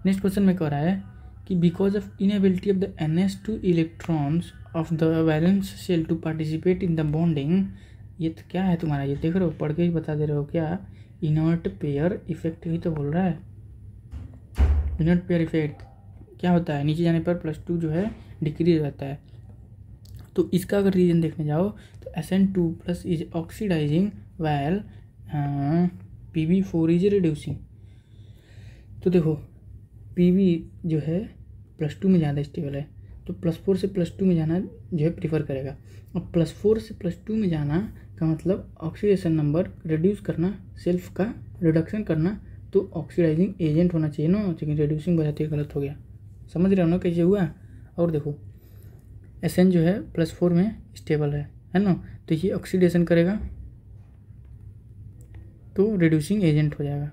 नेक्स्ट क्वेश्चन में कह रहा है कि because of inability of the NS2 electrons of the valence shell to participate in the bonding, ये तो क्या है तुम्हारा, ये देख रहे हो, पढ़ के ही बता दे रहे हो क्या, इनर्ट पेयर इफेक्ट ही तो बोल रहा है। इनर्ट पेयर इफेक्ट क्या होता है, नीचे जाने पर +2 जो है डिक्रीज रहता है। तो इसका अगर रीजन देखने जाओ तो SN2+ is oxidizing while PB4 is reducing. तो देखो PB जो है +2 में ज़्यादा स्टेबल है, तो +4 से +2 में जाना जो है प्रीफर करेगा। अब +4 से +2 में जाना का मतलब ऑक्सीडेशन नंबर रिड्यूस करना, सेल्फ का रिडक्शन करना, तो ऑक्सीडाइजिंग एजेंट होना चाहिए ना, लेकिन रिड्यूसिंग बजाते गलत हो गया। समझ रहे हो ना कैसे हुआ। और देखो SN जो है +4 में स्टेबल है ना, तो ये ऑक्सीडेशन करेगा तो रिड्यूसिंग एजेंट हो जाएगा,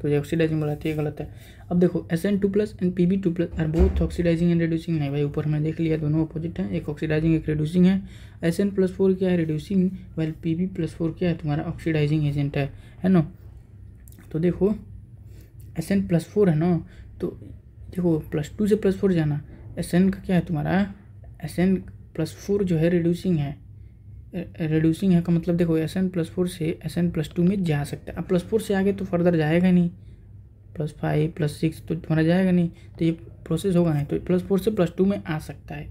तो ये ऑक्सीडाइजिंग बनाती है, गलत है। अब देखो SN2+ and PB2+ are both oxidizing and reducing. नहीं भाई, ऊपर हमने देख लिया दोनों अपोजिट है, एक ऑक्सीडाइजिंग एक रिड्यूसिंग है। SN+4 क्या है, रिड्यूसिंग, वेल PB+4 क्या है, तुम्हारा ऑक्सीडाइजिंग एजेंट है ना। तो देखो SN+4 है ना, तो देखो +2 से +4 जाना, SN का क्या है तुम्हारा, SN+4 जो है रिड्यूसिंग है, रिड्यूसिंग है का मतलब देखो SN+4 से SN+2 में जा सकता है। अब +4 से आगे तो फर्दर जाएगा नहीं, +5 +6 तो तुम्हारा जाएगा नहीं, तो ये प्रोसेस होगा नहीं, तो +4 से +2 में आ सकता है,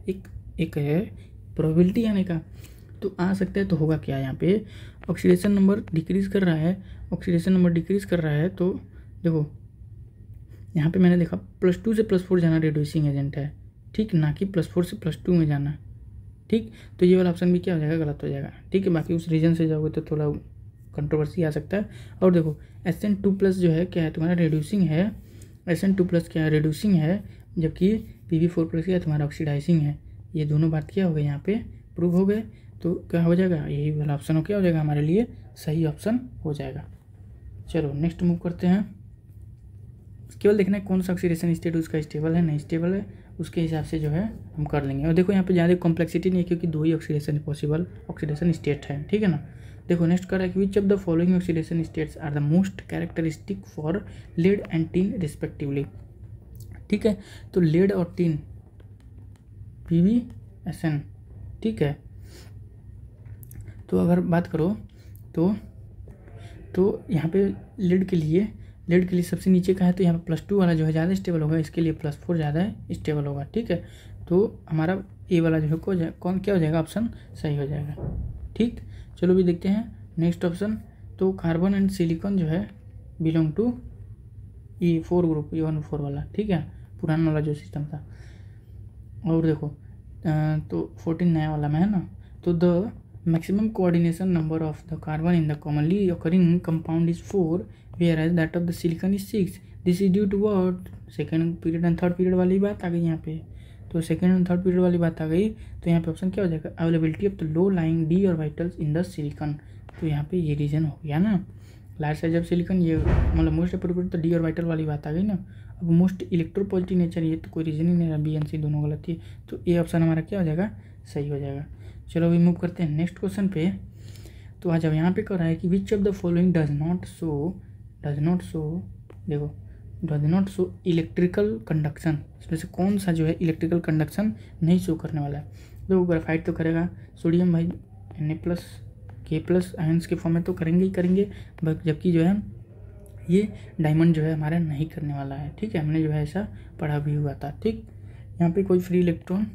एक है प्रोबेबिलिटी आने का, तो आ सकता है। तो होगा क्या, यहाँ पे ऑक्सीडेशन नंबर डिक्रीज़ कर रहा है, ऑक्सीडेशन नंबर डिक्रीज़ कर रहा है, तो देखो यहाँ पे मैंने देखा +2 से +4 जाना रिड्यूसिंग एजेंट है, ठीक, ना कि +4 से +2 में जाना, ठीक। तो ये वाला ऑप्शन भी क्या हो जाएगा, गलत हो जाएगा, ठीक है। बाकी उस रीजन से जाओगे तो थोड़ा कंट्रोवर्सी आ सकता है। और देखो SN2+ जो है क्या है तुम्हारा रिड्यूसिंग है, SN2+ क्या है रिड्यूसिंग है, जबकि PB4+ क्या है तुम्हारा ऑक्सीडाइजिंग है। ये दोनों बात क्या हो गए यहाँ पे प्रूव हो गए, तो क्या हो जाएगा, यही वाला ऑप्शन हो क्या हो जाएगा हमारे लिए सही ऑप्शन हो जाएगा। चलो नेक्स्ट मूव करते हैं। केवल देखना है कौन सा ऑक्सीडेशन स्टेट उसका स्टेबल है नहीं स्टेबल है, उसके हिसाब से जो है हम कर लेंगे। और देखो यहाँ पे ज़्यादा कॉम्प्लेक्सिटी नहीं है, क्योंकि 2 ही ऑक्सीडेशन पॉसिबल ऑक्सीडेशन स्टेट है, ठीक है ना। देखो नेक्स्ट कर रहा है कि which of the following oxidation states are the most characteristic for lead and tin respectively, ठीक है। तो लेड और टिन PbSn, ठीक है। तो अगर बात करो तो यहाँ पे लेड के लिए सबसे नीचे का है, तो यहाँ पे +2 वाला जो है ज़्यादा स्टेबल होगा, इसके लिए +4 ज़्यादा स्टेबल होगा, ठीक है। तो हमारा ए वाला जो है कौन क्या हो जाएगा, ऑप्शन सही हो जाएगा, ठीक। चलो भी देखते हैं नेक्स्ट ऑप्शन। तो कार्बन एंड सिलिकॉन जो है belong to E4 group, E1 4 वाला, ठीक है, पुराना वाला जो सिस्टम था। और देखो तो 14 नया वाला में है ना। तो the maximum coordination number of the carbon in the commonly occurring compound is 4 whereas that of the silicon is 6. This is due to what, second period and third period वाली बात आ गई यहाँ पे। तो सेकेंड एंड थर्ड पीरियड वाली बात आ गई, तो यहाँ पे ऑप्शन क्या हो जाएगा, availability of the low lying D orbitals in the silicon. तो यहाँ पे ये रीजन हो गया ना, लार्ज साइज ऑफ सिलिकॉन, ये मतलब मोस्ट अप्रोप्रिएट, तो डी ऑर्बिटल वाली बात आ गई ना। अब मोस्ट इलेक्ट्रोपॉजिटिव नेचर, ये तो कोई रीजन ही नहीं रहा, बी एंड सी दोनों गलत है, तो ये ऑप्शन हमारा क्या हो जाएगा, सही हो जाएगा। चलो अभी मूव करते हैं नेक्स्ट क्वेश्चन पे। तो आज अब यहाँ पे कर रहा है कि which of the following does not show electrical conduction, इसमें से कौन सा जो है इलेक्ट्रिकल कंडक्शन नहीं शो करने वाला है। देखो ग्राफाइट तो करेगा, सोडियम भाई Na+ K+ आयंस के फॉर्म में तो करेंगे ही करेंगे, जबकि जो है ये डायमंड जो है हमारा नहीं करने वाला है, ठीक है, हमने जो है ऐसा पढ़ा भी हुआ था, ठीक। यहाँ पे कोई फ्री इलेक्ट्रॉन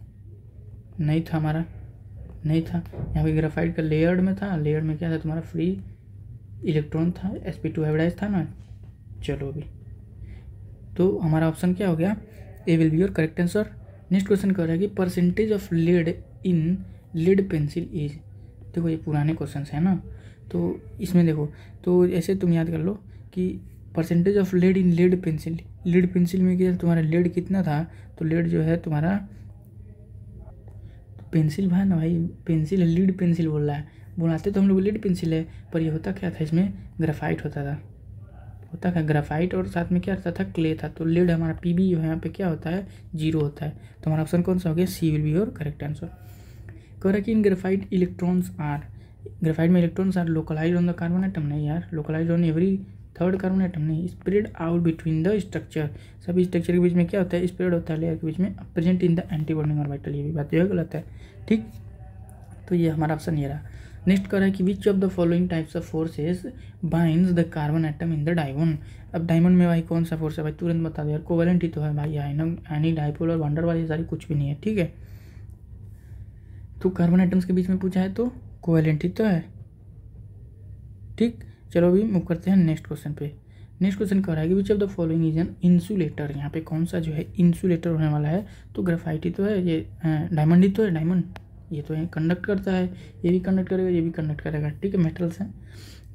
नहीं था हमारा, नहीं था। यहाँ पे ग्राफाइट का लेयर्ड में था, लेयर्ड में क्या था तुम्हारा फ्री इलेक्ट्रॉन था, sp2 हाइब्रिडाइज था ना। चलो अभी तो हमारा ऑप्शन क्या हो गया, A will be your correct answer. Next question कह रहा है कि percentage of lead in lead pencil is. देखो ये पुराने क्वेश्चन है ना, तो इसमें देखो तो ऐसे तुम याद कर लो कि percentage of lead in lead pencil में क्या तुम्हारा लेड कितना था, तो लेड जो है तुम्हारा पेंसिल भाई ना भाई, पेंसिल है, लीड पेंसिल बोल रहा है, बुलाते तो हम लोग लीड पेंसिल है, पर ये होता क्या था, इसमें ग्राफाइट होता था ग्राफाइट, और साथ में क्या रहता था, क्ले था। तो लीड हमारा PB जो है यहाँ पे क्या होता है, 0 होता है। तो हमारा ऑप्शन कौन सा हो गया, C will be your correct answer. कह रहा है कि in graphite electrons are graphite में electrons are localised on the carbon atom, नहीं यार, localised on every third carbon atom नहीं, spread out between the structure, सभी स्ट्रक्चर के बीच में क्या होता है, स्प्रेड होता है लेयर के बीच में, present in the anti bonding orbital, ये भी बात जो है गलत है। ठीक, तो ये हमारा ऑप्शन ये रहा। नेक्स्ट कर रहा है कि which of the following types of forces binds the carbon atom in the diamond. अब डायमंड में भाई कौन सा फोर्स है भाई, तुरंत बता दो यार, कोवेलेंट ही तो है भाई, एनी डाइपोल और वंडर वाली सारी कुछ भी नहीं है। ठीक है, तो कार्बन एटम्स के बीच में पूछा है तो कोवेलेंट ही तो है। ठीक, चलो अभी मूव करते हैं नेक्स्ट क्वेश्चन पे। नेक्स्ट क्वेश्चन कह रहा है कि which of the following is an insulator, यहाँ पे कौन सा जो है इंसुलेटर होने वाला है, तो ग्रेफाइट ही तो है, ये डायमंड ही तो है, डायमंड ये तो कंडक्ट करता है, ये भी कंडक्ट करेगा, ये भी कंडक्ट करेगा। ठीक है, मेटल्स हैं,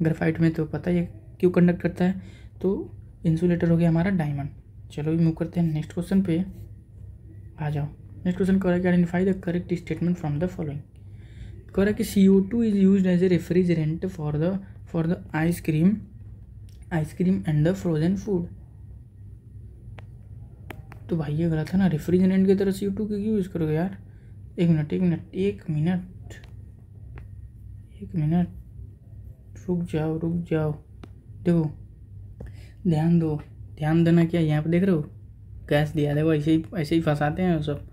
ग्रेफाइट में तो पता ही है क्यों कंडक्ट करता है, तो इंसुलेटर हो गया हमारा डायमंड। चलो अभी मूव करते हैं नेक्स्ट क्वेश्चन पे, आ जाओ। नेक्स्ट क्वेश्चन कह रहा है कि identify the correct statement from the following. कह रहा है कि CO2 is used as a refrigerant for the ice cream and the frozen food. तो भाई ये गलत है ना, रेफ्रिजरेंट की तरह CO2 क्यों यूज़ करोगे यार। एक मिनट रुक जाओ, देखो ध्यान देना, क्या यहाँ पे देख रहे हो गैस दिया, देखो ऐसे ही फंसाते हैं सब।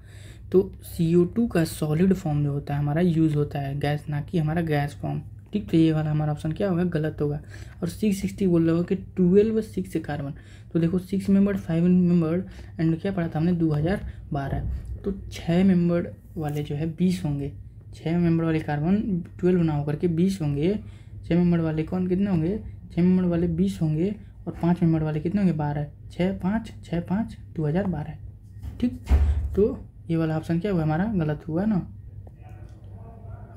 तो CO2 का सॉलिड फॉर्म जो होता है हमारा यूज़ होता है गैस, ना कि हमारा गैस फॉर्म। ठीक, तो ये वाला हमारा ऑप्शन क्या होगा, गलत होगा। और 660 बोल रहा होगा कि 12 6 कार्बन, तो देखो 6 मेंबर्ड 5 मेंबर्ड एंड क्या पढ़ा था हमने 2012, तो 6 मेंबर्ड वाले जो है 20 होंगे, 6 मेंबर वाले कार्बन 12 ना होकर के 20 होंगे, 6 मेंबर वाले कौन कितने होंगे, 6 मेंबर वाले 20 होंगे, और 5 मेंबर वाले कितने होंगे 12, 6 5 2012। ठीक, तो ये वाला ऑप्शन क्या हुआ हमारा, गलत हुआ ना।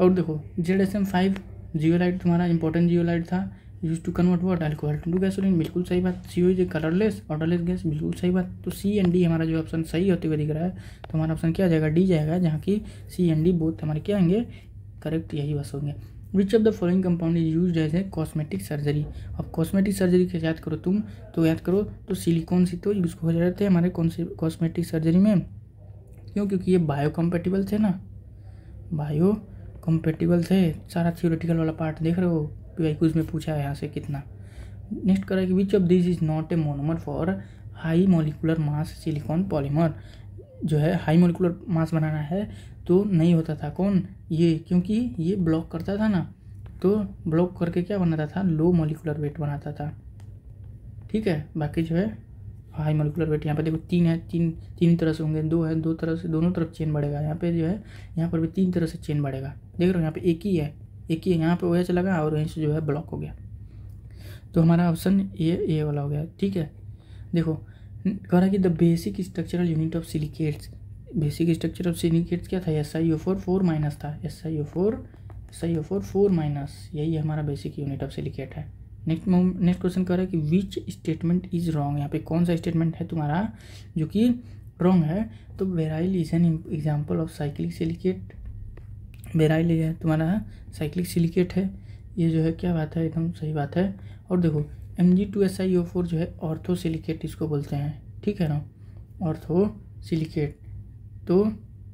और देखो ZSM5 जियोलाइट तुम्हारा इंपॉर्टेंट जियोलाइट था, use to convert what alcohol to gasoline, बिल्कुल सही बात। CO is colourless odourless gas, बिल्कुल सही बात। तो C एंड D हमारा जो ऑप्शन सही होते हुए दिख रहा है, तो हमारा ऑप्शन क्या जाएगा, D जाएगा, जहाँ की C एंड D बोथ हमारे क्या आएंगे, करेक्ट, यही बस होंगे। Which of the following compound is use as a cosmetic surgery. अब कॉस्मेटिक सर्जरी के याद करो तुम, तो याद करो तो सिलिकॉन सी तो यूज हो जाते हैं हमारे कौन से कॉस्मेटिक सर्जरी में, क्यों, क्योंकि ये बायोकम्पेटिबल थे ना, बायोकम्पेटिबल थे। सारा थियोरेटिकल वाला पार्ट देख रहे हो, PYQs में पूछा है यहाँ से कितना। नेक्स्ट करा कि which of this is not a monomer for high molecular mass silicon polymer. जो है हाई मोलिकुलर मास बनाना है तो नहीं होता था कौन, ये, क्योंकि ये ब्लॉक करता था ना, तो ब्लॉक करके क्या बनाता था, लो मोलिकुलर वेट बनाता था। ठीक है, बाकी जो है हाई मोलिकुलर वेट, यहाँ पे देखो 3 है, तीन तरह से होंगे, 2 है, 2 तरह से दोनों तरफ चेन बढ़ेगा। यहाँ पे जो है यहाँ पर भी 3 तरह से चेन बढ़ेगा, देख रहे हो, यहाँ पे एक ही है, यहाँ पे OH लगा और वहीं से जो है ब्लॉक हो गया। तो हमारा ऑप्शन ये वाला हो गया। ठीक है, देखो कह रहा कि the basic structural unit of silicates, basic structure of silicates क्या था, SiO4 4 माइनस था, SiO4 4 माइनस, यही हमारा बेसिक यूनिट ऑफ सिलिकेट है। नेक्स्ट क्वेश्चन कह रहा है कि विच स्टेटमेंट इज रॉन्ग। यहाँ पे कौन सा स्टेटमेंट है तुम्हारा जो कि रॉन्ग है, तो beryl is an example of cyclic silicate. Beryl है तुम्हारा साइक्लिक सिलिकेट है, ये जो है क्या बात है, एकदम सही बात है। और देखो Mg2SiO4 जो है ऑर्थो सिलिकेट इसको बोलते हैं। ठीक है ना, ऑर्थो सिलिकेट। तो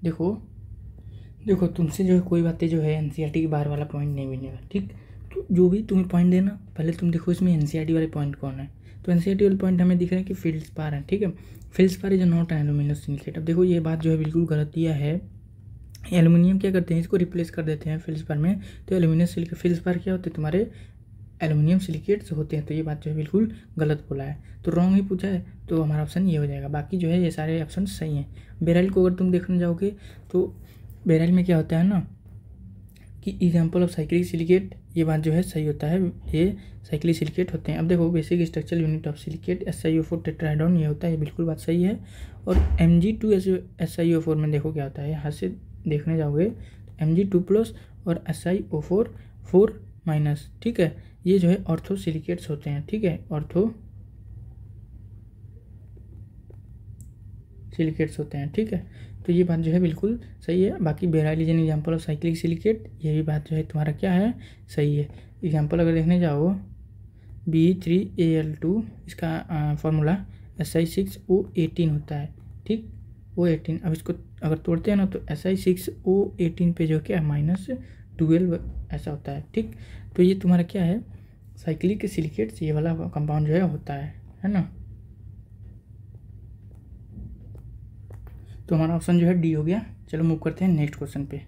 देखो तुमसे जो है कोई बातें जो है NCERT के बाहर वाला पॉइंट नहीं मिलेगा। ठीक, तो जो भी तुम्हें पॉइंट देना, पहले तुम देखो इसमें NCERT वाले पॉइंट कौन है, तो NCERT वाले पॉइंट हमें दिख रहे हैं कि फेल्ड्स्पार है। ठीक है, फेल्ड्स्पार इज नॉट एल्यूमिनियम सिलिकेट। अब देखो ये बात जो है बिल्कुल गलत दिया है, एल्यूमिनियम क्या करते हैं, इसको रिप्लेस कर देते हैं फेल्ड्स्पार में, तो एल्यूमिनियम सिलिकेट, फेल्ड्स्पार क्या होते हैं तुम्हारे एल्यूमिनियम सिलिकेट्स होते हैं। तो ये बात जो है बिल्कुल गलत बोला है, तो रॉन्ग ही पूछा है, तो हमारा ऑप्शन ये हो जाएगा। बाकी जो है ये सारे ऑप्शन सही हैं। बेराइल को अगर तुम देखने जाओगे तो बेराइल में क्या होता है ना कि एग्जाम्पल ऑफ साइक्लिक सिलिकेट, ये बात जो है सही होता है, ये साइक्लिक सिलिकेट होते हैं। अब देखो basic structural unit of silicate SiO4 tetrahedron, ये होता है, ये बिल्कुल बात सही है। और Mg2SiO4 में देखो क्या होता है, यहाँ से देखने जाओगे Mg2+ और SiO4 4 माइनस। ठीक है, ये जो है ऑर्थो सिलिकेट्स होते हैं। ठीक है, ऑर्थो सिलिकेट्स होते हैं। ठीक है, तो ये बात जो है बिल्कुल सही है। बाकी beryl is an example of cyclic silicate, ये भी बात जो है तुम्हारा क्या है, सही है। एग्जाम्पल अगर देखने जाओ B3Al2, इसका फार्मूला Si6O18 होता है। ठीक, O18, अब इसको अगर तोड़ते हैं ना तो Si6O18 पे जो क्या है 12 ऐसा होता है। ठीक, तो ये तुम्हारा क्या है, साइक्लिक सिलिकेट्स ये वाला कंपाउंड जो है होता है ना। तो हमारा ऑप्शन जो है डी हो गया। चलो मूव करते हैं नेक्स्ट क्वेश्चन पे।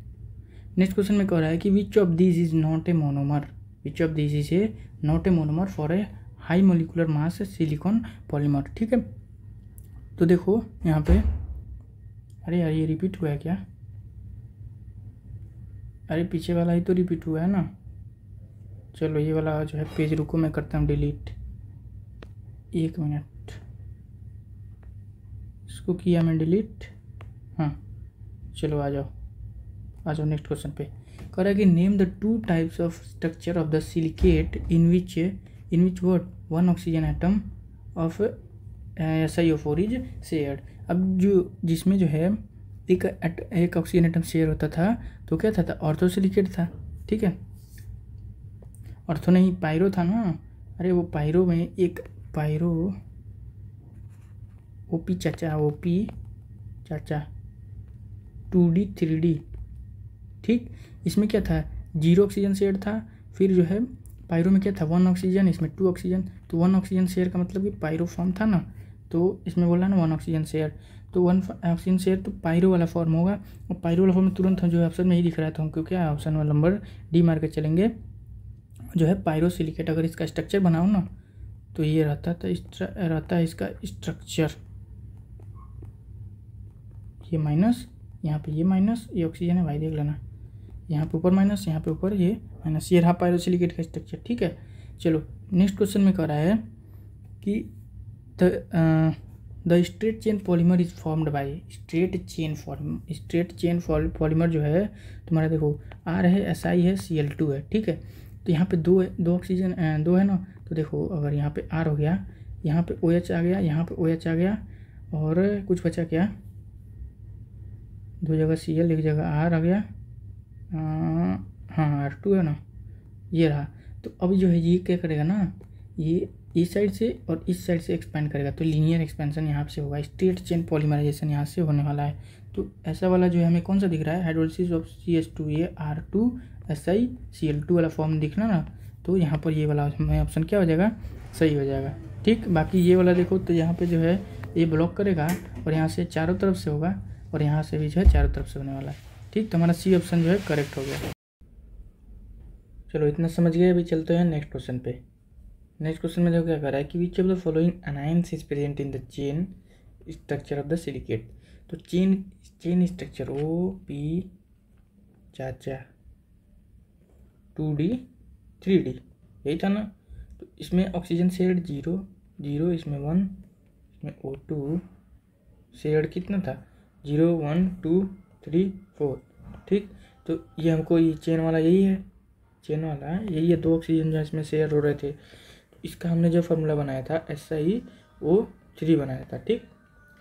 नेक्स्ट क्वेश्चन में कह रहा है कि which of this is not a monomer, which of this is a not a monomer for a high molecular mass silicon polymer. ठीक है, तो देखो यहाँ पे, अरे यार ये रिपीट हुआ है क्या, अरे पीछे वाला ही तो रिपीट हुआ है ना। चलो ये वाला जो है पेज रुको, मैं करता हूँ डिलीट, 1 मिनट, इसको किया मैं डिलीट। हाँ चलो आ जाओ नेक्स्ट क्वेश्चन पे। कह रहा है कि name the 2 types of structure of the silicate in which word 1 oxygen atom of SiO4 is shared. अब जिसमें जो है एक ऑक्सीजन एटम शेयर होता था तो क्या था ऑर्थो सिलिकेट था। ठीक है, ऑर्थो नहीं पायरो था ना। अरे वो पायरो में एक पायरो ओपी चाचा 2D 3D। ठीक, इसमें क्या था 0 ऑक्सीजन शेयर था, फिर जो है पायरो में क्या था 1 ऑक्सीजन, इसमें 2 ऑक्सीजन। तो 1 ऑक्सीजन शेयर का मतलब कि पायरो फॉर्म था ना, तो इसमें बोला ना 1 ऑक्सीजन शेयर, तो 1 ऑक्सीजन शेयर तो पायरो वाला फॉर्म होगा। और पायरो वाला फॉर्म में तुरंत हम जो है ऑप्शन में ही दिख रहा था हमको, क्या ऑप्शन वाला नंबर डी मार के चलेंगे। जो है पायरो सिलिकेट अगर इसका स्ट्रक्चर बनाओ ना तो ये रहता है इसका स्ट्रक्चर, ये माइनस, यहाँ पे ये माइनस, ये ऑक्सीजन है भाई देख लेना, यहाँ पे ऊपर माइनस, यहाँ पे ऊपर ये माइनस, ये रहा पायरो सिलिकेट का स्ट्रक्चर। ठीक है, चलो नेक्स्ट क्वेश्चन में कह रहा है कि the straight chain polymer is formed by straight chain polymer जो है तुम्हारा देखो R है, Si है, Cl2 है। ठीक है, तो यहाँ पे दो ऑक्सीजन 2 है ना, तो देखो अगर यहाँ पे R हो गया, यहाँ पे OH आ गया, यहाँ पे OH आ गया, और कुछ बचा क्या, 2 जगह Cl, 1 जगह R आ गया, हाँ R2 है ना, ये रहा। तो अब जो है ये क्या करेगा ना, ये इस साइड से और इस साइड से एक्सपेंड करेगा, तो लीनियर एक्सपेंशन यहाँ से होगा, स्ट्रेट चेन पॉलीमराइजेशन यहाँ से होने वाला है। तो ऐसा वाला जो है हमें कौन सा दिख रहा है, हाइड्रोलिसिस ऑफ CH2, ये R2 Si Cl2 वाला फॉर्म दिखना ना, तो यहाँ पर ये वाला हमें ऑप्शन क्या हो जाएगा, सही हो जाएगा। ठीक, बाकी ये वाला देखो तो यहाँ पे जो है ये ब्लॉक करेगा और यहाँ से चारों तरफ से होगा और यहाँ से भी जो है चारों तरफ से होने वाला है। ठीक, तो हमारा सी ऑप्शन जो है करेक्ट हो गया। चलो इतना समझ गए, अभी चलते हैं नेक्स्ट क्वेश्चन पे। नेक्स्ट क्वेश्चन में देखो क्या कर रहा है कि which of the following anions is present in the chain structure of the silicate. तो चेन स्ट्रक्चर OP चाचा 2D 3D यही था ना। तो इसमें ऑक्सीजन शेयर्ड 0, इसमें 1, इसमें O2 शेयर्ड कितना था 0, 1, 2, 3, 4। ठीक, तो ये हमको ये चेन वाला यही है, यही है 2 ऑक्सीजन जो इसमें शेयर हो रहे थे। तो इसका हमने जो फार्मूला बनाया था SiO3 बनाया था। ठीक,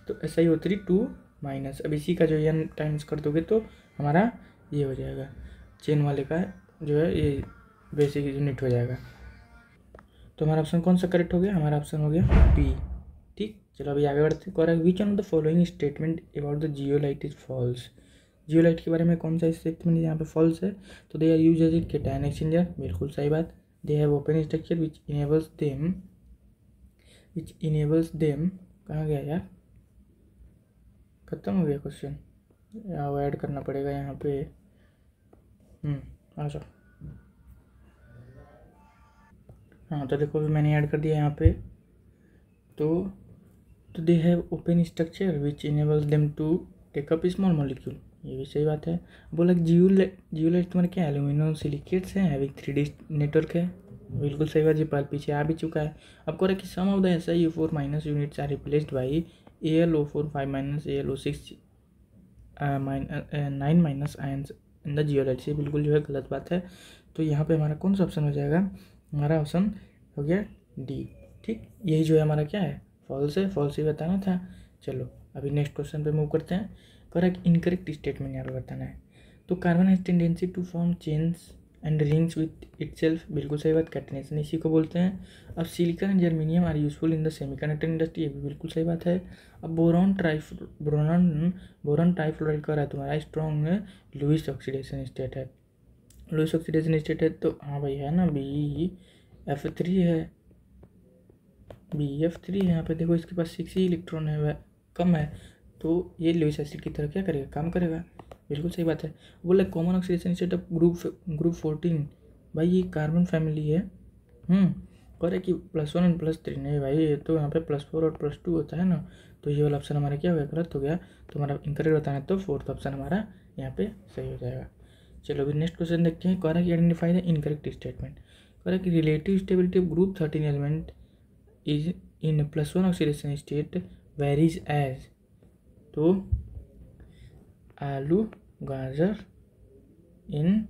तो SiO3 2 माइनस, अब इसी का जो n टाइम्स कर दोगे तो हमारा ये हो जाएगा, चेन वाले का जो है ये बेसिक यूनिट हो जाएगा। तो हमारा ऑप्शन कौन सा करेक्ट हो गया, हमारा ऑप्शन हो गया B। ठीक, चलो अभी आगे बढ़ते हैं। कह which on the following statement about the zeolite is false. Zeolite के बारे में कौन सा स्टेटमेंट यहाँ पे फॉल्स है, तो they are use as a cation exchanger, बिल्कुल सही बात। They have open structure which enables them कहाँ गया यार, खत्म हो गया क्वेश्चन, अब ऐड करना पड़ेगा यहाँ पे। आ जाओ, हाँ तो देखो अभी मैंने ऐड कर दिया यहाँ पे। तो they have open structure which enables them to take up small molecule, ये भी सही बात है। बोला जियोलाइट तुम्हारे क्या एल्यूमिनियम सिलिकेट्स हैं हैविंग 3D नेटवर्क है, बिल्कुल सही बात, ये पीछे आ भी चुका है। अब कह रहा है कि some of the SiO4 minus units are replaced by AlO4 5 minus AlO6 9 minus ions in the zeolite, ये बिल्कुल जो है गलत बात है। तो यहाँ पे हमारा कौन सा ऑप्शन हो जाएगा, हमारा ऑप्शन हो गया D। ठीक, यही जो है हमारा क्या है फॉल्स है, फॉल्स ही बताना था। चलो अभी नेक्स्ट क्वेश्चन पे मूव करते हैं। करेक्ट इनकरेक्ट स्टेटमेंट यहाँ पे बताना है। तो carbon has tendency to form chains and rings with itself, बिल्कुल सही बात, कैटनेशन इसी को बोलते हैं। अब silicon and germanium are useful in the semiconductor industry, ये भी बिल्कुल सही बात है। अब बोरॉन ट्राइफ्लोराइड का रहा है तुम्हारा स्ट्रॉन्ग लुईस ऑक्सीडेशन स्टेट है। लुईस ऑक्सीडेशन स्टेट है तो हाँ भाई है ना, BF3 है, BF3 है। यहाँ पे देखो इसके पास 6 ही इलेक्ट्रॉन है, वह कम है, तो ये लुईस एसिड की तरह क्या करेगा, काम करेगा। बिल्कुल सही बात है। बोला common oxidation state of group 14, भाई ये कार्बन फैमिली है। कह रहे कि +1 और +3, नहीं भाई ये तो यहाँ पे +4 और +2 होता है ना, तो ये वाला ऑप्शन हमारा क्या हो गया, गलत हो गया। तो हमारा इनकरेक्ट बताना है, तो 4th ऑप्शन हमारा यहाँ पे सही हो जाएगा। चलो अभी नेक्स्ट क्वेश्चन देखते हैं। कह रहा है कि आइडेंटिफाई द इनकरेक्ट स्टेटमेंट। कह रहा है कि relative stability of group 13 element is in +1 oxidation state varies as, तो आलू गाजर इन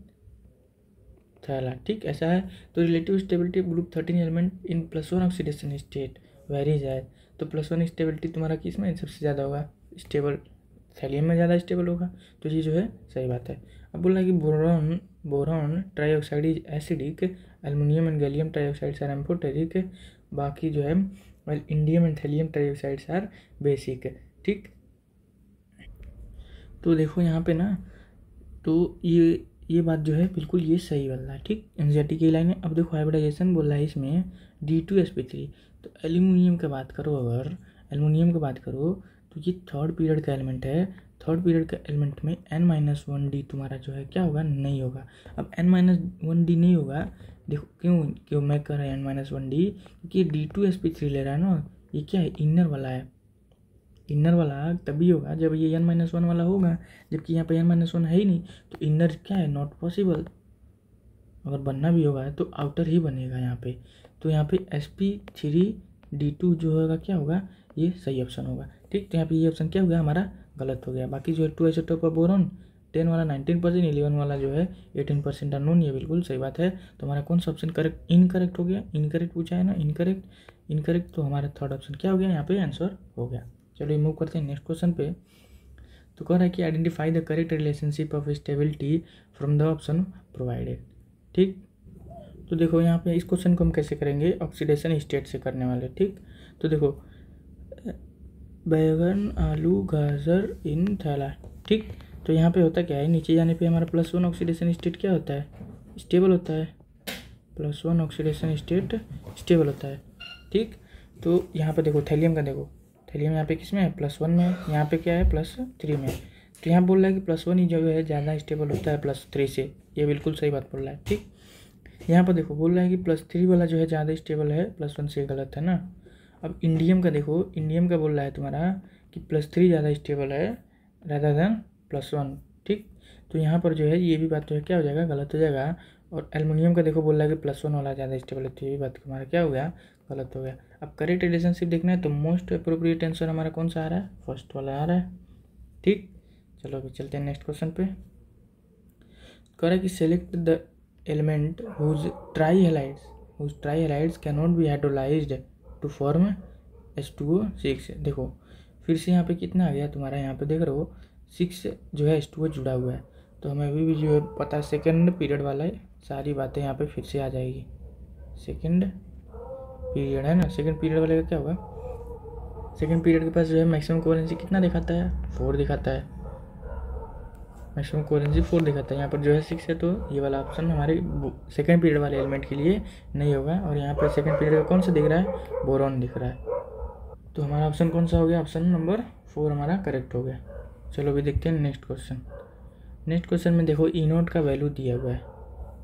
थैला, ठीक ऐसा है। तो relative stability of group 13 element in +1 oxidation state varies as, तो +1 स्टेबिलिटी तुम्हारा किस में सबसे ज़्यादा होगा, स्टेबल थैलियम में ज़्यादा स्टेबल होगा, तो ये जो है सही बात है। अब बोला कि boron trioxide is acidic, aluminium and gallium trioxides are amphoteric, बाकी जो है indium and thallium trioxides are basic, ठीक। तो देखो यहाँ पे ना, तो ये बात जो है बिल्कुल ये सही वाला है, ठीक। एनसीईआरटी की लाइन है। अब देखो हाइब्रिडाइजेशन बोल रहा है इसमें D2sp3, तो एल्यूमिनियम की बात करो, अगर एल्यूमिनियम की बात करो तो ये 3rd पीरियड का एलिमेंट है। 3rd पीरियड का एलिमेंट में N-1D तुम्हारा जो है क्या होगा, नहीं होगा। अब N-1D नहीं होगा, देखो क्यों मैं कह रहा हूँ N-1D, क्योंकि D2sp3 ले रहा है ना, ये क्या है, इनर वाला है। इनर वाला तभी होगा जब ये N-1 वाला होगा, जबकि यहाँ पे N-1 है ही नहीं, तो इनर क्या है, नॉट पॉसिबल। अगर बनना भी होगा तो आउटर ही बनेगा यहाँ पे। तो यहाँ पे sp3d2 जो होगा क्या होगा, ये सही ऑप्शन होगा, ठीक। तो यहाँ पे ये ऑप्शन क्या हो गया, हमारा गलत हो गया। बाकी जो है 2 आइसोटोप ऑफ बोरॉन 10 वाला 19%, 11 वाला जो है 18% अननोन, ये बिल्कुल सही बात है। तो हमारा कौन सा ऑप्शन करेक्ट, इनकरेक्ट हो गया। इनकरेक्ट पूछा है ना, इनकरेक्ट, तो हमारा 3rd ऑप्शन क्या हो गया, यहाँ पे आंसर हो गया। चलो मूव करते हैं नेक्स्ट क्वेश्चन पे। तो कह रहा है कि identify the correct relationship of stability from the option provided, ठीक। तो देखो यहाँ पे इस क्वेश्चन को हम कैसे करेंगे, ऑक्सीडेशन स्टेट से करने वाले, ठीक। तो देखो बैगन आलू गाजर इन थैला, ठीक। तो यहाँ पे होता क्या है, नीचे जाने पे हमारा +1 ऑक्सीडेशन स्टेट क्या होता है, स्टेबल होता है। +1 ऑक्सीडेशन स्टेट स्टेबल होता है, ठीक। तो यहाँ पे देखो थैलियम का, देखो थैलियम यहाँ पे किस में है, +1 में, यहाँ पे क्या है, +3 में। तो यहाँ बोल रहा है कि +1 ही जो है ज़्यादा स्टेबल होता है +3 से, ये बिल्कुल सही बात बोल रहा है, ठीक। यहाँ पर देखो बोल रहा है कि +3 वाला जो है ज़्यादा स्टेबल है +1 से, गलत है ना। अब इंडियम का देखो, इंडियम का बोल रहा है तुम्हारा कि +3 ज़्यादा स्टेबल है रादर देन +1, ठीक। तो यहाँ पर जो है ये भी बात जो है क्या हो जाएगा, गलत हो जाएगा। और एल्युमिनियम का देखो बोल रहा है कि +1 वाला ज़्यादा स्टेबल है, तो ये भी बात हमारा क्या हो गया, गलत हो गया। अब करेक्ट रिलेशनशिप देखना है तो मोस्ट अप्रोप्रिएट आंसर हमारा कौन सा आ रहा है, फर्स्ट वाला आ रहा है, ठीक। चलो अभी चलते हैं नेक्स्ट क्वेश्चन पे। कह रहा है कि select the element whose trihalides cannot be hydrolyzed to form H2O6। देखो फिर से यहाँ पे कितना आ गया तुम्हारा, यहाँ पे देख रहे हो 6 जो है H2O जुड़ा हुआ है, तो हमें अभी भी जो है पता है 2nd पीरियड वाला है, सारी बातें यहाँ पे फिर से आ जाएगी। 2nd पीरियड है ना, 2nd पीरियड वाले का क्या होगा, 2nd पीरियड के पास जो है मैक्सिमम कोवेलेंसी कितना दिखाता है, 4 दिखाता है, मैक्सिमम कोवेलेंसी 4 दिखाता है। यहाँ पर जो है 6 है, तो ये वाला ऑप्शन हमारे 2nd पीरियड वाले एलिमेंट के लिए नहीं होगा। और यहाँ पर 2nd पीरियड का कौन सा दिख रहा है, बोरॉन दिख रहा है, तो हमारा ऑप्शन कौन सा हो गया, ऑप्शन नंबर 4 हमारा करेक्ट हो गया। चलो अभी देखते हैं नेक्स्ट क्वेश्चन। नेक्स्ट क्वेश्चन में देखो E0 का वैल्यू दिया हुआ है,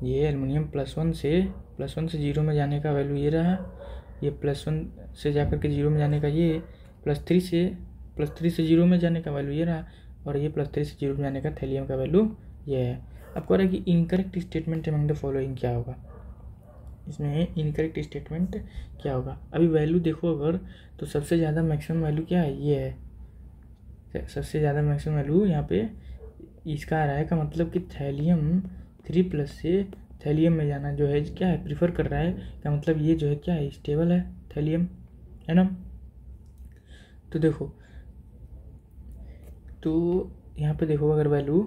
ये एल्युमिनियम +1 से 0 में जाने का वैल्यू ये रहा, ये +1 से जाकर के 0 में जाने का ये, +3 से 0 में जाने का वैल्यू ये रहा, और ये +3 से 0 में जाने का थैलियम का वैल्यू ये है। अब कह रहा है कि incorrect statement among the following क्या होगा, इसमें इनकरेक्ट स्टेटमेंट क्या होगा। अभी वैल्यू देखो अगर, तो सबसे ज़्यादा मैक्सिमम वैल्यू क्या है, ये है, सबसे ज़्यादा मैक्सिमम वैल्यू यहाँ पे इसका आ रहा है, का मतलब कि थैलियम 3+ से थैलियम में जाना जो है क्या है, प्रीफर कर रहा है, का मतलब ये जो है क्या है, स्टेबल है थैलियम, है ना। तो देखो, तो यहाँ पे देखो अगर वैल्यू,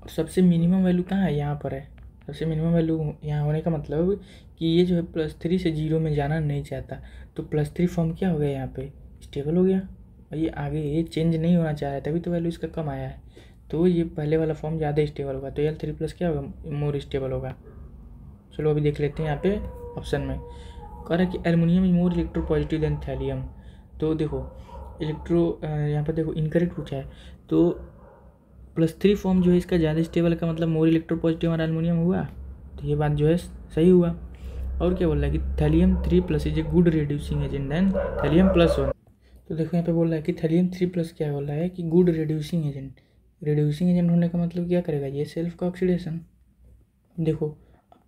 और सबसे मिनिमम वैल्यू कहाँ है, यहाँ पर है, सबसे मिनिमम वैल्यू यहाँ होने का मतलब कि ये जो है +3 से 0 में जाना नहीं चाहता, तो +3 फॉर्म क्या हो गया, यहाँ पे स्टेबल हो गया, और ये आगे ये चेंज नहीं होना चाह रहा है, तभी तो वैल्यू इसका कम आया है। तो ये पहले वाला फॉर्म ज़्यादा स्टेबल होगा, तो Al3+ क्या होगा, मोर स्टेबल होगा। चलो अभी देख लेते हैं यहाँ पे ऑप्शन में कह रहा है कि aluminium is more electropositive than thallium. तो देखो यहाँ पर देखो इनकरेक्ट पूछा है, तो +3 फॉर्म जो है इसका ज़्यादा स्टेबल का मतलब मोर इलेक्ट्रोपॉजिटिव हमारा एल्युमिनियम हुआ, तो ये बात जो है सही हुआ। और क्या बोल रहा है कि Thallium-3+ is a good reducing agent than Thallium+1। तो देखो यहाँ पे बोल रहा है कि Thallium-3+ क्या बोल रहा है कि good reducing agent. Reducing agent होने का मतलब क्या करेगा, ये सेल्फ का ऑक्सीडेशन। देखो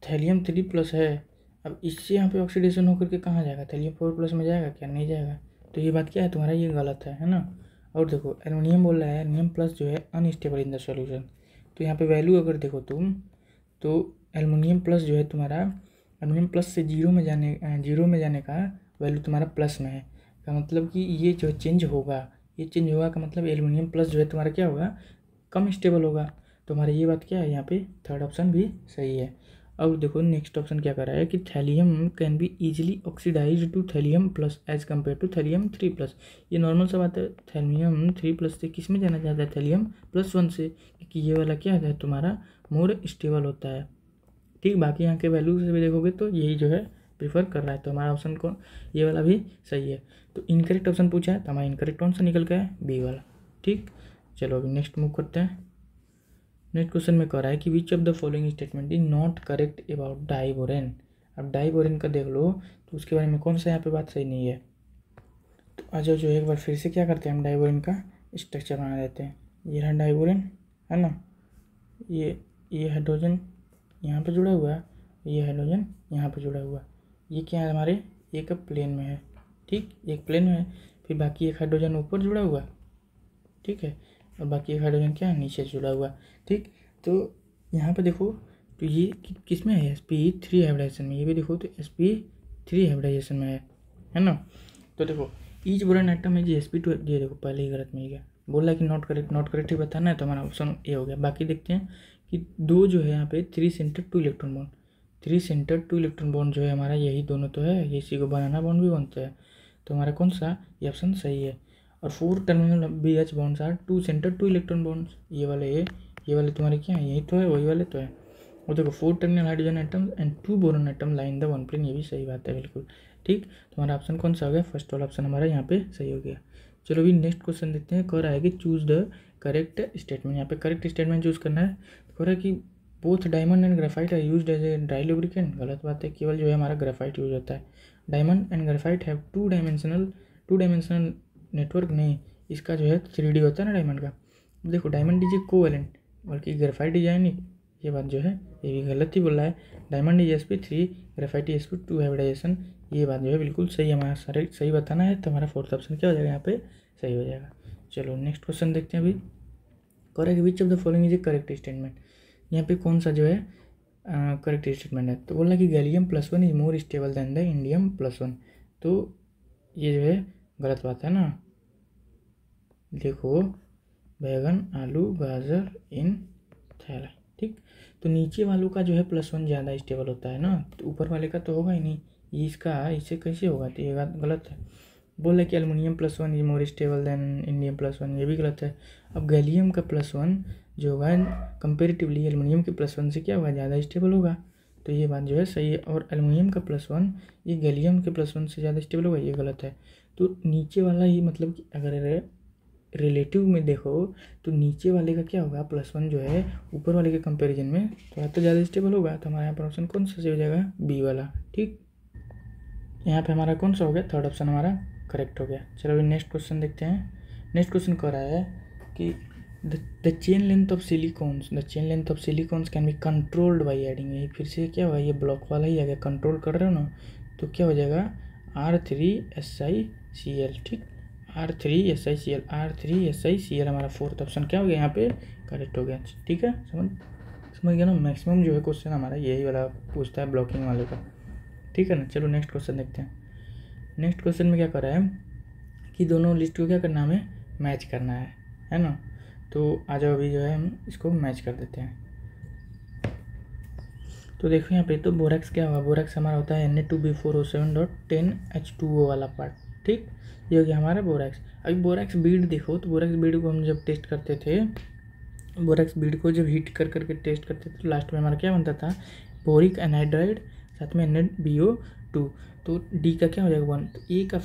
Thallium-3+ है, अब इससे यहाँ पे ऑक्सीडेशन होकर के कहाँ जाएगा, Thallium-4+ में जाएगा क्या, नहीं जाएगा। तो ये बात क्या है तुम्हारा, ये गलत है ना। और देखो एल्युमिनियम बोल रहा है एल्युमिनियम+ जो है अनस्टेबल इन द सॉल्यूशन। तो यहाँ पे वैल्यू अगर देखो तुम, तो एल्युमिनियम+ जो है तुम्हारा एल्युमिनियम+ से जीरो में जाने का वैल्यू तुम्हारा प्लस में है, का मतलब कि ये जो चेंज होगा का मतलब एल्युमिनियम+ जो है तुम्हारा क्या होगा, कम स्टेबल होगा। तुम्हारी ये बात क्या है, यहाँ पे थर्ड ऑप्शन भी सही है। अब देखो नेक्स्ट ऑप्शन क्या कर रहा है कि thallium can be easily oxidise to Thallium+ as compare to Thallium-3+। ये नॉर्मल सा बात है, Thallium-3+ से किस में जाना चाहता है, Thallium+1 से, क्योंकि ये वाला क्या है तुम्हारा मोर स्टेबल होता है। ठीक, बाकी यहाँ के वैल्यू से भी देखोगे तो यही जो है प्रीफर कर रहा है, तो हमारा ऑप्शन को ये वाला भी सही है। तो इनकरेक्ट ऑप्शन पूछा है, तो हमारा इनकरेक्ट कौन सा निकल गया है, बी वाला। ठीक, चलो अभी नेक्स्ट मूव करते हैं। नेक्स्ट क्वेश्चन में कह रहा है कि which of the following statement is not correct about diborane. अब डाइबोरेन का देख लो तो उसके बारे में कौन सा यहाँ पे बात सही नहीं है। तो आ जाओ जो एक बार फिर से क्या करते हैं, हम डाइबोरेन का स्ट्रक्चर बना देते हैं। ये रहा डाइबोरेन, है ना, ये हाइड्रोजन यहाँ पे जुड़ा हुआ है, ये हाइड्रोजन यहाँ पे जुड़ा हुआ है। ये क्या है हमारे एक प्लेन में है, ठीक, एक प्लेन में है। फिर बाकी एक हाइड्रोजन ऊपर जुड़ा हुआ, ठीक है, और बाकी एक हाइड्रोजन क्या है नीचे जुड़ा हुआ। ठीक, तो यहाँ पे देखो तो ये किस में है, sp3 हाइब्रिडाइजेशन में। ये भी देखो तो sp3 हाइब्रिडाइजेशन में है ना। तो देखो ईच बोरॉन एटम है जी sp2। ये देखो पहले ही गलत मिल गया, बोल रहा है कि नॉट करेक्ट ही बताना है, तो हमारा ऑप्शन ए हो गया। बाकी देखते हैं कि दो जो है यहाँ पे 3 centre 2 electron bond, 3 centre 2 electron bond जो है हमारा यही दोनों तो है, ये इसी को बनाना बॉन्ड भी बनता है। तो हमारा कौन सा, ये ऑप्शन सही है। और 4 terminal BH bonds are 2 centre 2 electron bonds, ये वाले तुम्हारे क्या है, यही तो है, वही वाले तो है। और देखो 4 terminal hydrogen atom and 2 boron atom line the one plane, ये भी सही बात है बिल्कुल। ठीक, तुम्हारा ऑप्शन कौन सा हो गया, फर्स्ट वाला ऑप्शन हमारा यहाँ पे सही हो गया। चलो अभी नेक्स्ट क्वेश्चन देखते हैं। कह रहा है कि चूज द करेक्ट स्टेटमेंट। यहाँ पे करेक्ट स्टेटमेंट चूज करना है। कह रहा है कि both diamond and graphite are used as a dry lubricant. गलत बात है, केवल जो है हमारा ग्रेफाइट यूज होता है। Diamond and graphite have two dimensional network, नहीं, इसका जो है 3D होता है ना डायमंड का। देखो डायमंड इज ए कोवेलेंट, बल्कि ग्रेफाइट इज आयनिक, ये बात जो है ये भी गलत ही बोल रहा है। Diamond is sp3, graphite is sp2 hybridisation, ये बात जो है बिल्कुल सही, हमारा सारे सही बताना है। तो हमारा फोर्थ ऑप्शन क्या हो जाएगा, यहाँ पे सही हो जाएगा। चलो नेक्स्ट क्वेश्चन देखते हैं। अभी कह रहा है कि which of the following is A correct statement. यहाँ पे कौन सा जो है करेक्ट स्टेटमेंट है। तो बोल रहा है कि Gallium+1 is more stable then the Indium+1। तो ये जो है गलत बात है ना। देखो बैगन, आलू, गाजर इन थैला, ठीक, तो नीचे वालों का जो है +1 ज़्यादा स्टेबल होता है ना, तो ऊपर वाले का तो होगा ही नहीं, ये इसका इससे कैसे होगा, तो ये बात गलत है। बोल रहे कि Aluminium+1 is more stable then Indium+1, ये भी गलत है। अब गैलियम का +1 जो होगा कंपेरेटिवली एल्युमिनियम के +1 से क्या होगा, ज़्यादा स्टेबल होगा, तो ये बात जो है सही है। और एल्युमिनियम का +1 ये गैलियम के +1 से ज़्यादा स्टेबल होगा, ये गलत है। तो नीचे वाला ही मतलब कि अगर रिलेटिव में देखो तो नीचे वाले का क्या होगा, +1 जो है ऊपर वाले के कंपैरिजन में थोड़ा तो ज़्यादा स्टेबल होगा। तो हमारा यहाँ पर ऑप्शन कौन सा से हो जाएगा, बी वाला। ठीक, यहाँ पे हमारा कौन सा हो गया, थर्ड ऑप्शन हमारा करेक्ट हो गया। चलो अभी नेक्स्ट क्वेश्चन देखते हैं। नेक्स्ट क्वेश्चन कह रहा है कि the chain length of silicones can be controlled by adding. ये फिर से क्या होगा, ये ब्लॉक वाला ही आ गया, कंट्रोल कर रहे हो ना, तो क्या हो जाएगा R3SiCl। ठीक, R3SiCl हमारा फोर्थ ऑप्शन क्या हो गया, यहाँ पे करेक्ट हो गया। ठीक है, समझ गया ना। मैक्सिमम जो है क्वेश्चन हमारा यही वाला पूछता है ब्लॉकिंग वाले का, ठीक है ना। चलो नेक्स्ट क्वेश्चन देखते हैं। नेक्स्ट क्वेश्चन में क्या कर रहा है कि दोनों लिस्ट को क्या करना है, हमें मैच करना है ना। तो आ जाओ अभी जो है हम इसको मैच कर देते हैं। तो देखो यहाँ पे तो बोरैक्स क्या होगा, बोरैक्स हमारा होता है Na2B4O7.10H2O वाला पार्ट। ठीक, ये हो गया हमारा बोरैक्स। अभी बोरैक्स बीड देखो, तो बोरैक्स बीड को हम जब टेस्ट करते थे बोरेक्स बीड को जब हीट कर करके टेस्ट करते थे तो लास्ट में हमारा क्या बनता था, बोरिक एनहाइड्राइड साथ में NaBO2। तो डी का क्या हो जाएगा 1, तो ए का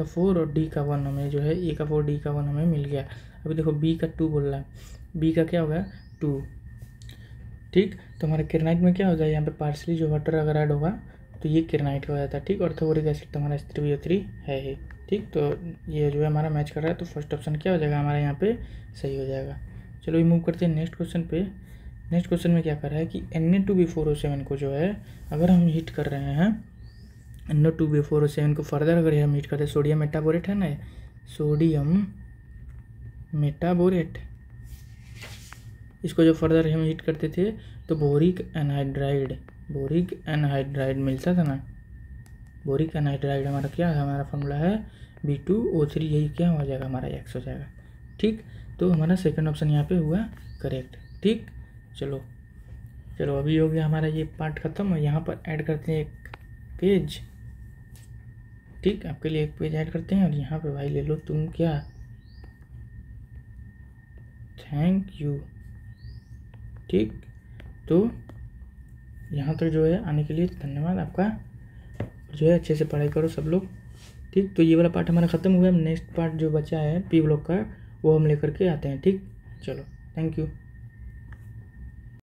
4 और डी का 1 हमें जो है ए का 4 डी का 1 हमें मिल गया। अभी देखो बी का 2 बोल रहा है, बी का क्या होगा 2, ठीक। तो हमारे किरनाइट में क्या होगा, यहाँ पे पार्सली जो वाटर अगर ऐड होगा तो ये किरनाइट हो जाता है, ठीक। और ऑर्थोबोरिक एसिड तो हमारा H3BO3 है ही, ठीक। तो ये जो है हमारा मैच कर रहा है, तो फर्स्ट ऑप्शन क्या हो जाएगा हमारा यहाँ पे सही हो जाएगा। चलो ये मूव करते हैं नेक्स्ट क्वेश्चन पे। नेक्स्ट क्वेश्चन में क्या कर रहा है कि Na2B4O7 को जो है अगर हम हीट कर रहे हैं, Na2B4O7 को फर्दर अगर हम हीट करते हैं, सोडियम मेटाबोरेट है ना, सोडियम मेटाबोरेट, इसको जो फर्दर हम हीट करते थे तो बोरिक एनहाइड्राइड मिलता था ना। बोरिक एनहाइड्राइड हमारा क्या है, हमारा फॉर्मूला है B2O3, यही क्या हो जाएगा हमारा X हो जाएगा, ठीक। तो हमारा सेकंड ऑप्शन यहाँ पे हुआ करेक्ट, ठीक। चलो अभी हो गया हमारा ये पार्ट खत्म। और यहाँ पर ऐड करते हैं एक पेज, ठीक। आपके लिए एक पेज ऐड करते हैं और यहाँ पे भाई ले लो तुम क्या, थैंक यू, ठीक। तो यहाँ तक जो है आने के लिए धन्यवाद आपका, जो है अच्छे से पढ़ाई करो सब लोग, ठीक। तो ये वाला पार्ट हमारा ख़त्म हुआ है। नेक्स्ट पार्ट जो बचा है पी ब्लॉक का वो हम लेकर के आते हैं, ठीक। चलो थैंक यू।